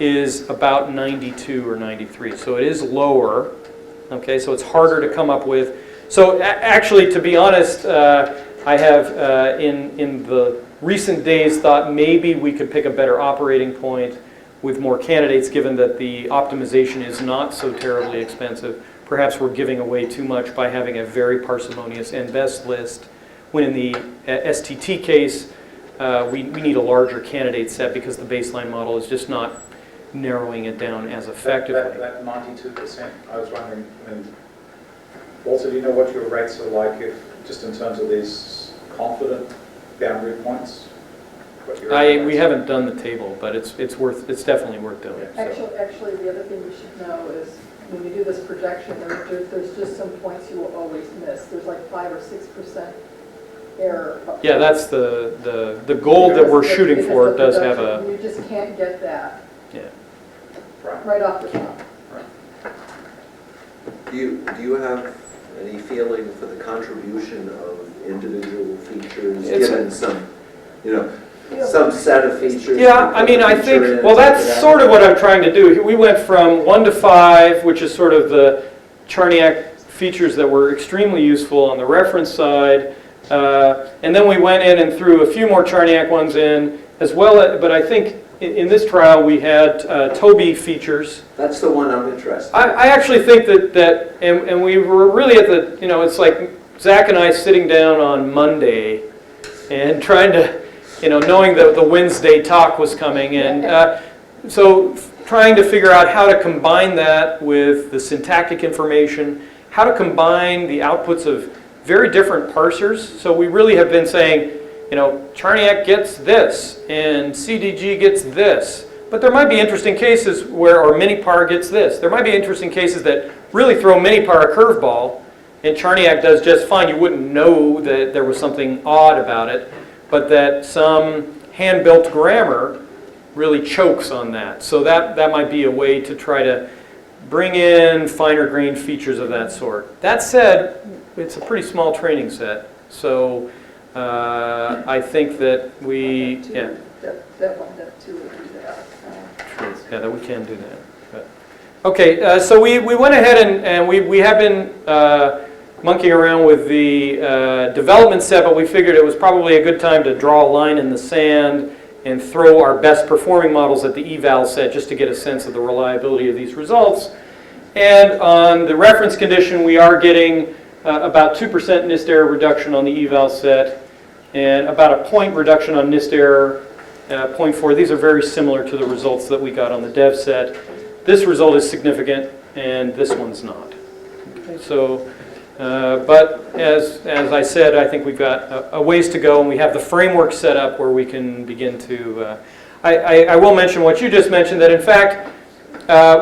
is about 92 or 93. So it is lower. Okay, so it's harder to come up with. So actually, to be honest, I have in the recent days thought maybe we could pick a better operating point with more candidates, given that the optimization is not so terribly expensive. Perhaps we're giving away too much by having a very parsimonious and best list, when in the STT case, we need a larger candidate set because the baseline model is just not narrowing it down as effectively. That 92%, I was wondering, also, do you know what your rates are like, if just in terms of these confident boundary points? We haven't done the table, but it's definitely worth doing. Actually, the other thing you should know is when you do this projection, there's just some points you will always miss. There's like 5 or 6% error. Yeah, that's the goal that we're shooting for. It does have a. You just can't get that. Yeah. Right off the top. Do you have any feeling for the contribution of individual features, given some, some set of features? Yeah, I mean, I think, well, that's sort of what I'm trying to do. We went from 1 to 5, which is sort of the Charniak features that were extremely useful on the reference side. And then we went in and threw a few more Charniak ones in as well. But I think in this trial we had Toby features. That's the one I'm interested in. I actually think that and we were really at the, it's like Zach and I sitting down on Monday and trying to, knowing that the Wednesday talk was coming, and so trying to figure out how to combine that with the syntactic information, how to combine the outputs of very different parsers. So we really have been saying, Charniak gets this, and CDG gets this. But there might be interesting cases where, or Minipar gets this. There might be interesting cases that really throw Minipar a curveball, and Charniak does just fine. You wouldn't know that there was something odd about it, but that some hand-built grammar really chokes on that. So that might be a way to try to bring in finer-grained features of that sort. That said, it's a pretty small training set, so I think that we, that we can do that. But. Okay, so we went ahead and we have been monkeying around with the development set, but we figured it was probably a good time to draw a line in the sand and throw our best performing models at the eval set just to get a sense of the reliability of these results. And on the reference condition, we are getting about 2% NIST error reduction on the eval set and about a point reduction on NIST error, 0.4. These are very similar to the results that we got on the dev set. This result is significant and this one's not. Okay, so, but as I said, I think we've got a ways to go, and we have the framework set up where we can begin to, I will mention what you just mentioned, that in fact,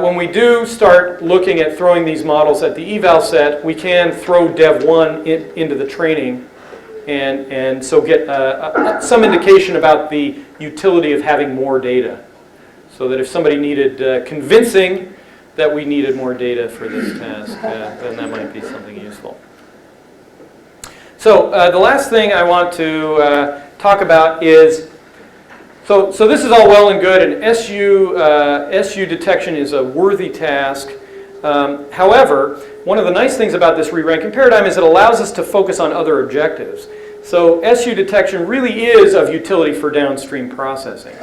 when we do start looking at throwing these models at the eval set, we can throw Dev 1 into the training and so get some indication about the utility of having more data. So that if somebody needed convincing that we needed more data for this task, then that might be something useful. So the last thing I want to talk about is, so this is all well and good, and SU detection is a worthy task. However, one of the nice things about this re-ranking paradigm is it allows us to focus on other objectives. So SU detection really is of utility for downstream processing.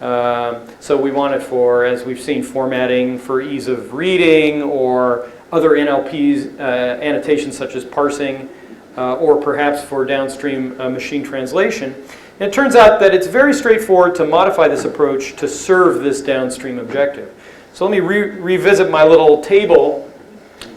So we want it for, as we've seen, formatting for ease of reading, or other NLPs, annotations such as parsing, or perhaps for downstream machine translation. And it turns out that it's very straightforward to modify this approach to serve this downstream objective. So let me revisit my little table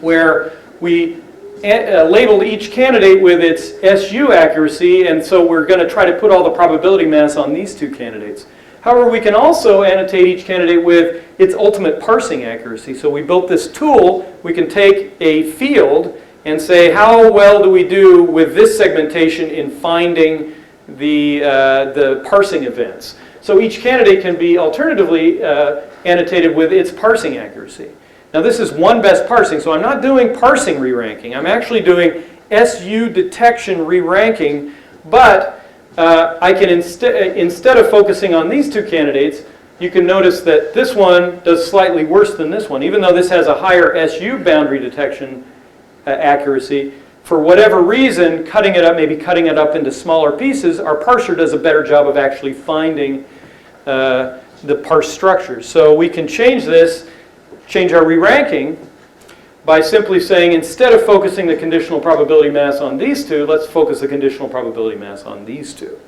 where we labeled each candidate with its SU accuracy, and so we're going to try to put all the probability mass on these two candidates. However, we can also annotate each candidate with its ultimate parsing accuracy. So we built this tool. We can take a field and say, how well do we do with this segmentation in finding the parsing events? So each candidate can be alternatively annotated with its parsing accuracy. Now this is one best parsing, so I'm not doing parsing re-ranking. I'm actually doing SU detection re-ranking, but I can instead of focusing on these two candidates, you can notice that this one does slightly worse than this one. Even though this has a higher SU boundary detection accuracy, for whatever reason, maybe cutting it up into smaller pieces, our parser does a better job of actually finding the parse structures. So we can change our re-ranking by simply saying, instead of focusing the conditional probability mass on these two, let's focus the conditional probability mass on these two.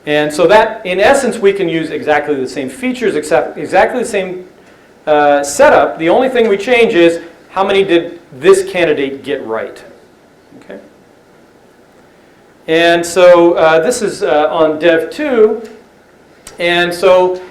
And so that, in essence, we can use exactly the same features, exactly the same setup. The only thing we change is how many did this candidate get right. Okay. And so this is on Dev 2. And so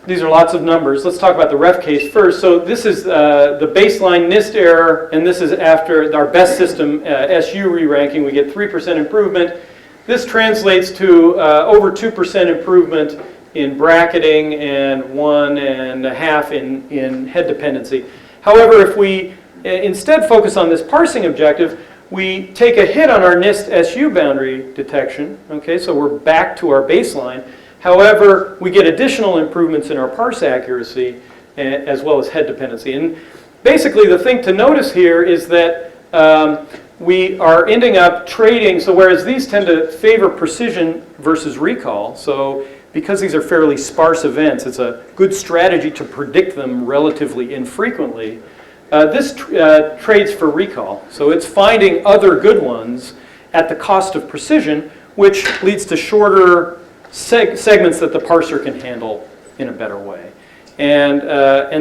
these are lots of numbers. Let's talk about the ref case first. So this is the baseline NIST error, and this is after our best system SU re-ranking. We get 3% improvement. This translates to over 2% improvement in bracketing and 1.5 in head dependency. However, if we instead focus on this parsing objective, we take a hit on our NIST SU boundary detection. Okay, so we're back to our baseline. However, we get additional improvements in our parse accuracy as well as head dependency. And basically the thing to notice here is that we are ending up trading, so whereas these tend to favor precision versus recall, so because these are fairly sparse events, it's a good strategy to predict them relatively infrequently. This trades for recall, so it's finding other good ones at the cost of precision, which leads to shorter segments that the parser can handle in a better way. And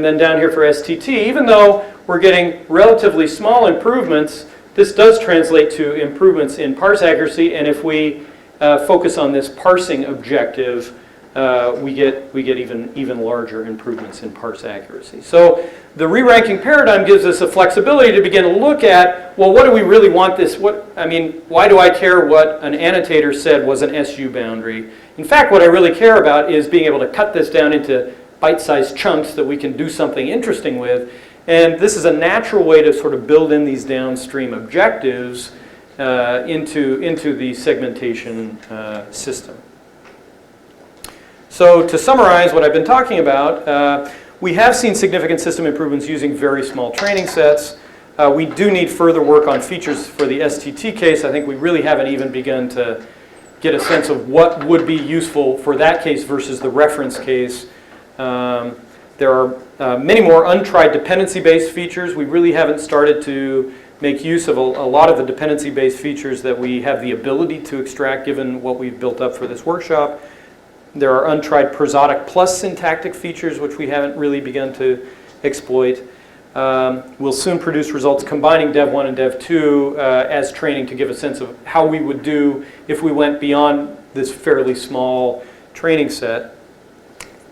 then down here for STT, even though we're getting relatively small improvements, this does translate to improvements in parse accuracy, and if we focus on this parsing objective, we get even larger improvements in parse accuracy. So the re-ranking paradigm gives us a flexibility to begin to look at, well, what do we really want this? Why do I care what an annotator said was an SU boundary? In fact, what I really care about is being able to cut this down into bite-sized chunks that we can do something interesting with. And this is a natural way to sort of build in these downstream objectives into the segmentation system. So to summarize what I've been talking about, we have seen significant system improvements using very small training sets. We do need further work on features for the STT case. I think we really haven't even begun to get a sense of what would be useful for that case versus the reference case. There are many more untried dependency-based features. We really haven't started to make use of a lot of the dependency-based features that we have the ability to extract given what we've built up for this workshop. There are untried prosodic plus syntactic features which we haven't really begun to exploit. We'll soon produce results combining Dev 1 and Dev 2 as training to give a sense of how we would do if we went beyond this fairly small training set.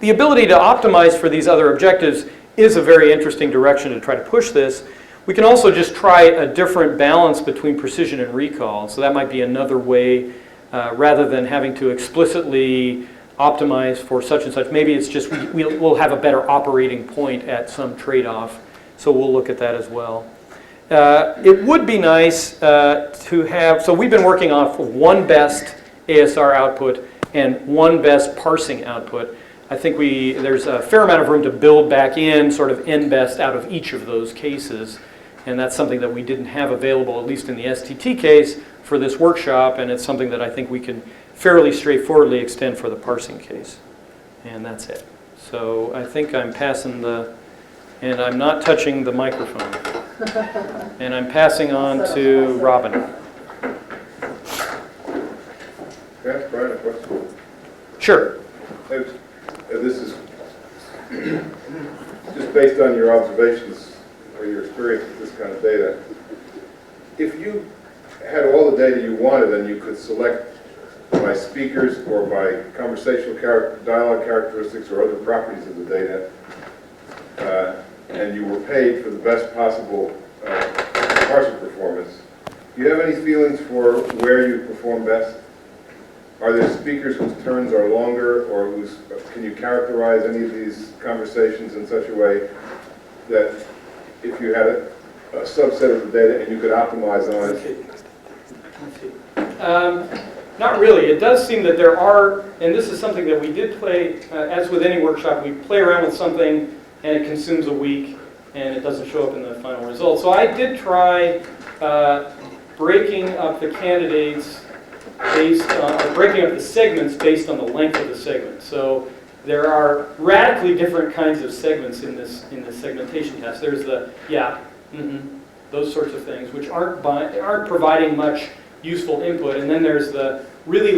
The ability to optimize for these other objectives is a very interesting direction to try to push this. We can also just try a different balance between precision and recall. So that might be another way, rather than having to explicitly optimize for such and such. Maybe it's just we'll have a better operating point at some trade-off. So we'll look at that as well. It would be nice to have, so we've been working off of one best ASR output and one best parsing output. I think there's a fair amount of room to build back in sort of n-best out of each of those cases. And that's something that we didn't have available, at least in the STT case, for this workshop. And it's something that I think we can fairly straightforwardly extend for the parsing case. And that's it. So I think I'm passing and I'm not touching the microphone. And I'm passing on to Robin. Can I ask Brian a question? Sure. This is just based on your observations or your experience with this kind of data. If you had all the data you wanted and you could select by speakers or by conversational dialogue characteristics or other properties of the data, and and you were paid for the best possible parser performance, do you have any feelings for where you perform best? Are there speakers whose turns are longer, or can you characterize any of these conversations in such a way that if you had a subset of the data and you could optimize on it? Not really. It does seem that there are, and this is something that we did play, as with any workshop, we play around with something and it consumes a week and it doesn't show up in the final result. So I did try breaking up the candidates based on, or breaking up the segments based on the length of the segment. So there are radically different kinds of segments in this segmentation test. There's the those sorts of things, which aren't providing much useful input, and then there's the really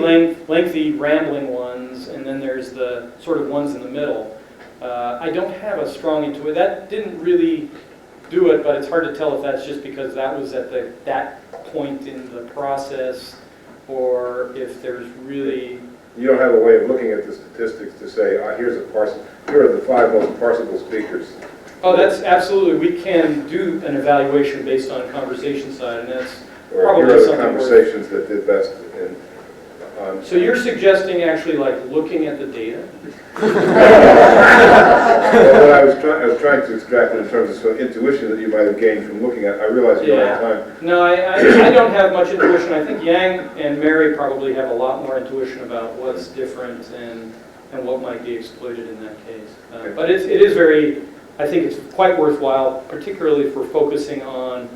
lengthy rambling ones, and then there's the sort of ones in the middle. I don't have a strong intuition. That didn't really do it, but it's hard to tell if that's just because that was at that point in the process, or if there's really... You don't have a way of looking at the statistics to say, here are the 5 most parsable speakers. Oh, that's absolutely. We can do an evaluation based on conversation side, and that's probably here are the something conversations that did best in... So you're suggesting actually like looking at the data? Well, what I was trying to extract in terms of some intuition that you might have gained from looking at. I realize you don't have time. No, I don't have much intuition. I think Yang and Mary probably have a lot more intuition about what's different and what might be exploited in that case. But it is very, I think it's quite worthwhile, particularly for focusing on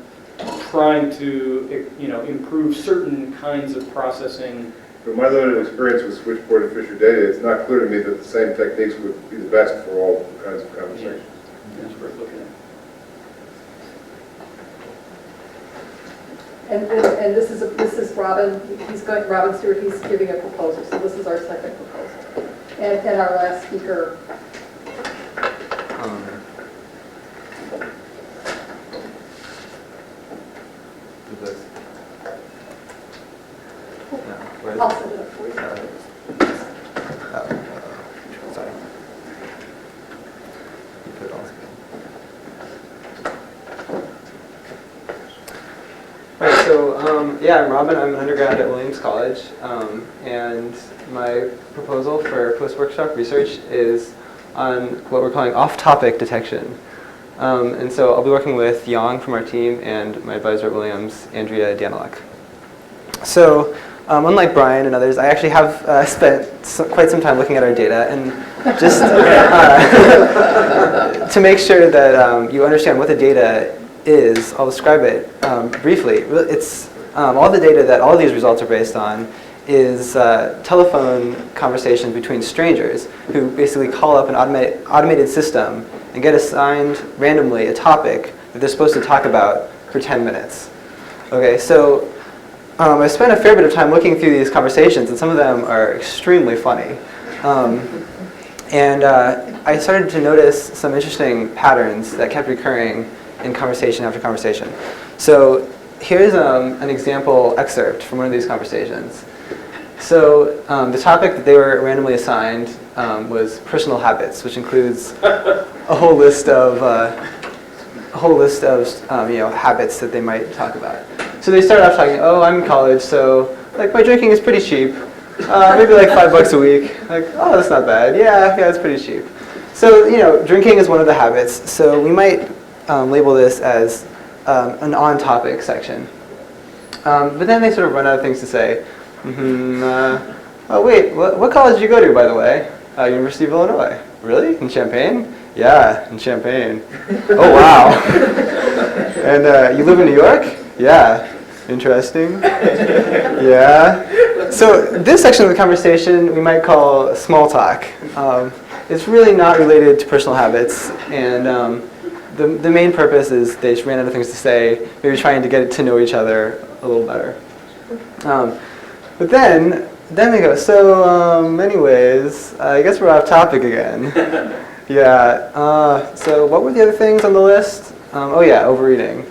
trying to improve certain kinds of processing. From my limited experience with switchboard and Fisher data, it's not clear to me that the same techniques would be the best for all kinds of conversations. Yeah. That's worth looking at. And this is Robin. Robin Stewart. He's giving a proposal. So this is our second proposal. And our last speaker. I'll set it up for you. Sorry. Right, so yeah, I'm Robin. I'm an undergrad at Williams College, and my proposal for post-workshop research is on what we're calling off-topic detection. And so I'll be working with Yang from our team and my advisor at Williams, Andrea Danilek. So unlike Brian and others, I actually have spent quite some time looking at our data, and just to make sure that you understand what the data is, I'll describe it briefly. It's all the data that all of these results are based on is telephone conversations between strangers who basically call up an automated system and get assigned randomly a topic that they're supposed to talk about for 10 minutes. Okay, so I spent a fair bit of time looking through these conversations, and some of them are extremely funny. And I started to notice some interesting patterns that kept recurring in conversation after conversation. So here's an example excerpt from one of these conversations. So the topic that they were randomly assigned was personal habits, which includes a whole list of habits that they might talk about. So they started off talking, oh, I'm in college, so like my drinking is pretty cheap, maybe like $5 a week. Like, oh, that's not bad. Yeah, it's pretty cheap. So drinking is one of the habits. So we might label this as an on-topic section. But then they sort of run out of things to say. Oh wait, what college did you go to, by the way? University of Illinois. Really? In Champaign? Yeah, in Champaign. Oh wow. And you live in New York? Yeah. Interesting. Yeah. So this section of the conversation we might call small talk. It's really not related to personal habits, and the main purpose is they just ran out of things to say, maybe trying to get to know each other a little better. But then they go, so anyways, I guess we're off topic again. Yeah, so what were the other things on the list? Oh yeah, overeating.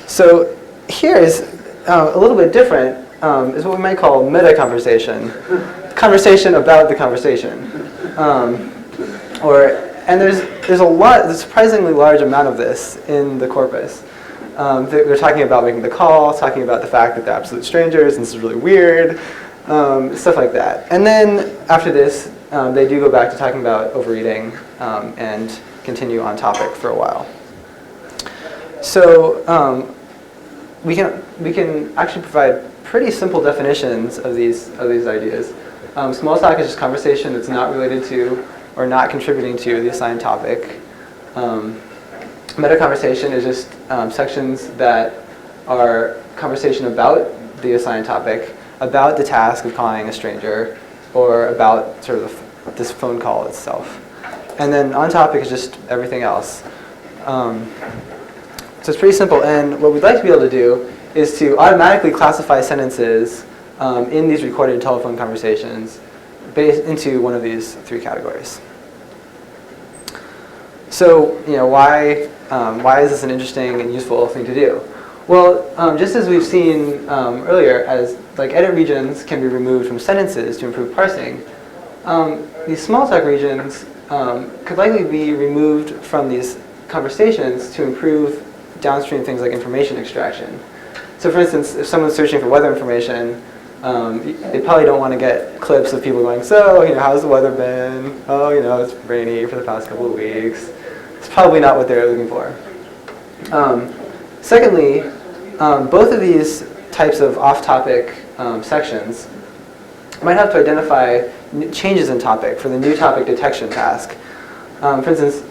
So here's a little bit different, is what we might call meta-conversation. Conversation about the conversation. Or And there's a surprisingly large amount of this in the corpus. They're talking about making the call, talking about the fact that they're absolute strangers, and this is really weird, stuff like that. And then after this, they do go back to talking about overeating and continue on topic for a while. So we can actually provide pretty simple definitions of these ideas. Small talk is just conversation that's not related to or not contributing to the assigned topic. Meta conversation is just sections that are conversation about the assigned topic, about the task of calling a stranger, or about sort of this phone call itself. And then on topic is just everything else. So it's pretty simple. And what we'd like to be able to do is to automatically classify sentences in these recorded telephone conversations based into one of these three categories. So, why is this an interesting and useful thing to do? Well, just as we've seen earlier, as edit regions can be removed from sentences to improve parsing, these small talk regions could likely be removed from these conversations to improve downstream things like information extraction. So, for instance, if someone's searching for weather information, they probably don't want to get clips of people going, so, how's the weather been? Oh, it's rainy for the past couple of weeks. It's probably not what they're looking for. Secondly, both of these types of off-topic sections might have to identify changes in topic for the new topic detection task. For instance,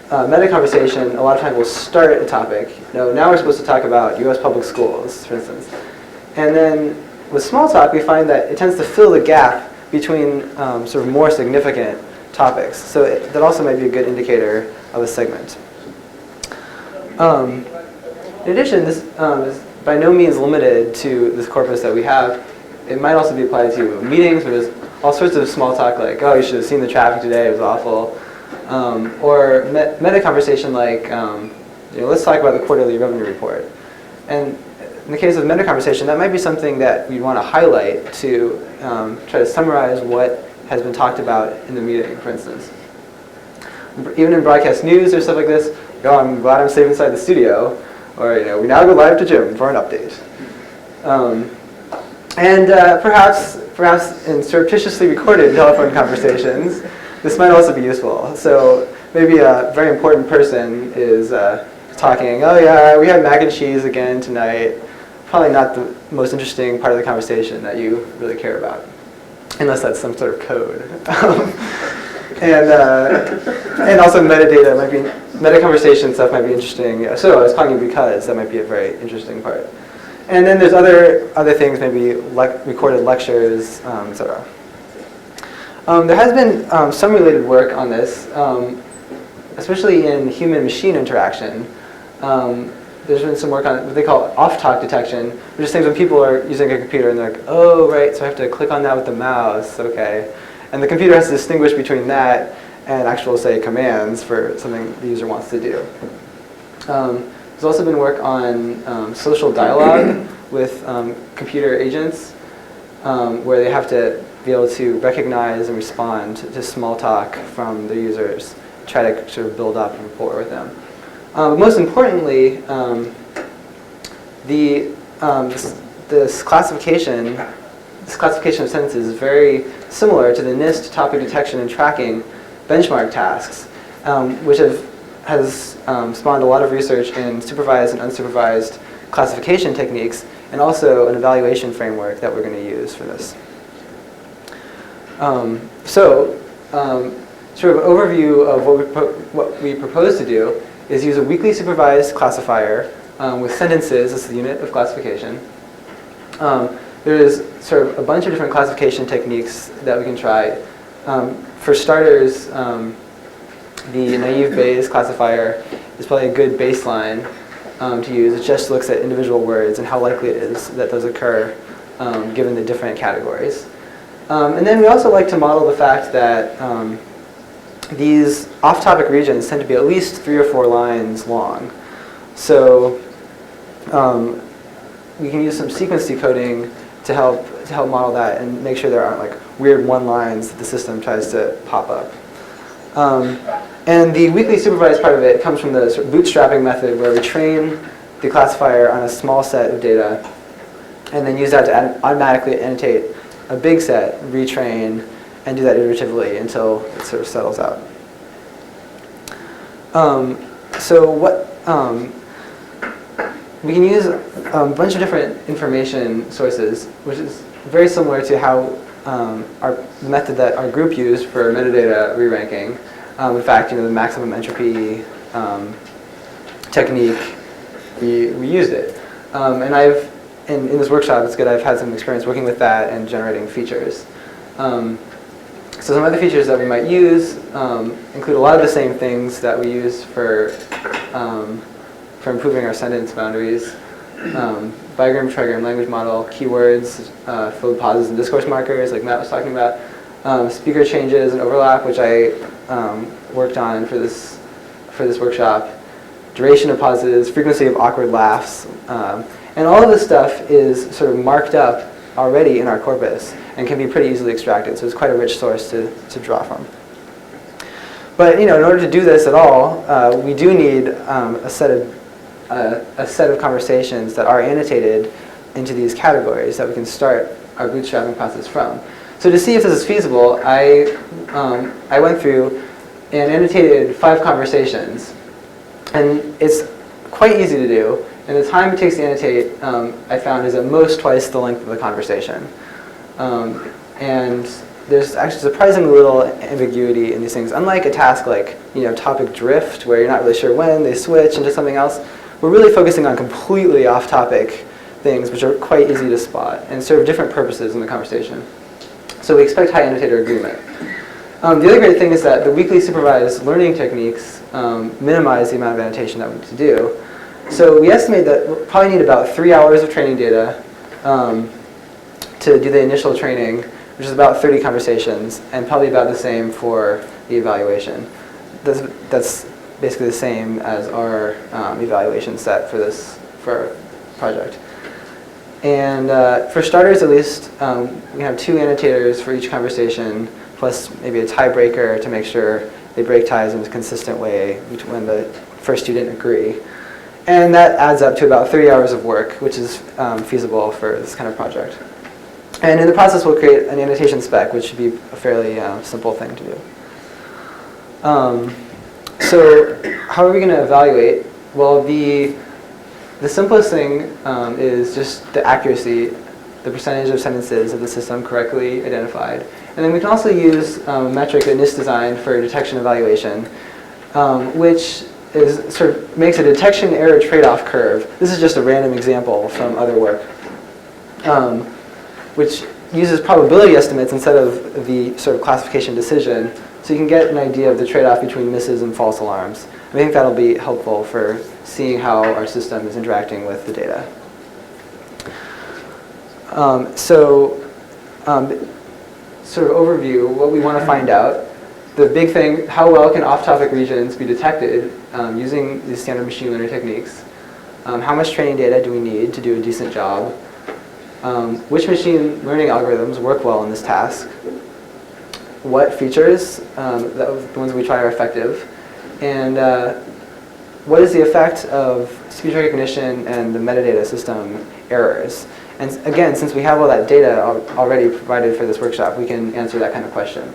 meta conversation a lot of times will start a topic. Now we're supposed to talk about U.S. public schools, for instance. And then with small talk, we find that it tends to fill the gap between sort of more significant topics. So that also might be a good indicator of a segment. In addition, this is by no means limited to this corpus that we have. It might also be applied to meetings, where there's all sorts of small talk like, oh, you should have seen the traffic today, it was awful. Or meta conversation like, let's talk about the quarterly revenue report. And in the case of meta conversation, that might be something that we'd want to highlight to try to summarize what has been talked about in the meeting, for instance. Even in broadcast news or stuff like this, I'm glad I'm safe inside the studio, or we now go live to Jim for an update. And perhaps in surreptitiously recorded telephone conversations, this might also be useful. So maybe a very important person is talking, oh yeah, we had mac and cheese again tonight. Probably not the most interesting part of the conversation that you really care about, unless that's some sort of code. And also metadata might be, meta conversation stuff might be interesting. So I was calling you because that might be a very interesting part. And then there's other things, maybe recorded lectures, etc. There has been some related work on this, especially in human-machine interaction. There's been some work on what they call off-talk detection, which is things when people are using a computer and they're like, oh, right, so I have to click on that with the mouse, okay. And the computer has to distinguish between that and actual, say, commands for something the user wants to do. There's also been work on social dialogue with computer agents, where they have to be able to recognize and respond to small talk from the users, try to sort of build up a rapport with them. Most importantly, this classification of sentences is very similar to the NIST topic detection and tracking benchmark tasks, which has spawned a lot of research in supervised and unsupervised classification techniques, and also an evaluation framework that we're going to use for this. Sort of an overview of what we propose to do is use a weakly supervised classifier with sentences as the unit of classification. There is sort of a bunch of different classification techniques that we can try. For starters, the naive Bayes classifier is probably a good baseline to use. It just looks at individual words and how likely it is that those occur given the different categories. And then we also like to model the fact that these off-topic regions tend to be at least 3 or 4 lines long. So we can use some sequence decoding to help model that and make sure there aren't like weird one-lines that the system tries to pop up. And the weakly supervised part of it comes from the sort of bootstrapping method where we train the classifier on a small set of data and then use that to automatically annotate a big set, retrain, and do that iteratively until it sort of settles out. So what we can use a bunch of different information sources, which is very similar to how the method that our group used for metadata re-ranking. In fact, the maximum entropy technique, we used it. And in this workshop, it's good I've had some experience working with that and generating features. So some other features that we might use include a lot of the same things that we use for improving our sentence boundaries. Bigram, trigram language model, keywords, filled pauses and discourse markers, like Matt was talking about. Speaker changes and overlap, which I worked on for this workshop. Duration of pauses, frequency of awkward laughs. And all of this stuff is sort of marked up already in our corpus and can be pretty easily extracted. So it's quite a rich source to draw from. But in order to do this at all, we do need a set of conversations that are annotated into these categories that we can start our bootstrapping process from. So to see if this is feasible, I went through and annotated 5 conversations. And it's quite easy to do. And the time it takes to annotate, I found, is at most twice the length of the conversation. And there's actually surprisingly little ambiguity in these things. Unlike a task like topic drift, where you're not really sure when they switch into something else, we're really focusing on completely off-topic things, which are quite easy to spot and serve different purposes in the conversation. So we expect high annotator agreement. The other great thing is that the weakly supervised learning techniques minimize the amount of annotation that we need to do. So we estimate that we'll probably need about 3 hours of training data to do the initial training, which is about 30 conversations, and probably about the same for the evaluation. That's basically the same as our evaluation set for our project. And for starters, at least, we have 2 annotators for each conversation, plus maybe a tiebreaker to make sure they break ties in a consistent way when the first student agree. And that adds up to about 30 hours of work, which is feasible for this kind of project. And in the process, we'll create an annotation spec, which should be a fairly simple thing to do. So how are we going to evaluate? Well, the simplest thing is just the accuracy, the percentage of sentences of the system correctly identified. And then we can also use a metric that NIST designed for detection evaluation, which sort of makes a detection error trade-off curve. This is just a random example from other work, which uses probability estimates instead of the sort of classification decision, so you can get an idea of the trade-off between misses and false alarms. I think that'll be helpful for seeing how our system is interacting with the data. Sort of overview, what we want to find out. The big thing, how well can off-topic regions be detected using these standard machine learning techniques? How much training data do we need to do a decent job? Which machine learning algorithms work well in this task? What features, the ones we try, are effective? And what is the effect of speech recognition and the metadata system errors? And again, since we have all that data already provided for this workshop, we can answer that kind of question.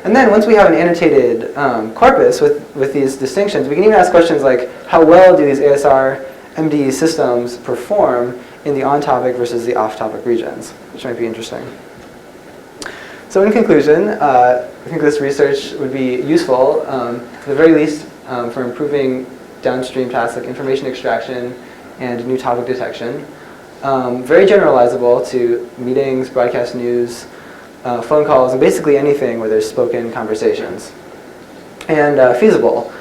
And then once we have an annotated corpus with these distinctions, we can even ask questions like, how well do these ASR MD systems perform in the on-topic versus the off-topic regions, which might be interesting. So in conclusion, I think this research would be useful, at the very least, for improving downstream tasks like information extraction and new topic detection. Very generalizable to meetings, broadcast news, phone calls, and basically anything where there's spoken conversations. And feasible.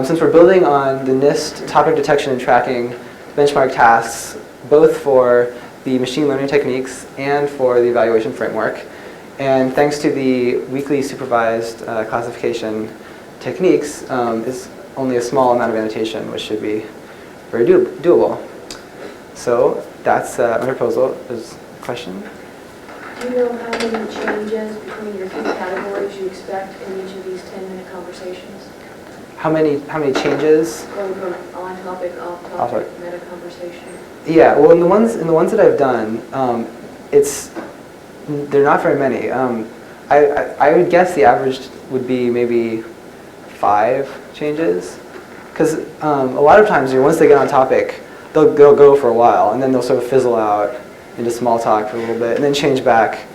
Since we're building on the NIST topic detection and tracking benchmark tasks, both for the machine learning techniques and for the evaluation framework. And thanks to the weakly supervised classification techniques, is only a small amount of annotation, which should be very doable. So that's my proposal. Is a question? Do you know how many changes between your 3 categories you expect in each of these 10-minute conversations? how many changes? Going from on topic, off topic, meta conversation. Yeah, well, in the ones that I've done, they're not very many. I would guess the average would be maybe 5 changes, because a lot of times, once they get on topic, they'll go for a while, and then they'll sort of fizzle out into small talk for a little bit, and then change back.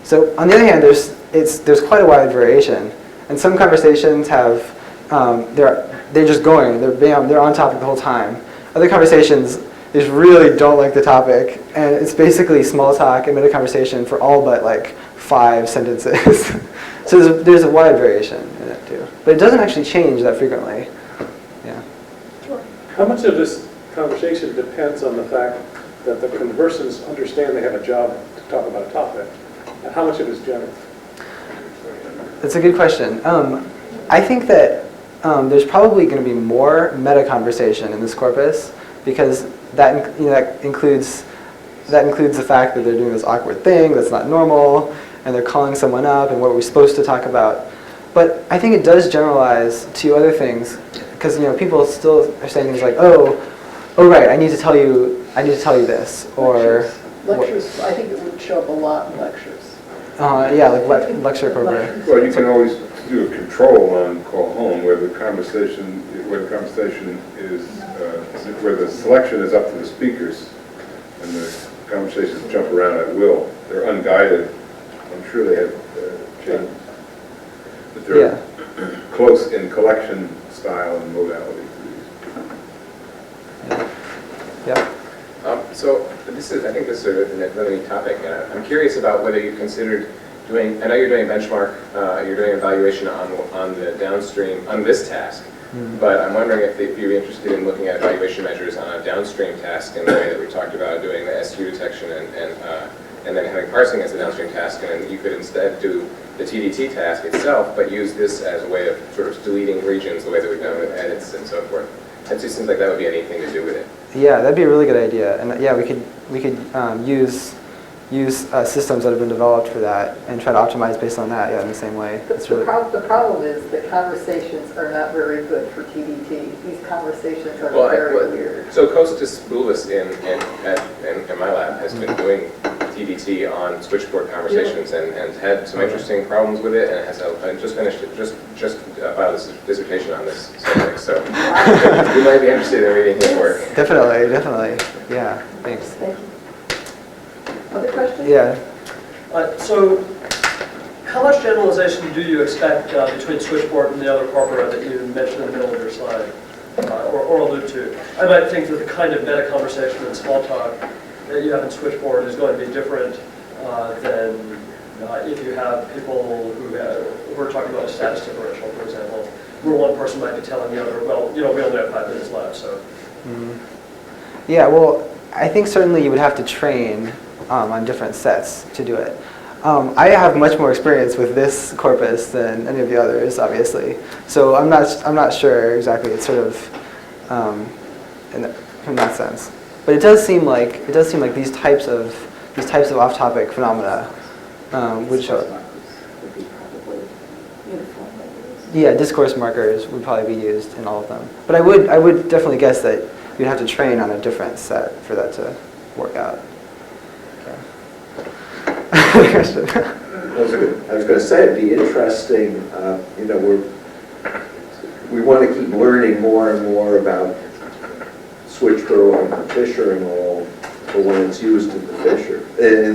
So on the other hand, there's quite a wide variation, and some conversations have they're just going, they're on topic the whole time. Other conversations just really don't like the topic, and it's basically small talk and meta conversation for all but like 5 sentences. So there's a wide variation in it too, but it doesn't actually change that frequently. Yeah. How much of this conversation depends on the fact that the conversants understand they have a job to talk about a topic, and how much of it is general? That's a good question. I think that there's probably going to be more meta conversation in this corpus, because that includes the fact that they're doing this awkward thing that's not normal, and they're calling someone up, and what we're supposed to talk about. But I think it does generalize to other things, because people still are saying things like, oh right, I need to tell you this, or Lectures, I think it would show up a lot in lectures. yeah, like lecture program. Well, you can always do a control on call home where the conversation is, where the selection is up to the speakers and the conversations jump around at will. They're unguided. I'm sure they have changed. But they're close in collection style and modality. Yeah. So I think this is another neat topic, and I'm curious about whether you've considered doing, I know you're doing benchmark, you're doing evaluation on the downstream, on this task, but I'm wondering if you'd be interested in looking at evaluation measures on a downstream task in the way that we talked about, doing the SU detection and then having parsing as a downstream task, and then you could instead do the TDT task itself, but use this as a way of sort of deleting regions the way that we've done with edits and so forth. It just seems like that would be anything to do with it. Yeah, that'd be a really good idea, and yeah, we could use systems that have been developed for that and try to optimize based on that. Yeah, in the same way. The problem is that conversations are not very good for TDT. These conversations are very weird. So Kostas Boulis in my lab has been doing TDT on switchboard conversations and had some interesting problems with it, and just finished it, just filed his dissertation on this subject. So you might be interested in reading his work. Definitely. Yeah, thanks. Thank you. Other questions? Yeah. So how much generalization do you expect between switchboard and the other corpora that you mentioned in the middle of your slide, or allude to? I might think that the kind of meta conversation and small talk that you have in switchboard is going to be different than if you have people who are talking about a status differential, for example, where one person might be telling the other, well, we only have 5 minutes left, so. Yeah, well, I think certainly you would have to train on different sets to do it. I have much more experience with this corpus than any of the others, obviously. So I'm not sure exactly. It's sort of in that sense. But it does seem like these types of off-topic phenomena would show up. Yeah, discourse markers would probably be used in all of them. But I would definitely guess that you'd have to train on a different set for that to work out. I was going to say it'd be interesting. We want to keep learning more and more about switch curl and fishing all for when it's used in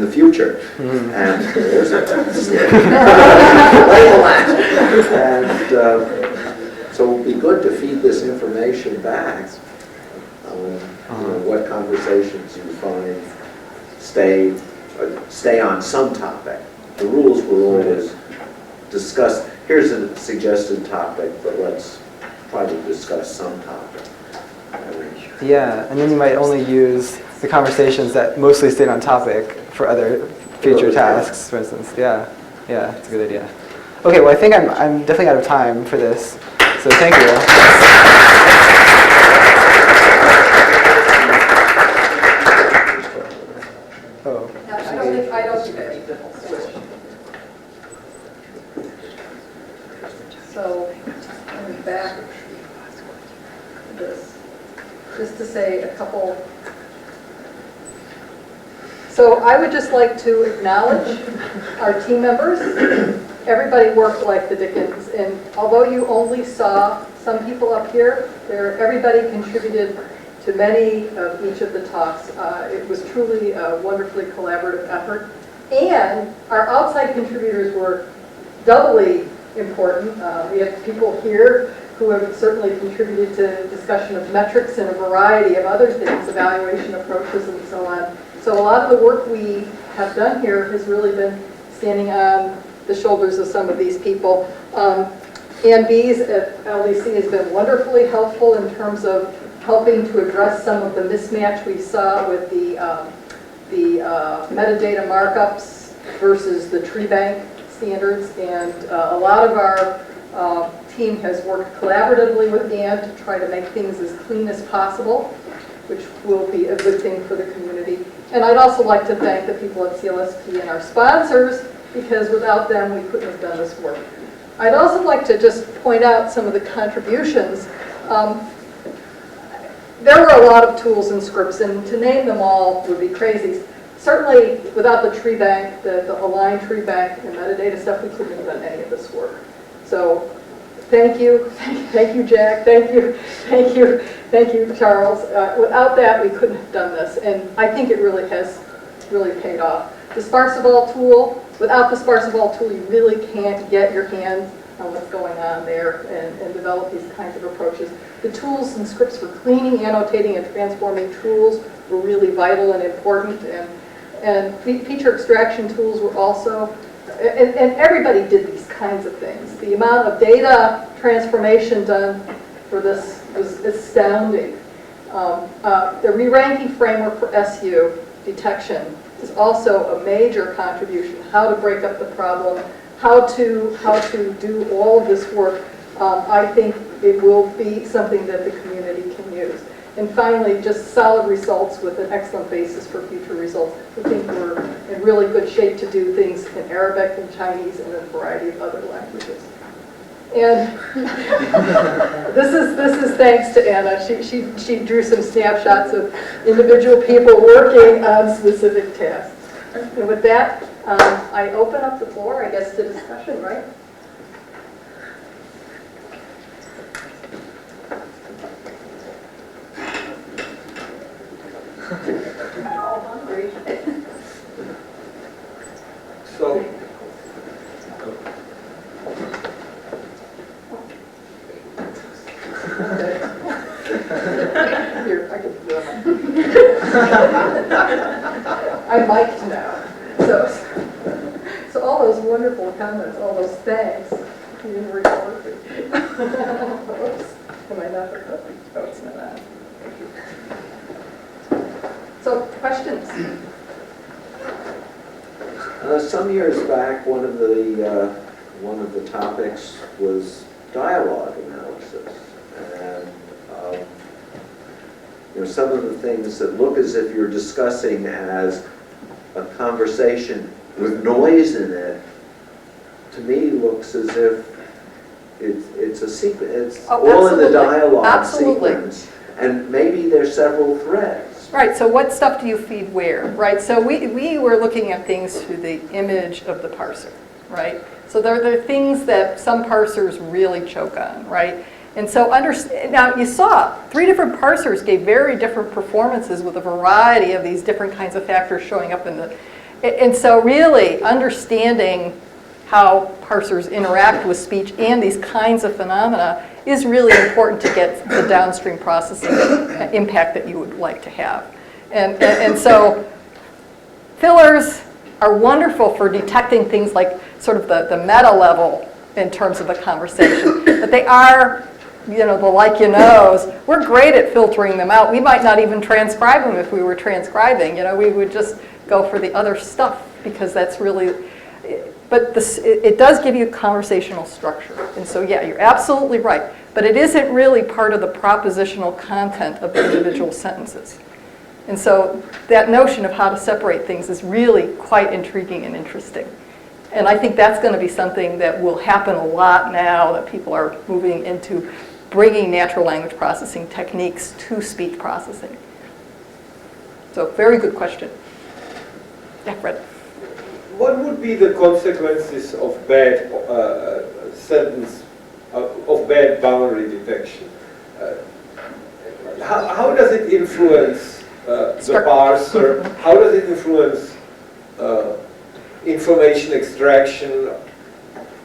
the future. And there's a and so it would be good to feed this information back. What conversations you find stay on some topic. The rules were always discuss. Here's a suggested topic, but let's try to discuss some topic. Yeah, and then you might only use the conversations that mostly stayed on topic for other future tasks, for instance. Yeah, it's a good idea. Okay, well I think I'm definitely out of time for this, so thank you. I don't think any switch. So, back. just to say a couple. So I would just like to acknowledge our team members. Everybody worked like the Dickens, and although you only saw some people up here, everybody contributed to many of each of the talks. It was truly a wonderfully collaborative effort. And our outside contributors were doubly important. We have people here who have certainly contributed to discussion of metrics and a variety of other things, evaluation approaches and so on. So a lot of the work we have done here has really been standing on the shoulders of some of these people. Ann Bees at LDC has been wonderfully helpful in terms of helping to address some of the mismatch we saw with the metadata markups versus the tree bank standards. And a lot of our team has worked collaboratively with Ann to try to make things as clean as possible, which will be a good thing for the community. And I'd also like to thank the people at CLSP and our sponsors, because without them we couldn't have done this work. I'd also like to just point out some of the contributions. There were a lot of tools and scripts, and to name them all would be crazy. Certainly, without the tree bank, the aligned tree bank and metadata stuff, we couldn't have done any of this work. So, thank you, Jack, thank you, Charles. Without that, we couldn't have done this, and I think it really has paid off. The Sparse-of-all tool, without the Sparse-of-all tool, you really can't get your hands on what's going on there and develop these kinds of approaches. The tools and scripts for cleaning, annotating, and transforming tools were really vital and important, and feature extraction tools were also, and everybody did these kinds of things. The amount of data transformation done for this was astounding. The re-ranking framework for SU detection is also a major contribution. How to break up the problem, how to do all of this work. I think it will be something that the community can use. And finally, just solid results with an excellent basis for future results. I think we're in really good shape to do things in Arabic and Chinese and a variety of other languages. And this is thanks to Anna. She drew some snapshots of individual people working on specific tasks. And with that, I open up the floor, I guess, to discussion, right? All hungry. So, here, I can do it. I'm mic'd now. So all those wonderful comments, all those thanks, you didn't record me. Whoops. Am I not recording? Oh, it's not on. So, questions? Some years back, one of the topics was dialogue analysis, and some of the things that look as if you're discussing as a conversation with noise in it, to me looks as if it's a sequence. It's all in the dialogue sequence, and maybe there's several threads. Right, so what stuff do you feed where, right? So we were looking at things through the image of the parser, right? So there are things that some parsers really choke on, right? And so now you saw 3 different parsers gave very different performances with a variety of these different kinds of factors showing up in the, and so really understanding how parsers interact with speech and these kinds of phenomena is really important to get the downstream processing impact that you would like to have. And so fillers are wonderful for detecting things like sort of the meta level in terms of a conversation. But they are, the like-you-knows, we're great at filtering them out. We might not even transcribe them if we were transcribing. We would just go for the other stuff because that's really, but it does give you conversational structure. And so, yeah, you're absolutely right. But it isn't really part of the propositional content of the individual sentences. And so that notion of how to separate things is really quite intriguing and interesting. And I think that's going to be something that will happen a lot now that people are moving into bringing natural language processing techniques to speech processing. So very good question. Yeah, Fred. What would be the consequences of bad sentence, of bad boundary detection? How does it influence the parser? How does it influence information extraction?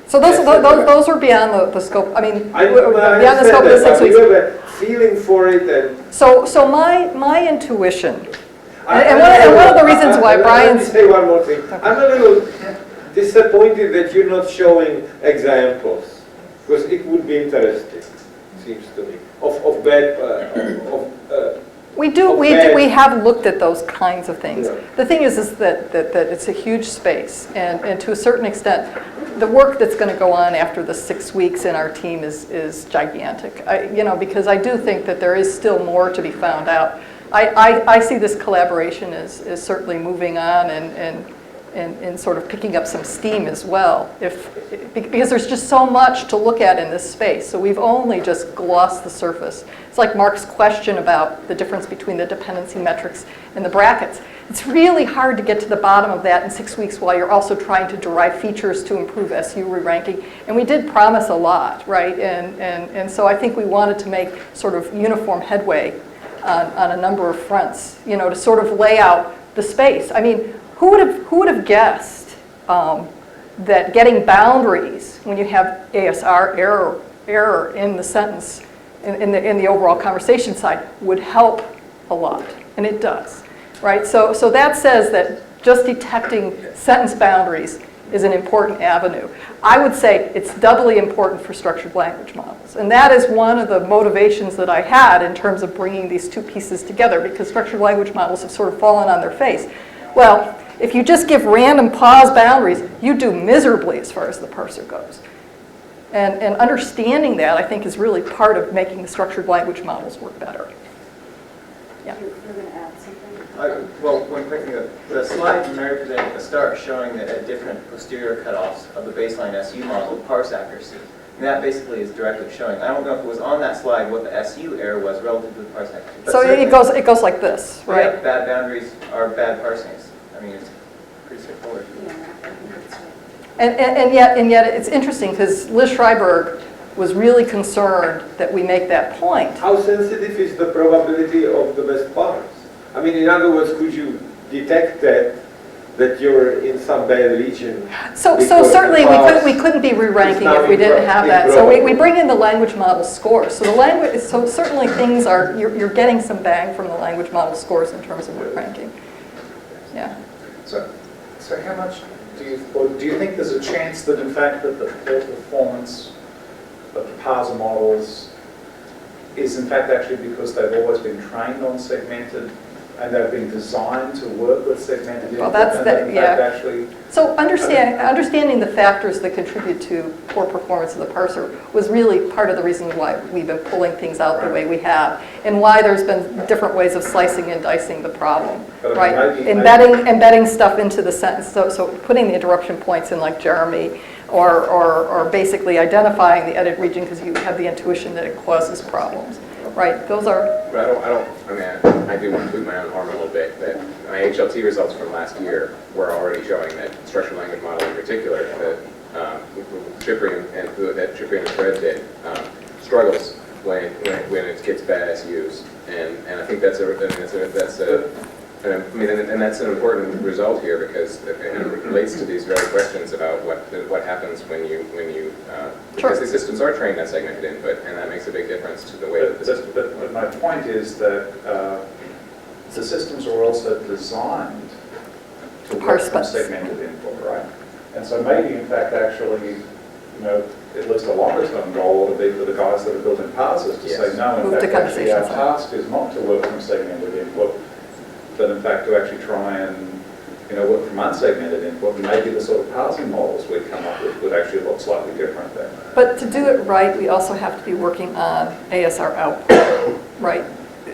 So those are beyond the scope. I mean, I beyond the scope of the 6 weeks. You have a feeling for it, and so my intuition, and one of the reasons why Brian's. Let me say one more thing. I'm a little disappointed that you're not showing examples, because it would be interesting, seems to me, of bad. We have looked at those kinds of things. Yeah. The thing is that it's a huge space, and to a certain extent, the work that's going to go on after the 6 weeks in our team is gigantic. Because I do think that there is still more to be found out. I see this collaboration as certainly moving on and sort of picking up some steam as well. Because there's just so much to look at in this space. So we've only just glossed the surface. It's like Mark's question about the difference between the dependency metrics and the brackets. It's really hard to get to the bottom of that in 6 weeks while you're also trying to derive features to improve SU re-ranking. And we did promise a lot, right? And so I think we wanted to make sort of uniform headway on a number of fronts, to sort of lay out the space. I mean, who would have guessed that getting boundaries when you have ASR error in the sentence, in the overall conversation side, would help a lot, and it does, right? So that says that just detecting sentence boundaries is an important avenue. I would say it's doubly important for structured language models, and that is one of the motivations that I had in terms of bringing these two pieces together, because structured language models have sort of fallen on their face. Well, if you just give random pause boundaries, you do miserably as far as the parser goes. And understanding that, I think, is really part of making the structured language models work better. Yeah. You're going to add something? Well, one quick thing. The slide Mary presented at the start showing that at different posterior cutoffs of the baseline SU model, parse accuracy. And that basically is directly showing. I don't know if it was on that slide what the SU error was relative to the parse accuracy. But so it goes like this, right? Yeah, bad boundaries are bad parsings. I mean, it's pretty straightforward. And yet it's interesting because Liz Schreiberg was really concerned that we make that point. How sensitive is the probability of the best parse? I mean, in other words, could you detect that you're in some bad region? So certainly we couldn't be re-ranking if we didn't have that. So we bring in the language model scores. So certainly things are, you're getting some bang from the language model scores in terms of re-ranking. Yeah. So how much do you think there's a chance that in fact that the performance of the parser models is in fact actually because they've always been trained on segmented and they've been designed to work with segmented Well, that's input, yeah. actually, So understanding the factors that contribute to poor performance of the parser was really part of the reason why we've been pulling things out the way we have, and why there's been different ways of slicing and dicing the problem, right? Embedding stuff into the sentence, so putting the interruption points in like Jeremy, or basically identifying the edit region because you have the intuition that it causes problems. Right, those are... But I do want to toot my own horn a little bit, that my HLT results from last year were already showing that structural language model in particular, that Ciprian and Fred did, struggles when it gets bad SUs. And I think that's an important result here because it relates to these very questions about what happens when you because the systems are trained on segmented input, and that makes a big difference to the way that the system. But my point is that the systems are also designed to work from segmented input, right? And so maybe in fact actually, at least a longer term goal ought to be for the guys that are building parsers to say no, in fact actually our task is not to work from segmented input, but in fact to actually try and work from unsegmented input, and maybe the sort of parsing models we'd come up with would actually look slightly different then. But to do it right, we also have to be working on ASR output, right?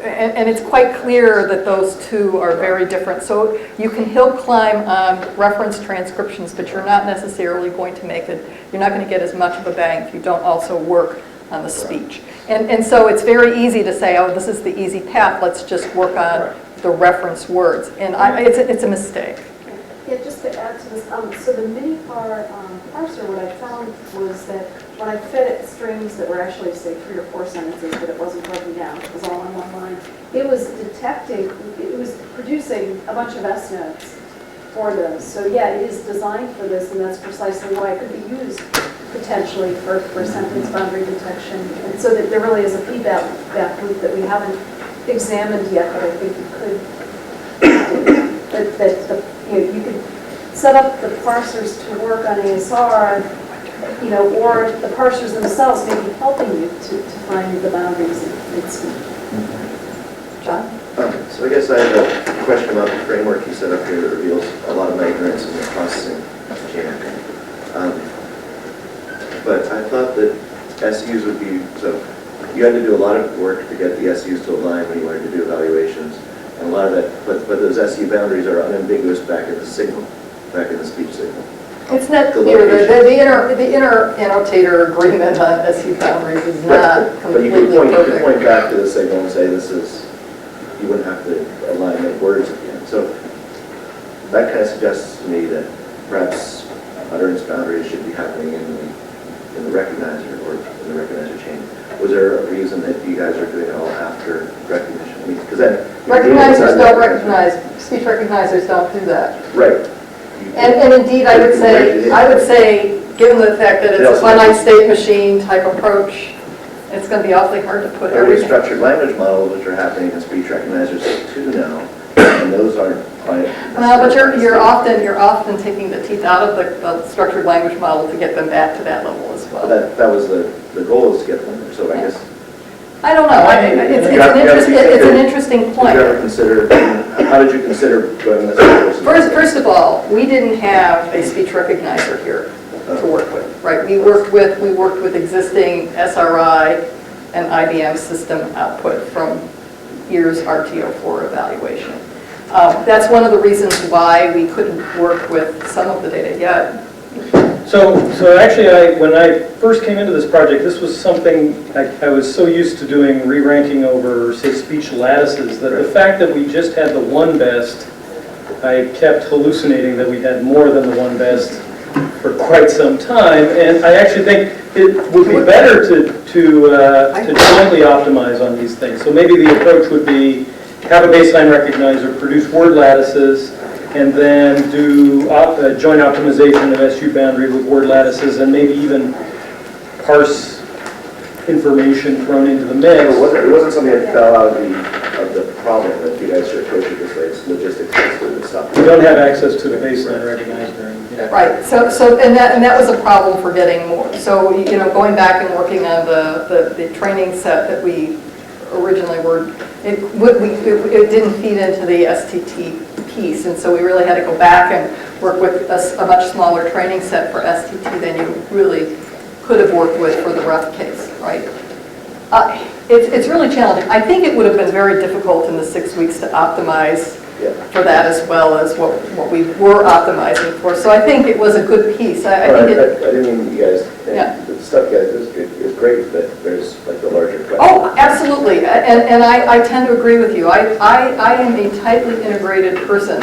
And it's quite clear that those two are very different. So you can hill climb on reference transcriptions, but you're not necessarily going to make it, you're not going to get as much of a bang if you don't also work on the speech. And so it's very easy to say, oh, this is the easy path, let's just work on the reference words. And it's a mistake. Yeah, just to add to this, so the mini-par parser, what I found was that when I fed it strings that were actually, say, 3 or 4 sentences, but it wasn't broken down, it was all on one line, it was detecting, it was producing a bunch of S nodes for those. So yeah, it is designed for this, and that's precisely why it could be used potentially for sentence boundary detection. And so that there really is a feedback loop that we haven't examined yet, but I think you could do. You could set up the parsers to work on ASR, or the parsers themselves may be helping you to find the boundaries in speech. John? So I guess I have a question about the framework you set up here that reveals a lot of my ignorance in the processing chain. But I thought that SUs would be, so you had to do a lot of work to get the SUs to align when you wanted to do evaluations. And a lot of that, but those SU boundaries are unambiguous back in the signal, back in the speech signal. It's not clear. The inner annotator agreement on SU boundaries is not completely perfect. But you could point back to the signal and say this is, you wouldn't have to align the words again. So that kind of suggests to me that perhaps utterance boundaries should be happening in the recognizer or in the recognizer chain. Was there a reason that you guys are doing it all after recognition? I mean, because then recognizers don't recognize, speech recognizers don't do that. Right. And indeed, I would say, given the fact that it's a finite state machine type approach, it's going to be awfully hard to put everything. Structured language models, which are happening in speech recognizers too now, and those aren't quite. But you're often taking the teeth out of the structured language model to get them back to that level as well. That was the goal, is to get them there. So I guess. I don't know. It's an interesting point. Did you ever consider? How did you consider going this? First of all, we didn't have a speech recognizer here to work with, right? We worked with existing SRI and IBM system output from years RTO4 evaluation. That's one of the reasons why we couldn't work with some of the data yet. So actually, when I first came into this project, this was something I was so used to doing re-ranking over, say, speech lattices, that the fact that we just had the one best, I kept hallucinating that we had more than the one best for quite some time. And I actually think it would be better to jointly optimize on these things. So maybe the approach would be have a baseline recognizer, produce word lattices, and then do joint optimization of SU boundary with word lattices, and maybe even parse information thrown into the mix. It wasn't something that fell out of the problem that you guys should approach it this way. It's logistics and stuff. We don't have access to the baseline recognizer. Yeah. Right. So and that was a problem for getting more. So going back and working on the training set that we originally were, it didn't feed into the STT piece, and so we really had to go back and work with a much smaller training set for STT than you really could have worked with for the ref case, right? It's really challenging. I think it would have been very difficult in the 6 weeks to optimize for that as well as what we were optimizing for. So I think it was a good piece. I didn't mean you guys. The stuff you guys is great, but there's like the larger question. Oh, absolutely, and I tend to agree with you. I am a tightly integrated person.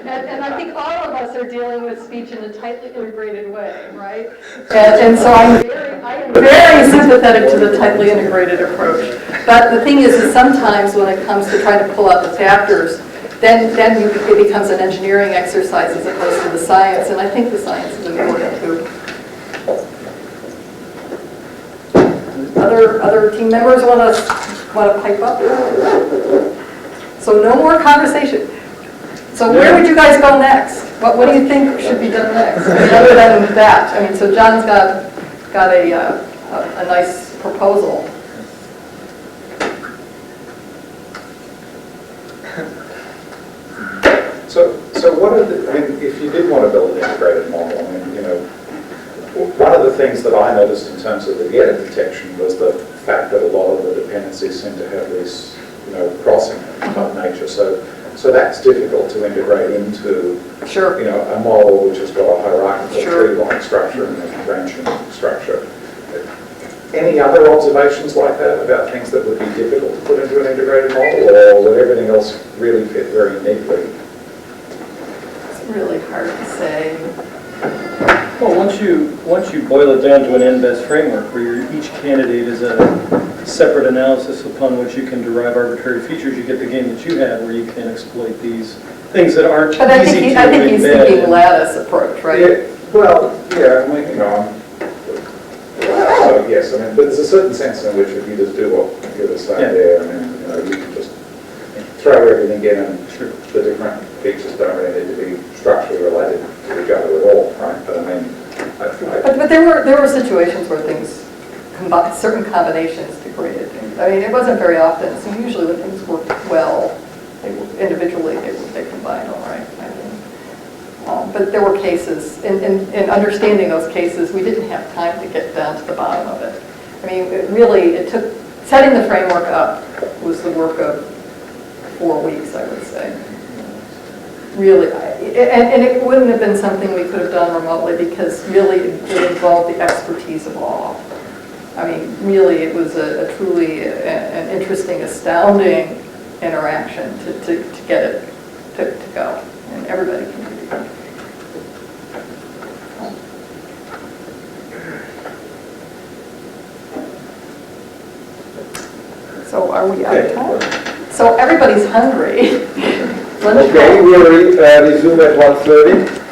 And I think all of us are dealing with speech in a tightly integrated way, right? And so I am very sympathetic to the tightly integrated approach. But the thing is sometimes when it comes to trying to pull out the factors, then it becomes an engineering exercise as opposed to the science, and I think the science is important too. Other team members want to pipe up? So no more conversation. So where would you guys go next? What do you think should be done next? I mean, other than that, I mean, so John's got a nice proposal. So what are the, I mean, if you did want to build an integrated model, I mean, one of the things that I noticed in terms of the edit detection was the fact that a lot of the dependencies seem to have this, crossing type nature. So that's difficult to integrate into, a model which has got a hierarchical tree-like structure and a branching structure. Any other observations like that about things that would be difficult to put into an integrated model, or would everything else really fit very neatly? It's really hard to say. Well, once you boil it down to an N-best framework where each candidate is a separate analysis upon which you can derive arbitrary features, you get the game that you had where you can exploit these things that aren't But I easy think, to I think he's embed. thinking lattice approach, right? Yeah, well, yeah, I mean, you know, so yes, I mean, but there's a certain sense in which if you just do what you just say there, I mean, you know, you can just throw everything in and the different features don't really need to be structurally related to each other at all, right? But I mean, But there were situations where things, certain combinations degraded things. I mean, it wasn't very often. So usually when things worked well, individually they combined all right. I mean, but there were cases, in understanding those cases, we didn't have time to get down to the bottom of it. I mean, it took, setting the framework up was the work of 4 weeks, I would say. Really, and it wouldn't have been something we could have done remotely because really it involved the expertise of all. I mean, really it was a truly an interesting, astounding interaction to get it to go. And everybody can do that. So are we out of time? So everybody's hungry. Okay, we'll resume at 1:30.